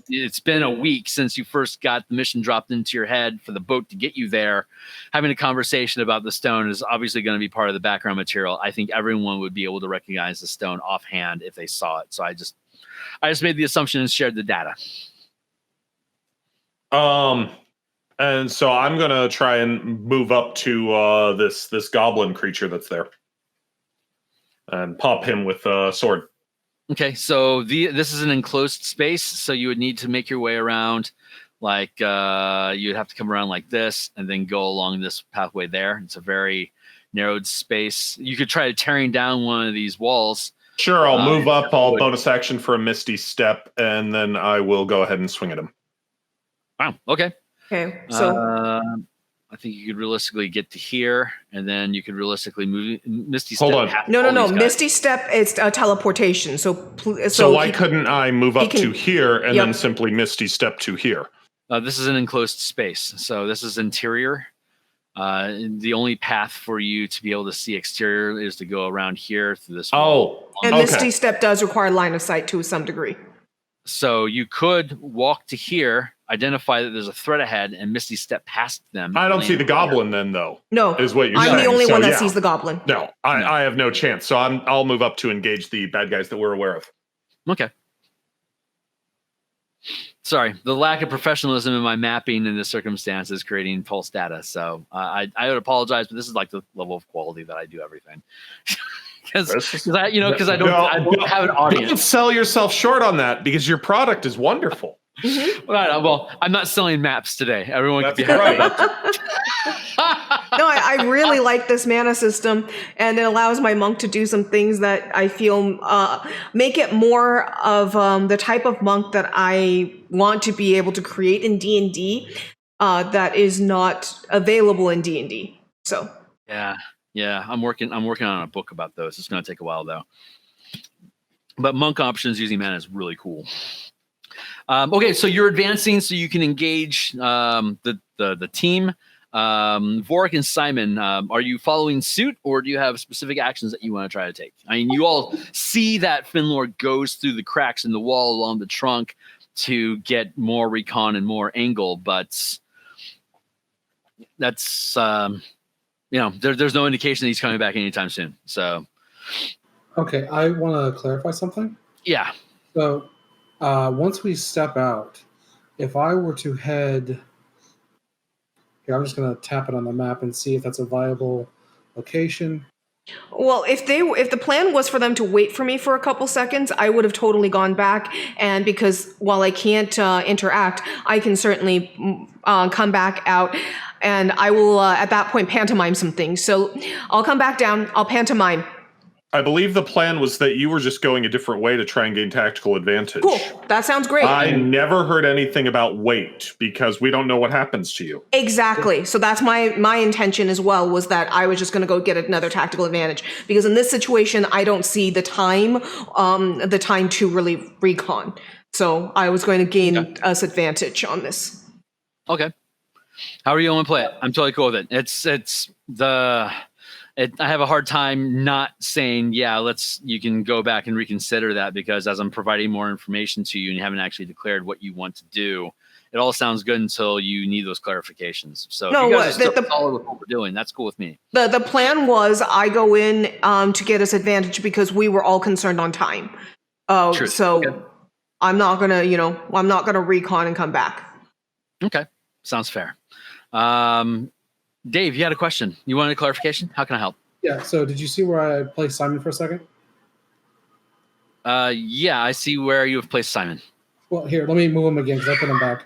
It's been a week since you first got the mission dropped into your head for the boat to get you there. Having a conversation about the stone is obviously going to be part of the background material. I think everyone would be able to recognize the stone offhand if they saw it. So I just made the assumption and shared the data. And so I'm going to try and move up to this goblin creature that's there and pop him with a sword. Okay, so this is an enclosed space, so you would need to make your way around. Like you'd have to come around like this and then go along this pathway there. It's a very narrowed space. You could try tearing down one of these walls. Sure, I'll move up. I'll bonus action for a Misty Step, and then I will go ahead and swing at him. Wow, okay. Okay, so I think you could realistically get to here, and then you could realistically move Misty Step. Hold on. No. Misty Step is teleportation. So why couldn't I move up to here and then simply Misty Step to here? This is an enclosed space, so this is interior. The only path for you to be able to see exterior is to go around here through this wall. And Misty Step does require line of sight to some degree. So you could walk to here, identify that there's a threat ahead, and Misty Step past them. I don't see the goblin then, though. No, is what you're saying. I'm the only one that sees the goblin. No, I have no chance. So I'll move up to engage the bad guys that we're aware of. Okay. Sorry, the lack of professionalism in my mapping in this circumstance is creating false data. So I would apologize, but this is like the level of quality that I do everything. Because I don't have an audience. Don't sell yourself short on that because your product is wonderful. Well, I'm not selling maps today. Everyone can be happy right. about that. No, I really like this mana system, and it allows my monk to do some things that I feel make it more of the type of monk that I want to be able to create in D&D that is not available in D&D. So yeah, I'm working on a book about those. It's going to take a while though. But monk options using mana is really cool. Okay, so you're advancing so you can engage the team. Vorik and Simon, are you following suit, or do you have specific actions that you want to try to take? I mean, you all see that Finlor goes through the cracks in the wall along the trunk to get more recon and more angle, but that's there's no indication that he's coming back anytime soon. So, Okay, I want to clarify something. yeah. So, once we step out, if I were to head here, I'm just going to tap it on the map and see if that's a viable location. Well, if the plan was for them to wait for me for a couple seconds, I would have totally gone back. And because while I can't interact, I can certainly come back out, and I will at that point pantomime some things. So I'll come back down. I'll pantomime. I believe the plan was that you were just going a different way to try and gain tactical advantage. Cool. That sounds great. I never heard anything about wait because we don't know what happens to you. Exactly. So that's my intention as well, was that I was just going to go get another tactical advantage, because in this situation I don't see the time to really recon. So I was going to gain us advantage on this. Okay. How are you going to play it? I'm totally cool with it. I have a hard time not saying, you can go back and reconsider that, because as I'm providing more information to you and you haven't actually declared what you want to do, it all sounds good until you need those clarifications. So if you guys are still solid with what we're doing, that's cool with me. The plan was I go in to get us advantage because we were all concerned on time. So okay. I'm not gonna recon and come back. Okay, sounds fair. Dave, you had a question. You wanted a clarification? How can I help? Yeah, so did you see where I placed Simon for a second? Yeah, I see where you have placed Simon. Well, here, let me move him again because I put him back.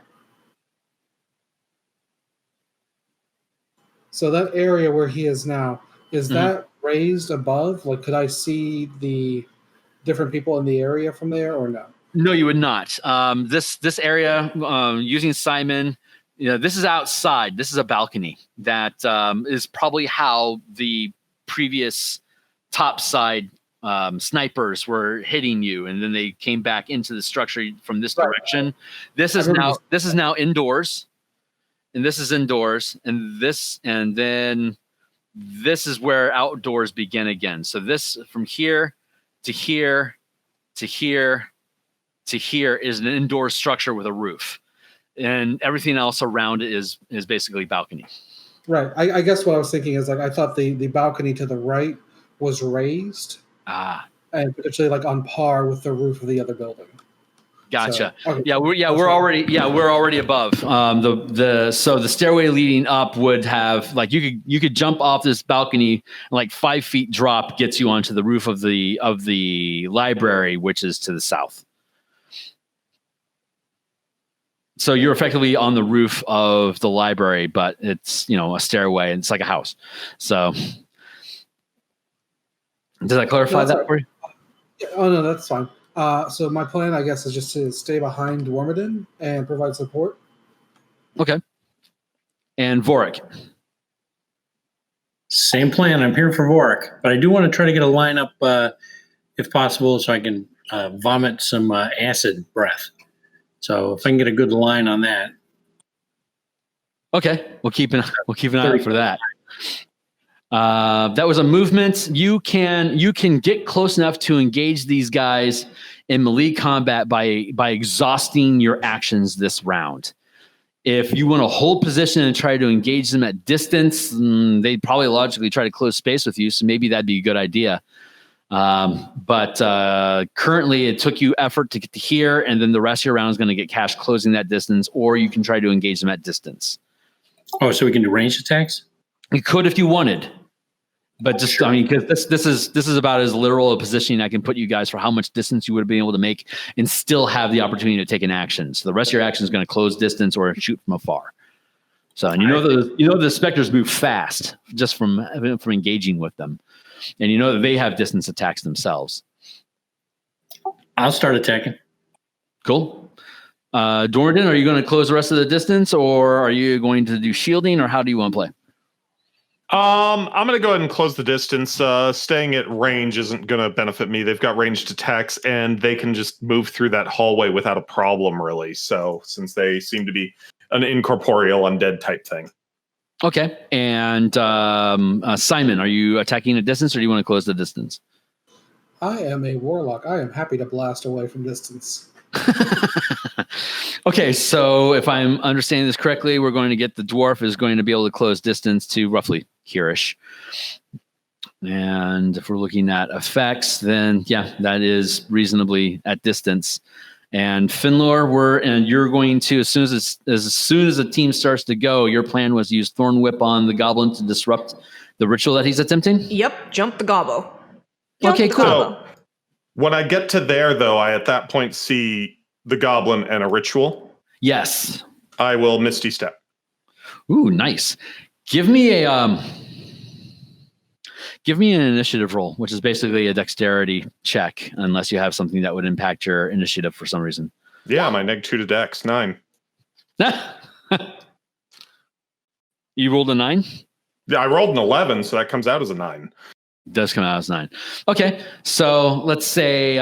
So that area where he is now, is that raised above? Like, could I see the different people in the area from there, or no? No, you would not. This area, using Simon, this is outside. This is a balcony. That is probably how the previous topside snipers were hitting you, and then they came back into the structure from this direction. This is now indoors, and this is indoors, and then this is where outdoors begin again. So this from here to here to here to here is an indoor structure with a roof. And everything else around it is basically balcony. Right. I guess what I was thinking is, like, I thought the balcony to the right was raised. And potentially like on par with the roof of the other building. Gotcha. So, okay. We're already above. So the stairway leading up would have, like, you could jump off this balcony and like 5 feet drop gets you onto the roof of the library, which is to the south. So you're effectively on the roof of the library, but it's, a stairway, and it's like a house. So does that clarify that for you? Yeah, oh, no, that's fine. So my plan, I guess, is just to stay behind Wormadin and provide support. Okay. And Vorik? Same plan. I'm here for Vorik, but I do want to try to get a lineup, if possible, so I can vomit some acid breath. So if I can get a good line on that. Okay, we'll keep an eye out for that. That was a movement. You can get close enough to engage these guys in melee combat by exhausting your actions this round. If you want to hold position and try to engage them at distance, they'd probably logically try to close space with you. So maybe that'd be a good idea. But currently, it took you effort to get to here, and then the rest of your round is going to get cash closing that distance, or you can try to engage them at distance. Oh, so we can do ranged attacks? You could if you wanted, but just I mean, because this is about as literal a positioning I can put you guys for how much distance you would have been able to make and still have the opportunity to take an action. So the rest of your action is going to close distance or shoot from afar. So and the specters move fast just from engaging with them, and you know that they have distance attacks themselves. I'll start attacking. Cool. Dordan, are you going to close the rest of the distance, or are you going to do shielding, or how do you want to play? I'm going to go ahead and close the distance. Staying at range isn't going to benefit me. They've got ranged attacks, and they can just move through that hallway without a problem, really. So, since they seem to be an incorporeal undead type thing. Okay. And Simon, are you attacking a distance, or do you want to close the distance? I am a warlock. I am happy to blast away from distance. Okay, so if I'm understanding this correctly, we're going to get the dwarf is going to be able to close distance to roughly here-ish. And if we're looking at effects, then yeah, that is reasonably at distance. And Finlor, you're going to as soon as the team starts to go, your plan was to use Thorn Whip on the goblin to disrupt the ritual that he's attempting? Yep, jump the gobbo. Okay, cool. So, when I get to there, though, I at that point see the goblin and a ritual. Yes. I will Misty Step. Ooh, nice. Give me an initiative roll, which is basically a dexterity check, unless you have something that would impact your initiative for some reason. Yeah, my -2 to dex, 9. You rolled a 9? Yeah, I rolled an 11, so that comes out as a 9. Does come out as 9. Okay, so let's say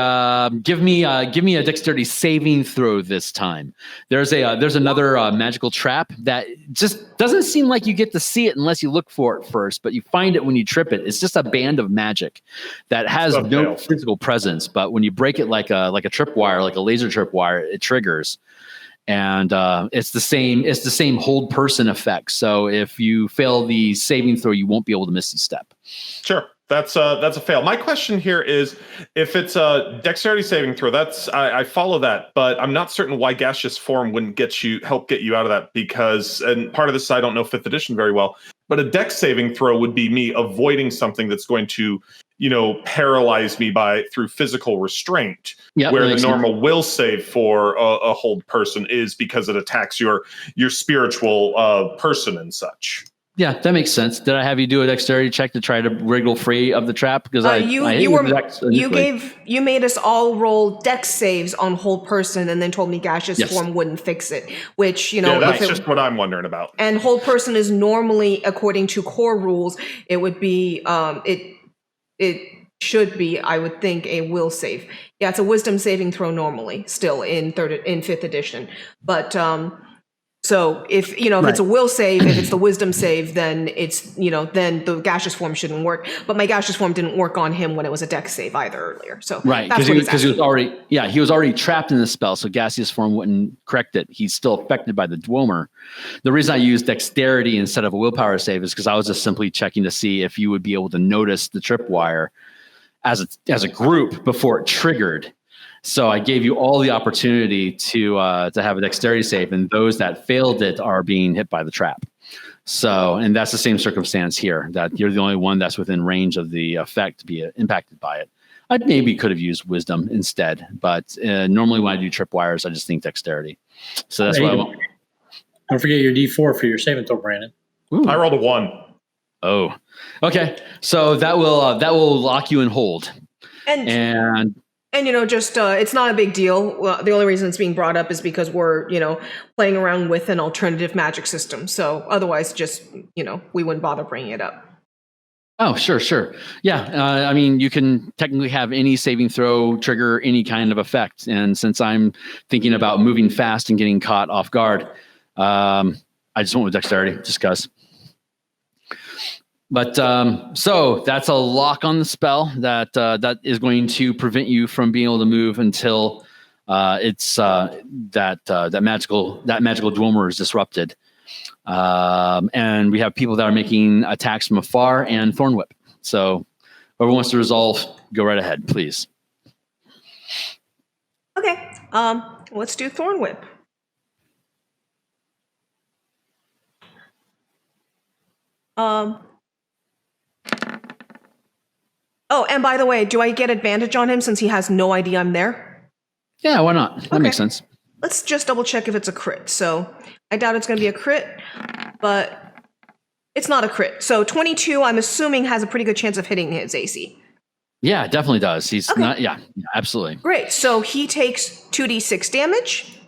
give me a dexterity saving throw this time. There's another magical trap that just doesn't seem like you get to see it unless you look for it first, but you find it when you trip it. It's just a band of magic that has no physical presence, but when you break it like a tripwire, like a laser tripwire, it triggers. And it's the same hold person effect. So if you fail the saving throw, you won't be able to Misty Step. Sure. That's a fail. My question here is, if it's a dexterity saving throw, I follow that, but I'm not certain why gaseous form wouldn't help get you out of that, because, and part of this I don't know 5th edition very well, but a dex saving throw would be me avoiding something that's going to, paralyze me through physical restraint. Yep, where the normal will save for a hold person is because it attacks your spiritual person and such. Yeah, that makes sense. Did I have you do a dexterity check to try to wriggle free of the trap? Because you made us all roll dex saves on hold person, and then told me gaseous form wouldn't fix it. Which that's just what I'm wondering about. And hold person is normally, according to core rules, it would be it should be, I would think, a will save. Yeah, it's a wisdom saving throw normally, still in 5th edition, but. So if it's a will save, if it's the wisdom save, then it's then the gaseous form shouldn't work. But my gaseous form didn't work on him when it was a dex save either earlier. So right, because he was already trapped in the spell, so gaseous form wouldn't correct it. He's still affected by the Dwemer. The reason I used dexterity instead of a willpower save is because I was just simply checking to see if you would be able to notice the tripwire as a group before it triggered. So I gave you all the opportunity to have a dexterity save, and those that failed it are being hit by the trap. So, and that's the same circumstance here, that you're the only one that's within range of the effect to be impacted by it. I maybe could have used wisdom instead, but normally when I do tripwires, I just think dexterity. So that's why I want. Don't forget your D4 for your saving throw, Brandon. Ooh. I rolled a 1. Oh, okay. So that will lock you in hold. And just it's not a big deal. Well, the only reason it's being brought up is because we're playing around with an alternative magic system. So otherwise, just we wouldn't bother bringing it up. Oh, sure. Yeah, I mean, you can technically have any saving throw trigger any kind of effect. And since I'm thinking about moving fast and getting caught off guard, I just went with dexterity, just because. But so that's a lock on the spell that is going to prevent you from being able to move until it's that magical Dwemer is disrupted. And we have people that are making attacks from afar and Thorn Whip. So Whoever wants to resolve, go right ahead, please. Okay. Let's do Thorn Whip. Oh, and by the way, do I get advantage on him since he has no idea I'm there? Yeah, why not? That makes sense. Let's just double check if it's a crit. So I doubt it's going to be a crit, but it's not a crit. So 22, I'm assuming, has a pretty good chance of hitting his AC. Yeah, it definitely does. He's not. Yeah, absolutely. Great. So he takes 2d6 damage,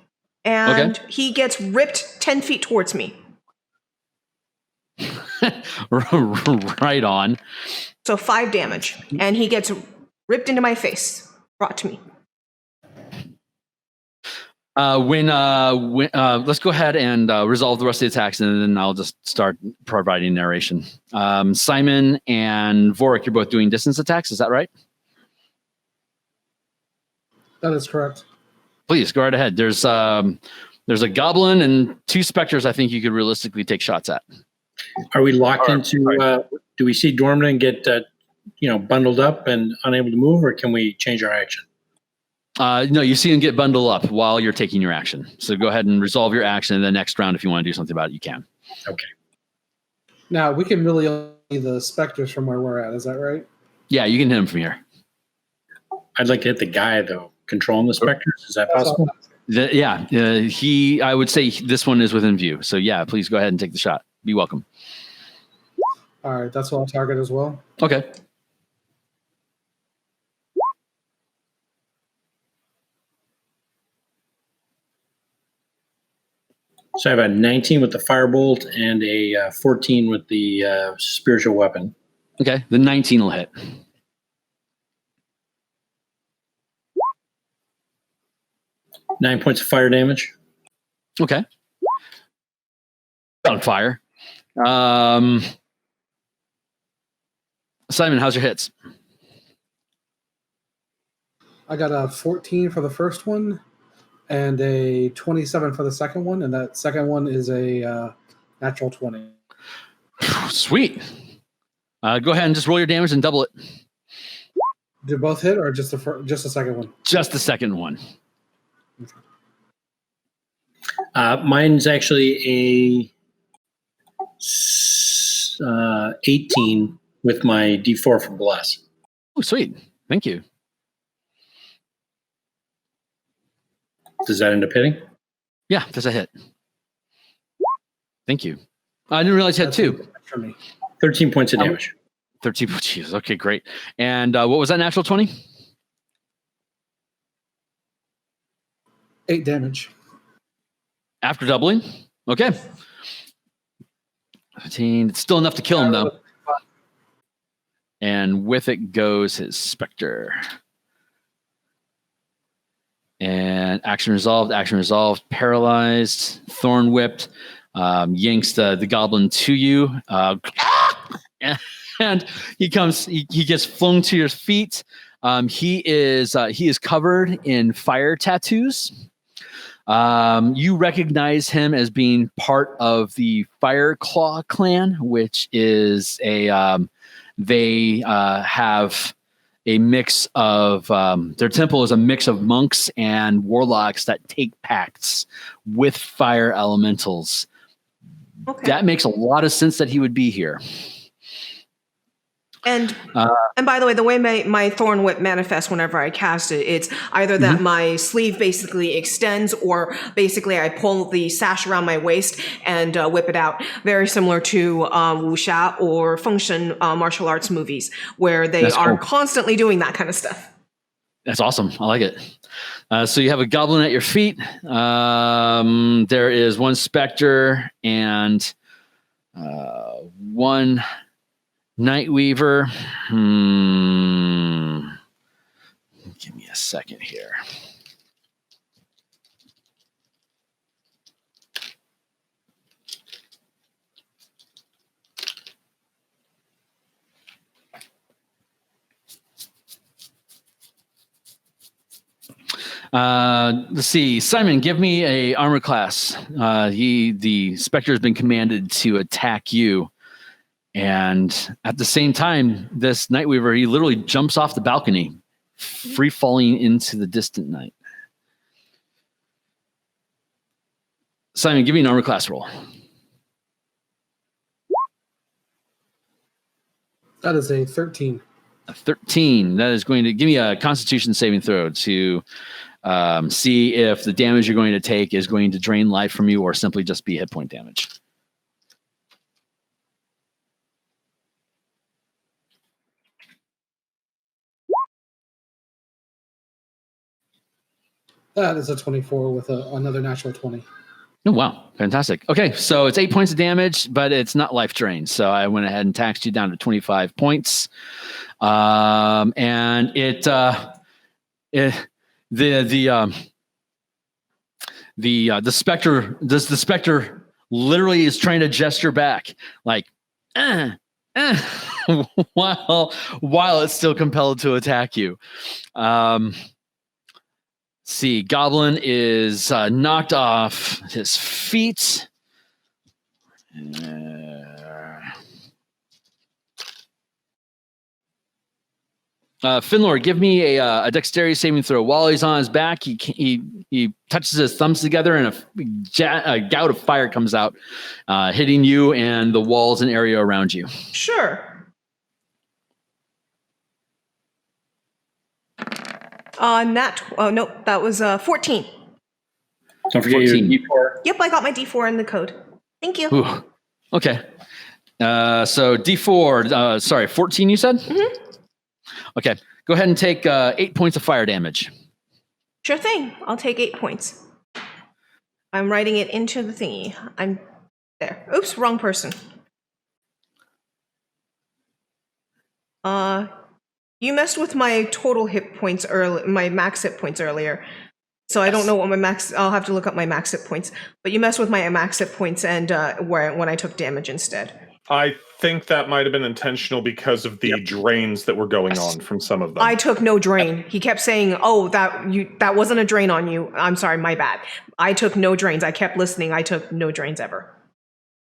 and he gets ripped 10 feet towards me. Right on. So 5 damage, and he gets ripped into my face, brought to me. Let's go ahead and resolve the rest of the attacks, and then I'll just start providing narration. Simon and Vorik, you're both doing distance attacks. Is that right? That is correct. Please go right ahead. There's a goblin and 2 specters. I think you could realistically take shots at. Are we locked into? Do we see Dormant get bundled up and unable to move, or can we change our action? No, you see him get bundled up while you're taking your action. So go ahead and resolve your action. And the next round, if you want to do something about it, you can. Okay. Now we can really only see the specters from where we're at. Is that right? Yeah, you can hit him from here. I'd like to hit the guy though, controlling the specters. Is that possible? I would say this one is within view. So yeah, please go ahead and take the shot. Be welcome. All right, that's what I'll target as well. Okay. So I have a 19 with the firebolt and a 14 with the spiritual weapon. Okay, the 19 will hit. Nine points of fire damage. Okay. On fire. Simon, how's your hits? I got a 14 for the first one and a 27 for the second one, and that second one is a natural 20. Sweet. Go ahead and just roll your damage and double it. Do both hit or just the second one? Just the second one. Mine's actually a 18 with my D4 for bless. Oh, sweet. Thank you. Does that end up hitting? Yeah, that's a hit. Thank you. I didn't realize you had 2. For me. 13 points of damage. 13. Jeez. Okay, great. And what was that natural 20? 8 damage. After doubling? Okay. 15. It's still enough to kill him, though. And with it goes his Spectre. And action resolved, paralyzed, thorn whipped, yanks the goblin to you. And he gets flung to your feet. He is covered in fire tattoos. You recognize him as being part of the Fire Claw clan, which is they have a mix of their temple is a mix of monks and warlocks that take pacts with fire elementals. Okay. That makes a lot of sense that he would be here. And by the way my thorn whip manifests whenever I cast it, it's either that my sleeve basically extends, or basically I pull the sash around my waist and whip it out. Very similar to wuxia or fengshen martial arts movies, where they are constantly doing that kind of stuff. That's awesome. I like it. So you have a goblin at your feet. There is one specter and one Nightweaver. Give me a second here. Let's see. Simon, give me a armor class. The Spectre has been commanded to attack you. And at the same time, this Nightweaver, he literally jumps off the balcony, free falling into the distant night. Simon, give me an armor class roll. That is a 13. A 13. That is going to give me a Constitution saving throw to see if the damage you're going to take is going to drain life from you or simply just be hit point damage. That is a 24 with another natural 20. Oh, wow. Fantastic. Okay, so it's 8 points of damage, but it's not life drain. So I went ahead and taxed you down to 25 points. And the specter literally is trying to gesture back like while it's still compelled to attack you. See, Goblin is knocked off his feet. Finlor, give me a dexterity saving throw. While he's on his back, he touches his thumbs together, and a gout of fire comes out, hitting you and the walls and area around you. Sure. Nope, that was 14. Don't forget 14. your D4. Yep, I got my D4 in the code. Thank you. Ooh. Okay. So D4, sorry, 14 you said? Mm-hmm. Okay. Go ahead and take 8 points of fire damage. Sure thing. I'll take 8 points. I'm writing it into the thingy. I'm there. Oops, wrong person. You messed with my total hit points early, my max hit points earlier. So I don't know what my max. I'll have to look up my max hit points. But you messed with my max hit points and when I took damage instead. I think that might have been intentional because of the drains that were going on from some of them. I took no drain. He kept saying, "Oh, that wasn't a drain on you." I'm sorry, my bad. I took no drains. I kept listening. I took no drains ever.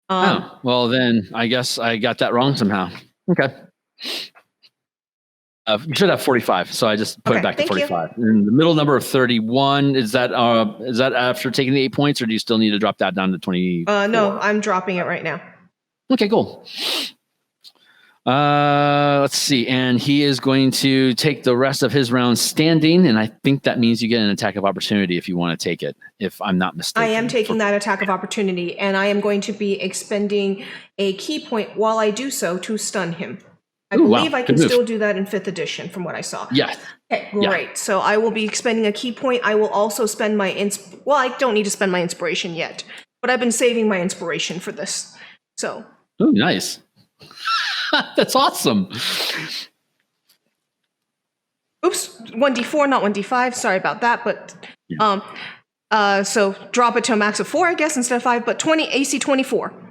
Well, then I guess I got that wrong somehow. Okay. You should have 45, so I just put it back to 45. And the middle number of 31, is that after taking the 8 points, or do you still need to drop that down to 20? No, I'm dropping it right now. Okay, cool. Let's see. And he is going to take the rest of his round standing, and I think that means you get an attack of opportunity if you want to take it, if I'm not mistaken. I am taking that attack of opportunity, and I am going to be expending a key point while I do so to stun him. I believe I can still do that in 5th edition from what I saw. Yes. Okay, great. Yeah. So I will be expending a key point. I will also spend my I don't need to spend my inspiration yet, but I've been saving my inspiration for this. So. Oh, nice. That's awesome. Oops, 1d4, not 1d5. Sorry about that, but so drop it to a max of 4, I guess, instead of 5, but AC 24.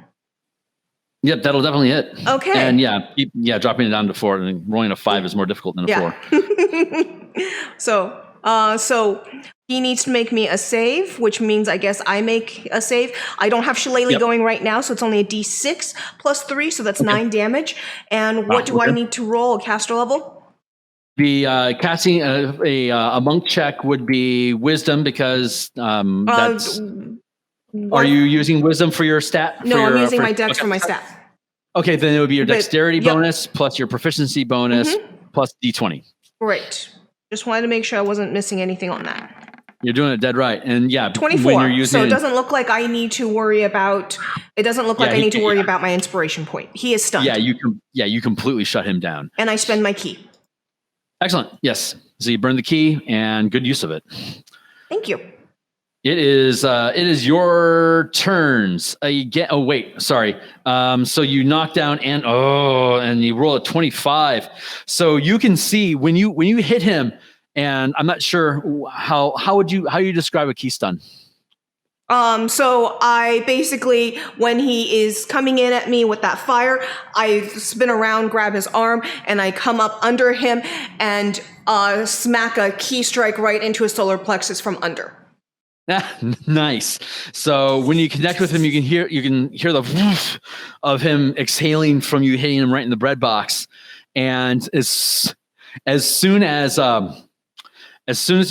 Yep, that'll definitely hit. Okay. And dropping it down to 4 and rolling a 5 is more difficult than a 4. So he needs to make me a save, which means I guess I make a save. I don't have Shillelagh going right now, so it's only a d6 plus 3, so that's 9 damage. And what do I need to roll? A caster level? The casting a monk check would be wisdom because that's. Are you using wisdom for your stat? No, I'm using my dex for my stat. Okay, then it would be your dexterity bonus plus your proficiency bonus plus d20. Great. Just wanted to make sure I wasn't missing anything on that. You're doing it dead right. And 24. When you're using so it doesn't look like I need to worry about. It doesn't look like I need to worry about my inspiration point. He is stunned. You completely shut him down. And I spend my key. Excellent. Yes. So you burn the key, and good use of it. Thank you. It is your turns. So you knock down and you roll a 25. So you can see when you hit him, and I'm not sure how you describe a key stun. So I basically, when he is coming in at me with that fire, I spin around, grab his arm, and I come up under him and smack a key strike right into his solar plexus from under. Nice. So when you connect with him, you can hear the woof of him exhaling from you, hitting him right in the bread box. And as soon as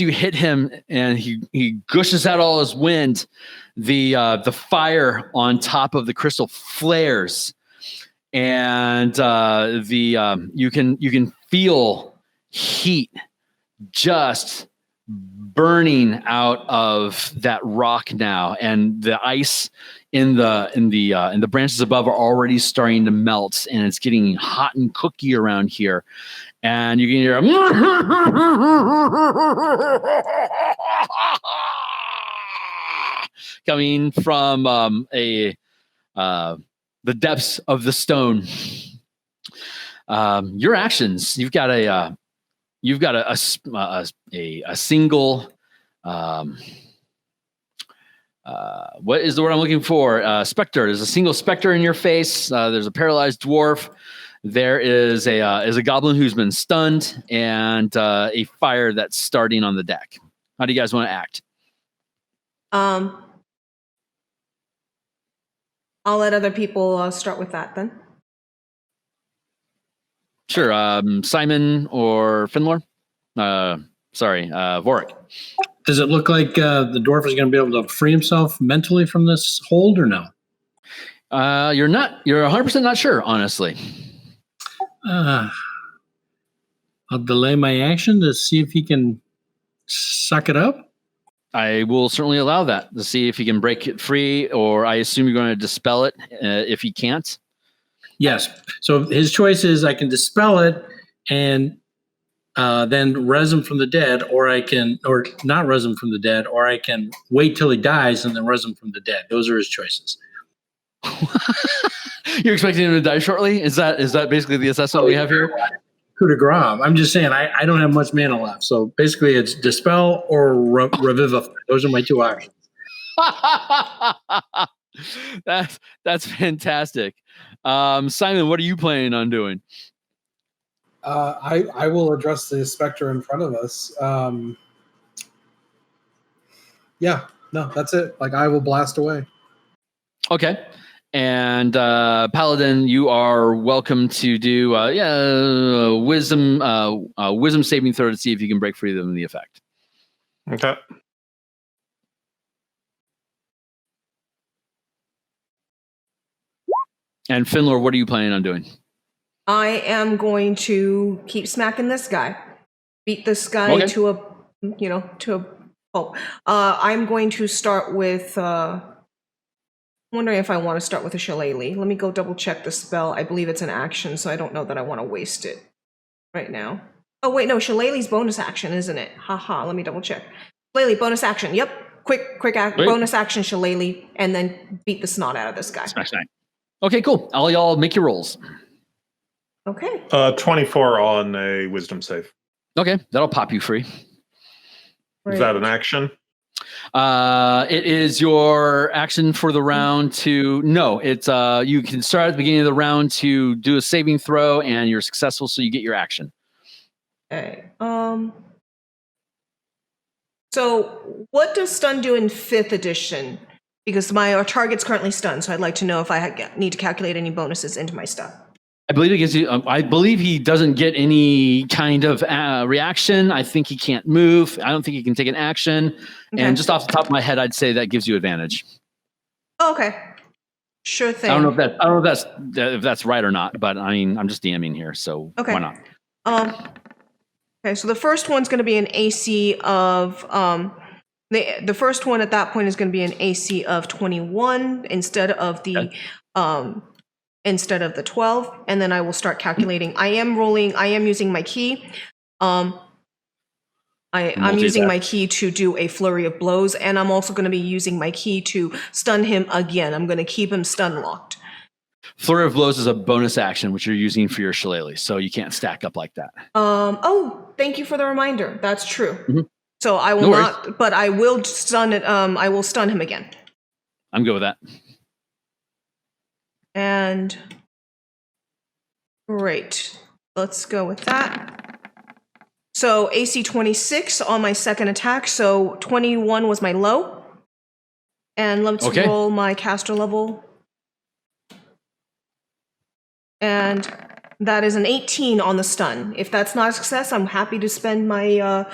you hit him and he gushes out all his wind, the fire on top of the crystal flares, and you can feel heat just burning out of that rock now, and the ice in the branches above are already starting to melt, and it's getting hot and cookie around here. And you can hear coming from the depths of the stone. Your actions. You've got a single. What is the word I'm looking for? Specter. There's a single specter in your face. There's a paralyzed dwarf. There is a goblin who's been stunned, and a fire that's starting on the deck. How do you guys want to act? I'll let other people start with that then. Sure. Simon or Finlor? Vorik. Does it look like the dwarf is going to be able to free himself mentally from this hold, or no? You're 100% not sure, honestly. I'll delay my action to see if he can suck it up. I will certainly allow that to see if he can break it free, or I assume you're going to dispel it if he can't. Yes. So his choice is I can dispel it and then res him from the dead, or not res him from the dead, or I can wait till he dies and then res him from the dead. Those are his choices. You're expecting him to die shortly? Is that basically the assessment we have here? Coup de grace. I'm just saying I don't have much mana left. So basically it's dispel or revivify. Those are my two options. That's fantastic. Simon, what are you planning on doing? I will address the specter in front of us. That's it. Like, I will blast away. Okay. And Paladin, you are welcome to do wisdom saving throw to see if you can break free of the effect. Okay. And Finlor, what are you planning on doing? I am going to keep smacking this guy, beat this guy to a pulp. I'm going to start with. Wondering if I want to start with a shillelagh. Let me go double check the spell. I believe it's an action, so I don't know that I want to waste it right now. Oh wait, no, shillelagh's bonus action, isn't it? Haha. Let me double check. Shillelagh bonus action. Yep, quick bonus action shillelagh, and then beat the snot out of this guy. Smash 9. Okay, cool. All y'all make your rolls. Okay. 24 on a wisdom save. Okay, that'll pop you free. Is that an action? It is your action for the round to it's you can start at the beginning of the round to do a saving throw, and you're successful, so you get your action. Okay. So what does stun do in 5th edition? Because my target's currently stunned, so I'd like to know if I need to calculate any bonuses into my stuff. I believe it gives you. I believe he doesn't get any kind of reaction. I think he can't move. I don't think he can take an action. Okay. And just off the top of my head, I'd say that gives you advantage. Okay, sure thing. I don't know if that's right or not, but I mean, I'm just DMing here, so why not? Okay, so the first one's going to be an AC of the first one at that point is going to be an AC of 21 instead of the 12, and then I will start calculating. I am using my key. I'm using my key to do a flurry of blows, and I'm also going to be using my key to stun him again. I'm going to keep him stun locked. Flurry of blows is a bonus action, which you're using for your shillelagh, so you can't stack up like that. Thank you for the reminder. That's true. Mm-hmm. So I will not, but I will stun it. I will stun him again. I'm good with that. And great. Let's go with that. So AC 26 on my second attack. So 21 was my low. And let's Okay. roll my caster level. And that is an 18 on the stun. If that's not a success, I'm happy to spend my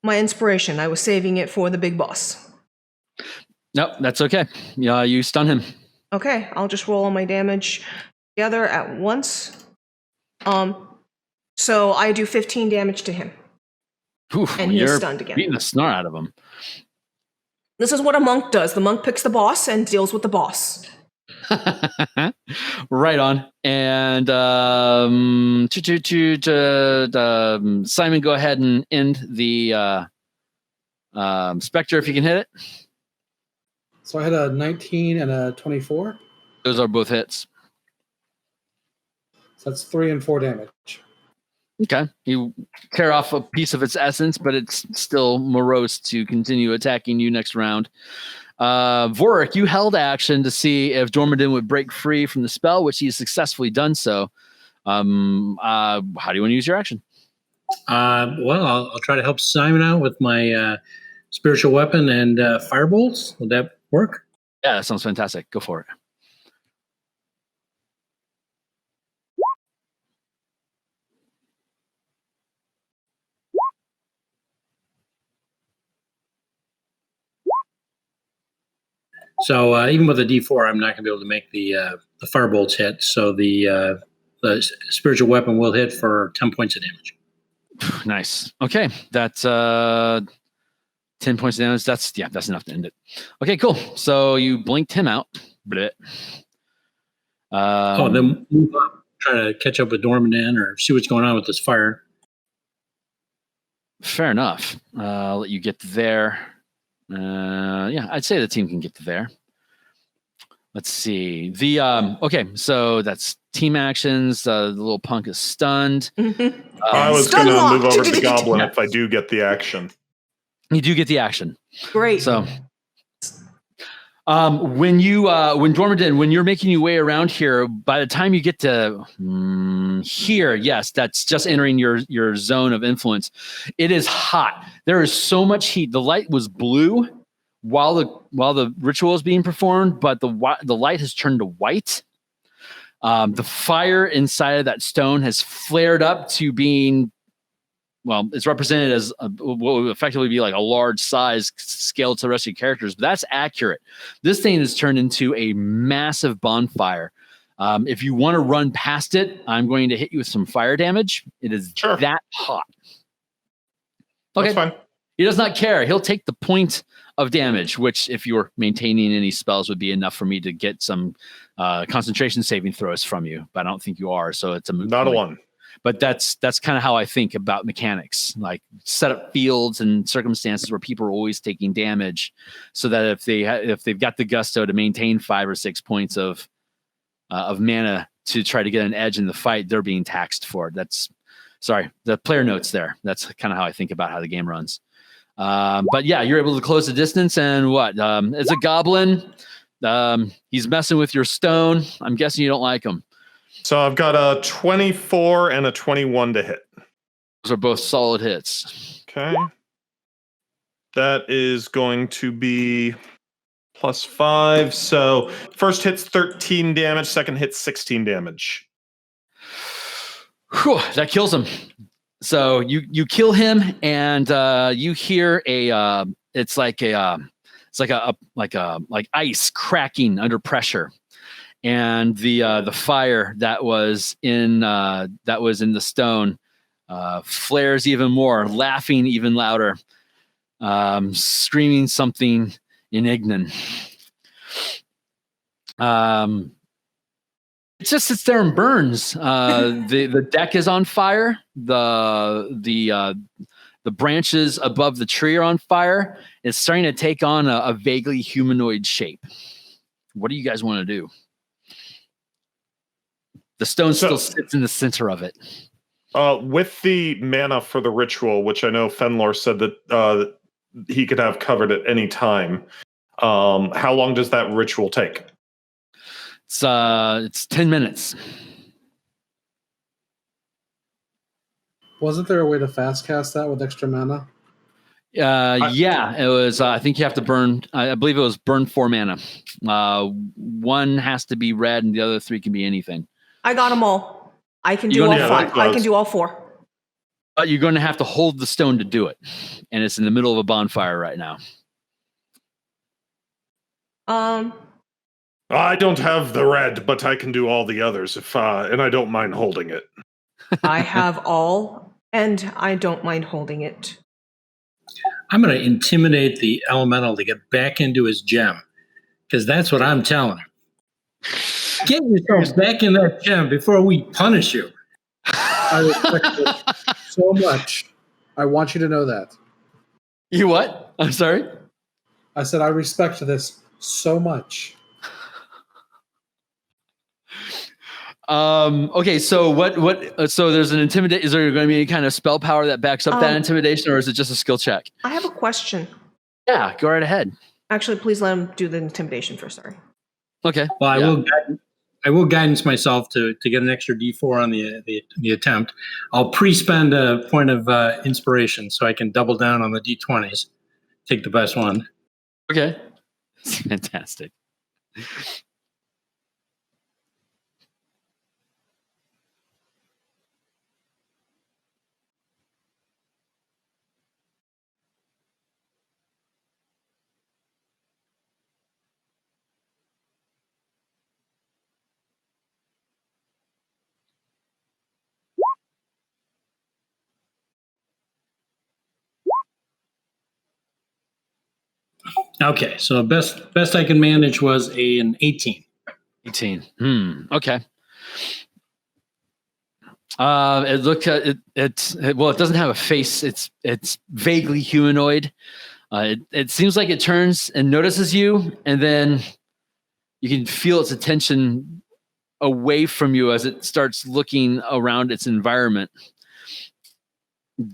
my inspiration. I was saving it for the big boss. Nope, that's okay. Yeah, you stun him. Okay, I'll just roll all my damage together at once. So I do 15 damage to him. Oof, And he is you're stunned again. beating the snot out of him. This is what a monk does. The monk picks the boss and deals with the boss. Right on. And Simon, go ahead and end the Spectre if you can hit it. So I had a 19 and a 24. Those are both hits. So that's 3 and 4 damage. Okay. You tear off a piece of its essence, but it's still morose to continue attacking you next round. Vorik, you held action to see if Dormadin would break free from the spell, which he's successfully done so. How do you want to use your action? Well, I'll try to help Simon out with my spiritual weapon and firebolts. Would that work? Yeah, that sounds fantastic. Go for it. So even with a D4, I'm not going to be able to make the firebolts hit. So the spiritual weapon will hit for 10 points of damage. Nice. Okay, that's 10 points of damage. That's enough to end it. Okay, cool. So you blinked him out. Blech. Then move up, try to catch up with Dormadin or see what's going on with this fire. Fair enough. I'll let you get there. Yeah, I'd say the team can get to there. Let's see. Okay, so that's team actions. The little punk is stunned. I was Stun going to lock. move over to the goblin if I do get the action. You do get the action. Great. So when Dormadin, when you're making your way around here, by the time you get to here, yes, that's just entering your zone of influence. It is hot. There is so much heat. The light was blue while the ritual is being performed, but the light has turned to white. The fire inside of that stone has flared up to being, well, it's represented as what would effectively be like a large size scale to the rest of your characters, but that's accurate. This thing has turned into a massive bonfire. If you want to run past it, I'm going to hit you with some fire damage. It is that hot. Okay. That's fine. He does not care. He'll take the point of damage, which if you're maintaining any spells would be enough for me to get some concentration saving throws from you, but I don't think you are. So it's a moot Not point. a one. But that's kind of how I think about mechanics, like set up fields and circumstances where people are always taking damage, so that if they've got the gusto to maintain 5 or 6 points of mana to try to get an edge in the fight, they're being taxed for it. The player notes there. That's kind of how I think about how the game runs. But yeah, you're able to close the distance, and it's a goblin. He's messing with your stone. I'm guessing you don't like him. So I've got a 24 and a 21 to hit. Those are both solid hits. Okay. That is going to be +5. So first hit's 13 damage, second hit's 16 damage. Whew, that kills him. So you kill him, and you hear it's like ice cracking under pressure. And the fire that was in the stone flares even more, laughing even louder, screaming something inignan. It just sits there and burns. The deck is on fire. The branches above the tree are on fire. It's starting to take on a vaguely humanoid shape. What do you guys want to do? The stone still sits in the center of it. With the mana for the ritual, which I know Fenlor said that he could have covered at any time, how long does that ritual take? It's 10 minutes. Wasn't there a way to fast cast that with extra mana? Yeah, it was. I think you have to burn. I believe it was burn 4 mana. One has to be red, and the other 3 can be anything. I got them all. I can You're do all gonna have 5. to- I can do all 4. But you're going to have to hold the stone to do it, and it's in the middle of a bonfire right now. I don't have the red, but I can do all the others and I don't mind holding it. I have all, and I don't mind holding it. I'm going to intimidate the elemental to get back into his gem, because that's what I'm telling him. Get yourself back in that gem before we punish you. I respect it so much. I want you to know that. You what? I'm sorry? I said I respect this so much. Okay, so what so there's an intimidate. Is there going to be any kind of spell power that backs up that intimidation, or is it just a skill check? I have a question. Yeah, go right ahead. Actually, please let him do the intimidation first. Sorry. Okay. Well, yeah. I will guidance myself to get an extra D4 on the attempt. I'll pre-spend a point of inspiration so I can double down on the D20s. Take the best one. Okay. Fantastic. Okay, so best I can manage was an 18. 18. Okay. It looked at it. Well, it doesn't have a face. It's vaguely humanoid. It seems like it turns and notices you, and then you can feel its attention away from you as it starts looking around its environment.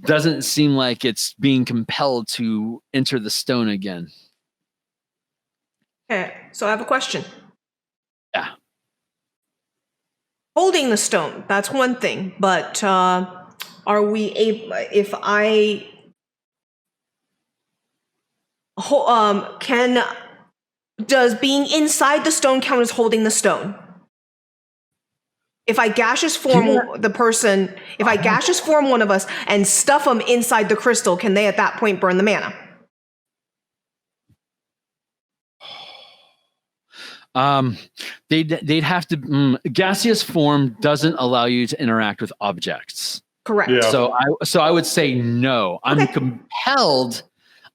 Doesn't seem like it's being compelled to enter the stone again. Okay, so I have a question. Yeah. Holding the stone, that's one thing, but are we able, if I does being inside the stone count as holding the stone? If I gaseous form the person, if I gaseous form one of us and stuff them inside the crystal, can they at that point burn the mana? They'd have to. Gaseous form doesn't allow you to interact with objects. Correct. Yeah. So I would say no. I'm Okay. compelled.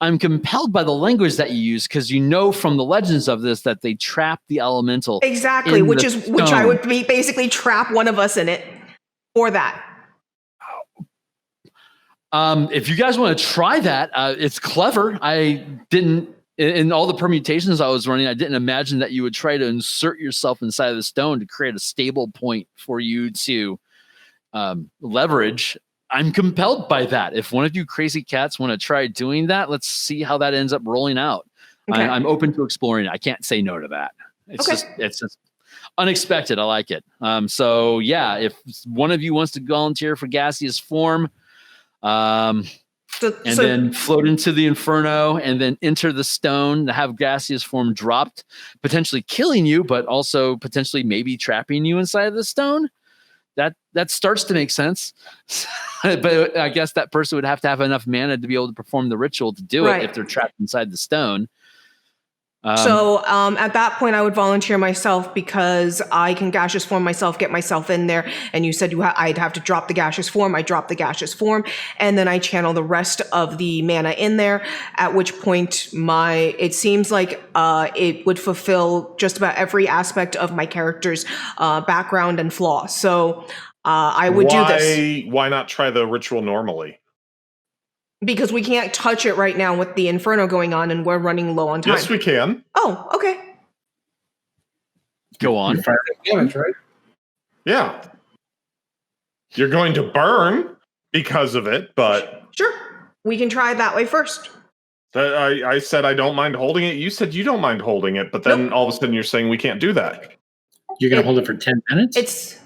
I'm compelled by the language that you use, because you know from the legends of this that they trap the elemental. Exactly, in which the I stone. would basically trap one of us in it for that. If you guys want to try that, it's clever. I didn't, in all the permutations I was running, I didn't imagine that you would try to insert yourself inside of the stone to create a stable point for you to leverage. I'm compelled by that. If one of you crazy cats want to try doing that, let's see how that ends up rolling out. Okay. I'm open to exploring it. I can't say no to that. It's just unexpected. I like it. So yeah, if one of you wants to volunteer for gaseous form, then float into the inferno and then enter the stone to have gaseous form dropped, potentially killing you, but also potentially maybe trapping you inside of the stone. That starts to make sense. But I guess that person would have to have enough mana to be able to perform the ritual to do it if they're trapped inside the stone. So at that point, I would volunteer myself because I can gaseous form myself, get myself in there. And you said I'd have to drop the gaseous form. I drop the gaseous form, and then I channel the rest of the mana in there. At which point, it seems like it would fulfill just about every aspect of my character's background and flaw. So I would do this. Why not try the ritual normally? Because we can't touch it right now with the Inferno going on, and we're running low on time. Yes, we can. Oh, okay. Go on. Damage, right? Yeah. You're going to burn because of it, but Sure. We can try it that way first. I said I don't mind holding it. You said you don't mind holding it, but then all of a sudden you're saying we can't do that. You're going to hold it for 10 minutes?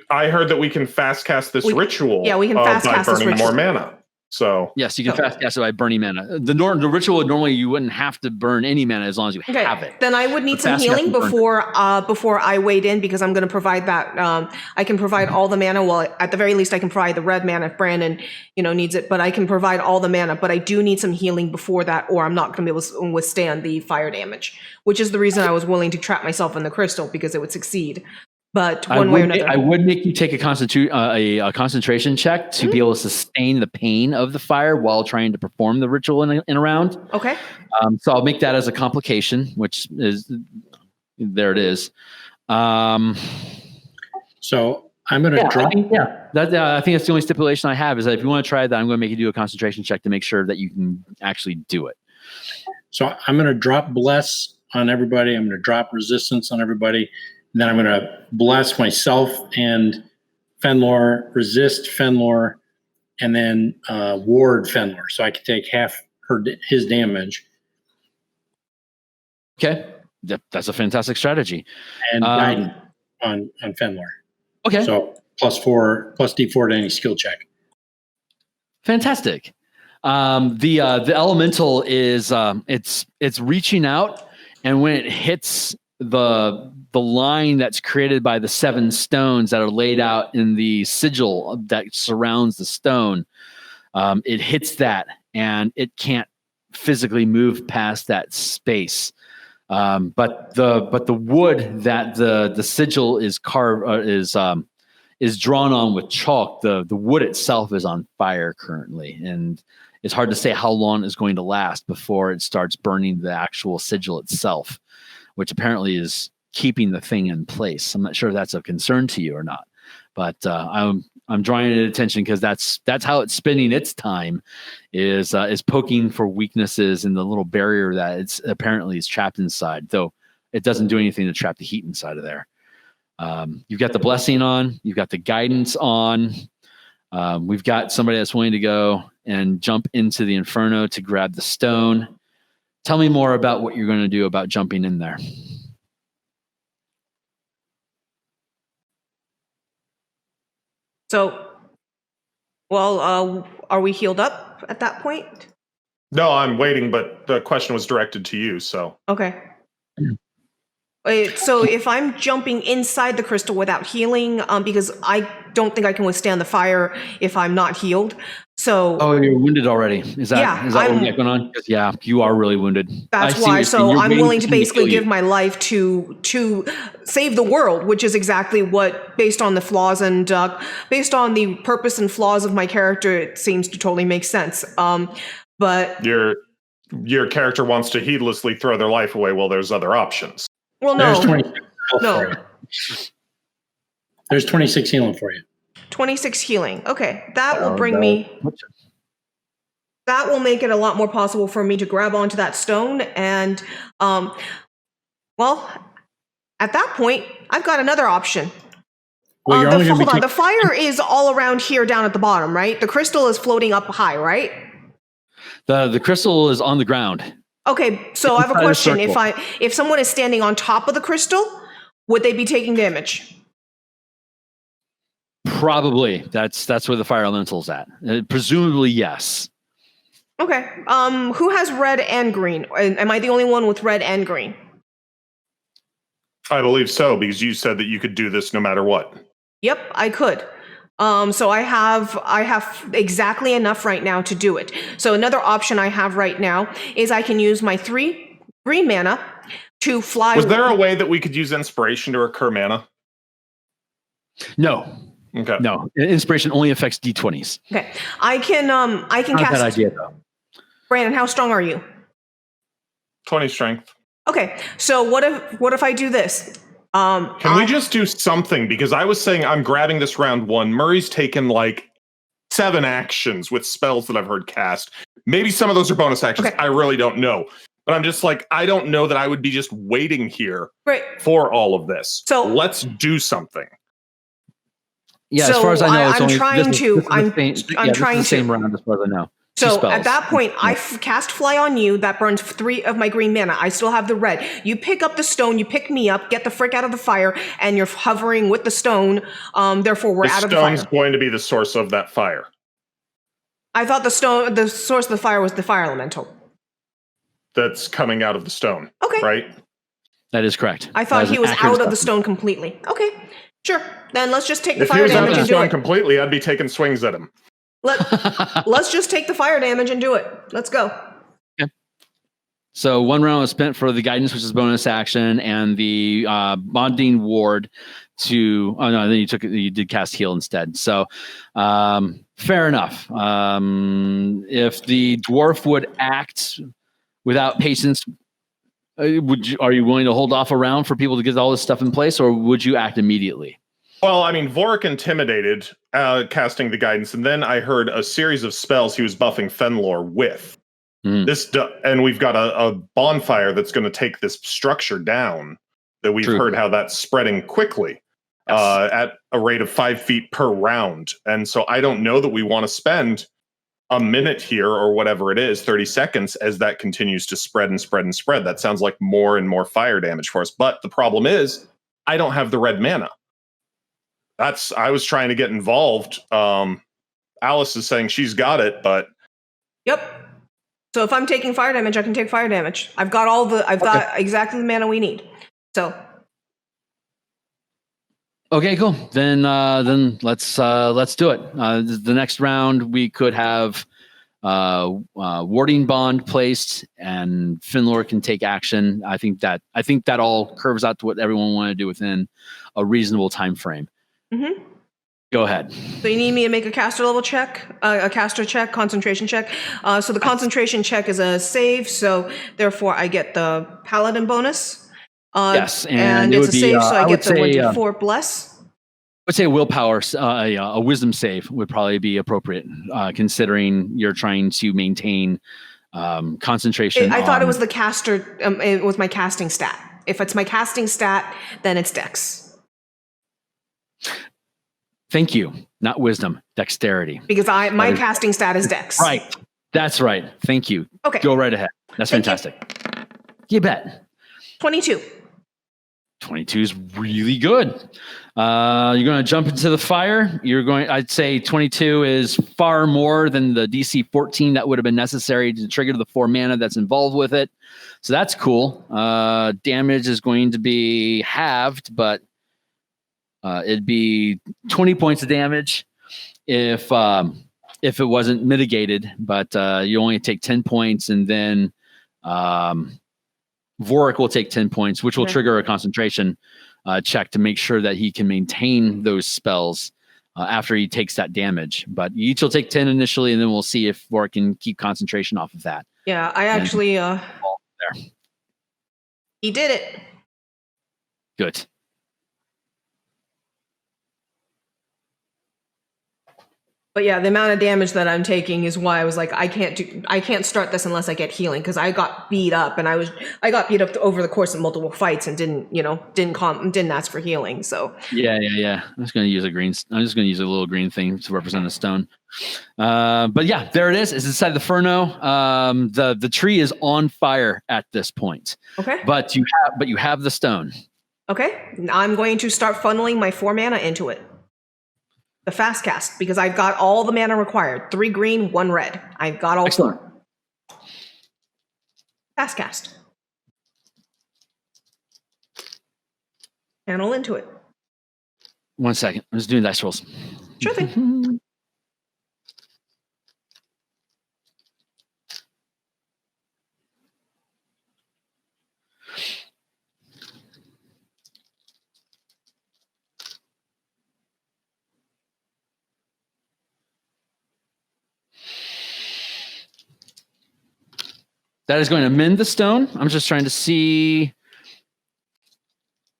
I heard that we can fast cast this ritual. Yeah, we can fast by cast this burning ritual. more mana. So Yes, you can fast cast it by burning mana. The ritual would normally you wouldn't have to burn any mana as long as you have it. Then I would need But some fast healing casting burn. before I wade in, because I'm going to provide that. I can provide all the mana. Well, at the very least, I can provide the red mana if Brandon, needs it. But I can provide all the mana. But I do need some healing before that, or I'm not going to be able to withstand the fire damage. Which is the reason I was willing to trap myself in the crystal, because it would succeed. But one way or another, I would make you take a concentration check to be able to sustain the pain of the fire while trying to perform the ritual in a round. Okay. So I'll make that as a complication, which is there. It is. So I'm going to drop. I think that's the only stipulation I have is that if you want to try that, I'm going to make you do a concentration check to make sure that you can actually do it. So I'm going to drop bless on everybody. I'm going to drop resistance on everybody. And then I'm going to bless myself and Fenlor, resist Fenlor, and then ward Fenlor, so I can take half his damage. Okay, that's a fantastic strategy. And guidance on Fenlor. Okay, so plus D4 to any skill check. Fantastic. The elemental is it's reaching out, and when it hits the line that's created by the 7 stones that are laid out in the sigil that surrounds the stone, it hits that, and it can't physically move past that space. But the wood that the sigil is is drawn on with chalk, the wood itself is on fire currently, and it's hard to say how long it's going to last before it starts burning the actual sigil itself, which apparently is keeping the thing in place. I'm not sure if that's of concern to you or not, but I'm drawing it attention because that's how it's spending its time, is poking for weaknesses in the little barrier that it's apparently is trapped inside, though it doesn't do anything to trap the heat inside of there. You've got the blessing on, you've got the guidance on. We've got somebody that's willing to go and jump into the inferno to grab the stone. Tell me more about what you're going to do about jumping in there. So, are we healed up at that point? No, I'm waiting, but the question was directed to you, so. Okay. So if I'm jumping inside the crystal without healing, because I don't think I can withstand the fire if I'm not healed. So. Oh, you're wounded already. Is that what we got going on? Yeah, you are really wounded. That's why. So I'm willing to basically give my life to save the world, which is exactly what, based on the flaws and based on the purpose and flaws of my character, it seems to totally make sense. But your character wants to heedlessly throw their life away. Well, there's other options. Well, no. There's 26 No. for you. There's 26 healing for you. 26 healing. Okay, that will bring me. That will make it a lot more possible for me to grab onto that stone, and well, at that point, I've got another option. Well, hold on. The fire is all around here, down at the bottom, right? The crystal is floating up high, right? The crystal is on the ground. Okay, so I have a question. If someone is standing on top of the crystal, would they be taking damage? Probably. That's where the fire elemental's at. Presumably, yes. Okay. Who has red and green? Am I the only one with red and green? I believe so, because you said that you could do this no matter what. Yep, I could. So I have exactly enough right now to do it. So another option I have right now is I can use my 3 green mana to fly. Was there a way that we could use inspiration to recur mana? No. Okay. No. Inspiration only affects D20s. Okay. I can cast. Not that idea though. Brandon, how strong are you? 20 strength. Okay. So what if I do this? Can we just do something? Because I was saying I'm grabbing this round 1. Murray's taken like 7 actions with spells that I've heard cast. Maybe some of those are bonus actions. Okay. I really don't know. But I'm just like, I don't know that I would be just waiting here for all of this. So let's do something. Yeah, so as far as I know, I'm trying to same round as far as I know. So at that point, I cast Fly on you. That burns 3 of my green mana. I still have the red. You pick up the stone. You pick me up. Get the frick out of the fire. And you're hovering with the stone. Therefore, we're out of the fire. The stone's going to be the source of that fire. I thought the source of the fire was the fire elemental. That's coming out of the stone. Okay. Right? That is correct. I thought he was out of the stone completely. Okay, sure. Then let's just take the fire damage and do it. Completely, I'd be taking swings at him. Let's just take the fire damage and do it. Let's go. Okay. So 1 round was spent for the guidance, which is bonus action, and the bonding ward to. Oh no, then you did cast heal instead. So fair enough. If the dwarf would act without patience, are you willing to hold off around for people to get all this stuff in place, or would you act immediately? Well, I mean, Vorik intimidated, casting the guidance, and then I heard a series of spells he was buffing Fenlor with. And we've got a bonfire that's going to take this structure down. That we've heard how that's spreading quickly, at a rate of 5 feet per round, and so I don't know that we want to spend a minute here or whatever it is, 30 seconds, as that continues to spread and spread and spread. That sounds like more and more fire damage for us. But the problem is, I don't have the red mana. I was trying to get involved. Alice is saying she's got it, but yep. So if I'm taking fire damage, I can take fire damage. I've got exactly the mana we need. So okay, cool. Then let's do it. The next round we could have warding bond placed, and Fenlor can take action. I think that all curves out to what everyone want to do within a reasonable time frame. Mm-hmm. Go ahead. So you need me to make a caster level check, a caster check, concentration check. So the concentration check is a save, so therefore I get the paladin bonus. Yes, and it's a save, so I get the 1d4 bless. I would say willpower, a wisdom save would probably be appropriate, considering you're trying to maintain concentration. I thought it was the caster. It was my casting stat. If it's my casting stat, then it's Dex. Thank you. Not wisdom, dexterity. Because my casting stat is Dex. Right. That's right. Thank you. Okay. Go right ahead. That's fantastic. You bet. 22. 22 is really good. You're going to jump into the fire. I'd say 22 is far more than the DC 14 that would have been necessary to trigger the 4 mana that's involved with it. So that's cool. Damage is going to be halved, but it'd be 20 points of damage if it wasn't mitigated, but you only take 10 points, and then Vorik will take 10 points, which will trigger a concentration check to make sure that he can maintain those spells after he takes that damage. But you each will take 10 initially, and then we'll see if Vorik can keep concentration off of that. Yeah, I actually... there. He did it. Good. But yeah, the amount of damage that I'm taking is why I was like, I can't start this unless I get healing, because I got beat up, and I got beat up over the course of multiple fights and didn't ask for healing. So yeah. I'm just gonna use a little green thing to represent a stone. But yeah, there it is. It's inside the Furno. The tree is on fire at this point. Okay. But you have the stone. Okay. I'm going to start funneling my 4 mana into it. The fast cast, because I've got all the mana required. 3 green, 1 red. I've got all 4. Fast cast. Channel into it. 1 second. I'm just doing dice rolls. Sure thing. That is going to mend the stone. I'm just trying to see.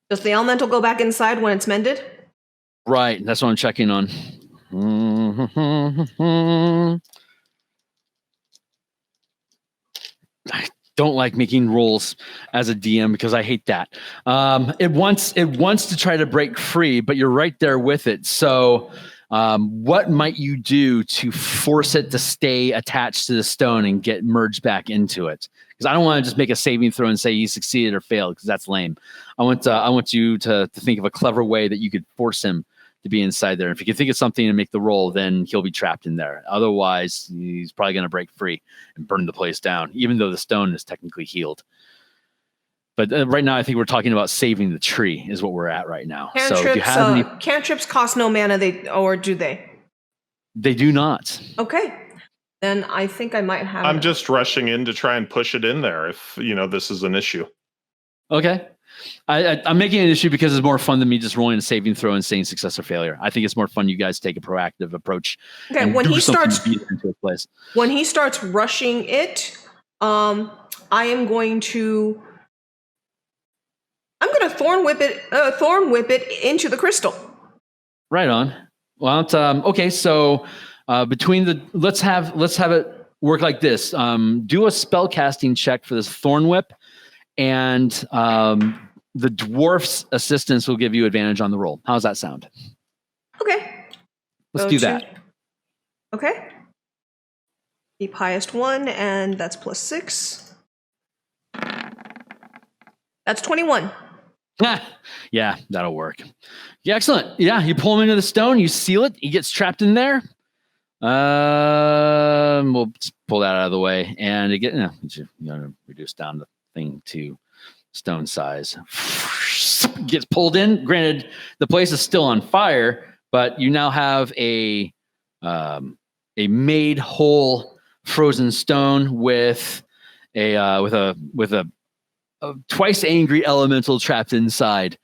Does the elemental go back inside when it's mended? Right. That's what I'm checking on. I don't like making rolls as a DM because I hate that. It wants to try to break free, but you're right there with it. So what might you do to force it to stay attached to the stone and get merged back into it? Because I don't want to just make a saving throw and say you succeeded or failed, because that's lame. I want you to think of a clever way that you could force him to be inside there. If he can think of something to make the roll, then he'll be trapped in there. Otherwise, he's probably going to break free and burn the place down, even though the stone is technically healed. But right now, I think we're talking about saving the tree is what we're at right now. So if you have Cantrips cost no mana, or do they? They do not. Okay. Then I think I might have... I'm just rushing in to try and push it in there if, this is an issue. Okay. I'm making an issue because it's more fun than me just rolling a saving throw and saying success or failure. I think it's more fun you guys take a proactive approach. Okay, when he starts rushing it, I'm going to thorn whip it into the crystal. Right on. Well, okay. So let's have it work like this. Do a spell casting check for this thorn whip, and the dwarf's assistance will give you advantage on the roll. How's that sound? Okay. Let's do that. Okay. Keep highest 1, and that's +6. That's 21. Yeah, that'll work. Yeah, excellent. Yeah, you pull him into the stone, you seal it, he gets trapped in there. We'll just pull that out of the way, and again, you're gonna reduce down the thing to stone size. Gets pulled in. Granted, the place is still on fire, but you now have a made whole frozen stone with a twice angry elemental trapped inside.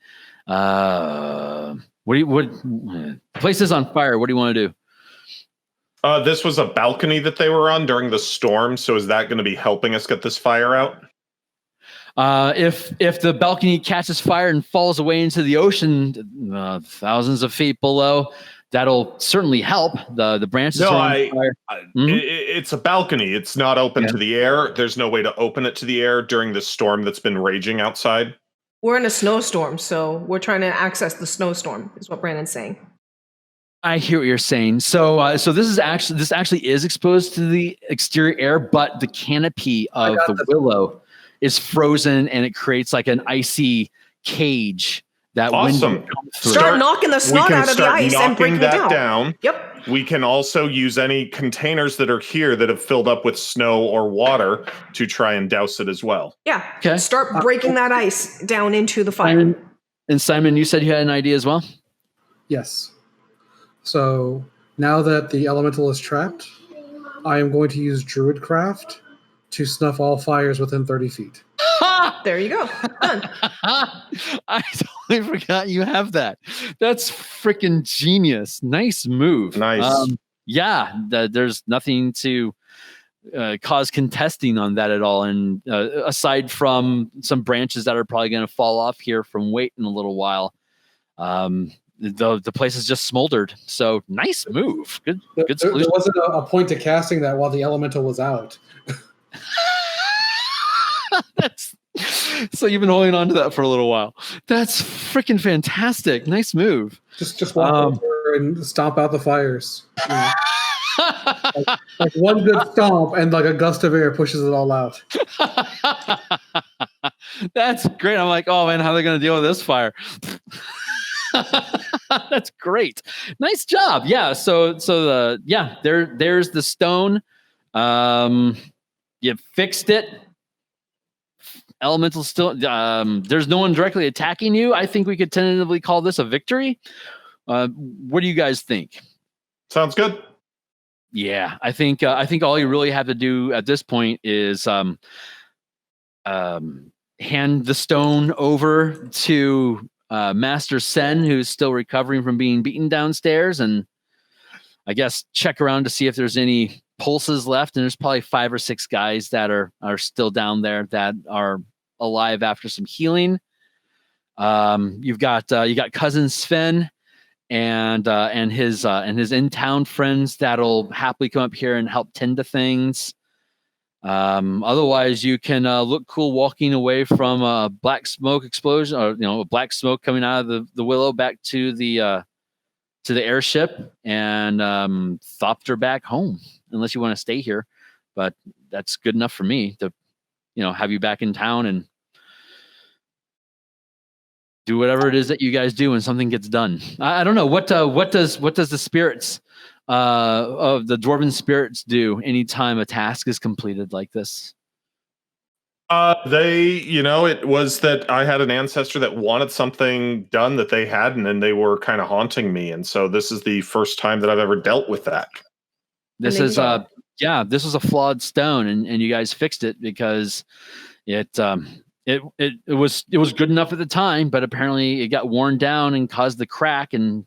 The place is on fire. What do you want to do? This was a balcony that they were on during the storm. So is that going to be helping us get this fire out? If the balcony catches fire and falls away into the ocean, thousands of feet below, that'll certainly help. The branches are on fire. It's a balcony. It's not open to the air. There's no way to open it to the air during the storm that's been raging outside. We're in a snowstorm, so we're trying to access the snowstorm, is what Brandon's saying. I hear what you're saying. So this actually is exposed to the exterior air, but the canopy of the willow is frozen, and it creates like an icy cage that awesome. Start knocking the snot out of the ice and breaking that down. Yep. We can also use any containers that are here that have filled up with snow or water to try and douse it as well. Yeah. Okay. Start breaking that ice down into the fire. Simon, you said you had an idea as well? Yes. So now that the elemental is trapped, I am going to use Druidcraft to snuff all fires within 30 feet. There you go. Done. I totally forgot you have that. That's freaking genius. Nice move. Nice. There's nothing to cause contesting on that at all. And aside from some branches that are probably going to fall off here from weight in a little while, the place is just smoldered. So nice move. Good solution. There wasn't a point to casting that while the elemental was out. So you've been holding on to that for a little while. That's freaking fantastic. Nice move. Just walk over and stomp out the fires. Like one good stomp and like a gust of air pushes it all out. That's great. I'm like, oh man, how are they going to deal with this fire? That's great. Nice job. Yeah. So there's the stone. You fixed it. Elemental still. There's no one directly attacking you. I think we could tentatively call this a victory. What do you guys think? Sounds good. Yeah, I think all you really have to do at this point is hand the stone over to Master Sen, who's still recovering from being beaten downstairs, and I guess check around to see if there's any pulses left. And there's probably 5 or 6 guys that are still down there that are alive after some healing. You got cousin Sven and his in-town friends that'll happily come up here and help tend to things. Otherwise, you can look cool walking away from a black smoke explosion, or black smoke coming out of the willow back to the airship and thopter back home, unless you want to stay here. But that's good enough for me to have you back in town and do whatever it is that you guys do when something gets done. I don't know what does the spirits of the dwarven spirits do anytime a task is completed like this? It was that I had an ancestor that wanted something done that they hadn't, and they were kind of haunting me. And so this is the first time that I've ever dealt with that. This is this was a flawed stone, and you guys fixed it because it was good enough at the time, but apparently it got worn down and caused the crack, and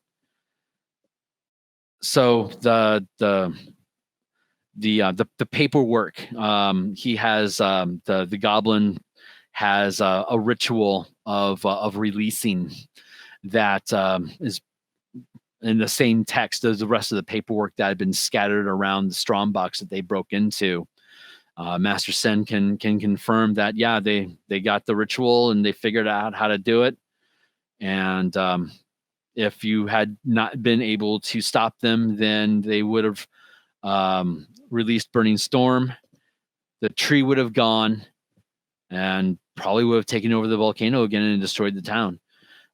so the paperwork. He has the goblin has a ritual of releasing that is in the same text as the rest of the paperwork that had been scattered around the strong box that they broke into. Master Sen can confirm that they got the ritual and they figured out how to do it. And if you had not been able to stop them, then they would have released Burning Storm. The tree would have gone and probably would have taken over the volcano again and destroyed the town.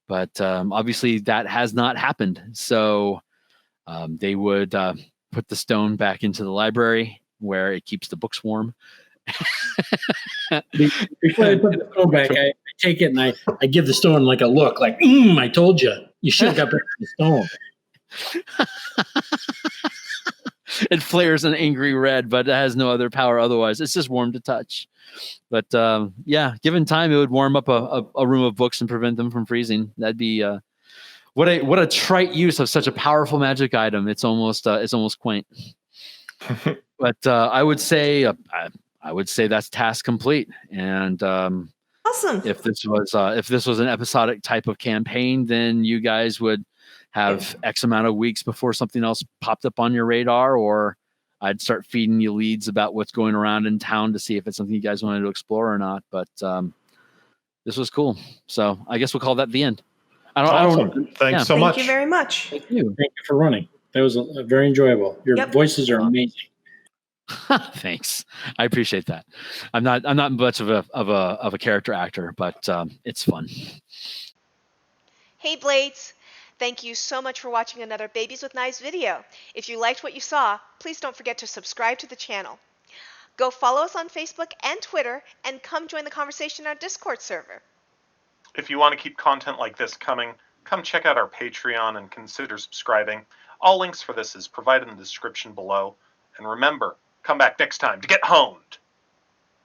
But obviously that has not happened. So they would put the stone back into the library where it keeps the books warm. Before I put the stone back, I take it and I give the stone like a look, like, I told you. You should have got back to the stone. It flares an angry red, but it has no other power otherwise. It's just warm to touch. But given time, it would warm up a room of books and prevent them from freezing. That'd be what a trite use of such a powerful magic item. It's almost quaint. But I would say that's task complete. And Awesome. if this was an episodic type of campaign, then you guys would have X amount of weeks before something else popped up on your radar, or I'd start feeding you leads about what's going around in town to see if it's something you guys wanted to explore or not. But this was cool. So I guess we'll call that the end. Thanks so much. Thank you very much. Thank you for running. That was very enjoyable. Your voices are amazing. Thanks. I appreciate that. I'm not much of a character actor, but it's fun. Hey Blades! Thank you so much for watching another Babies with Knives video. If you liked what you saw, please don't forget to subscribe to the channel. Go follow us on Facebook and Twitter, and come join the conversation in our Discord server. If you want to keep content like this coming, come check out our Patreon and consider subscribing. All links for this is provided in the description below. And remember, come back next time to get honed!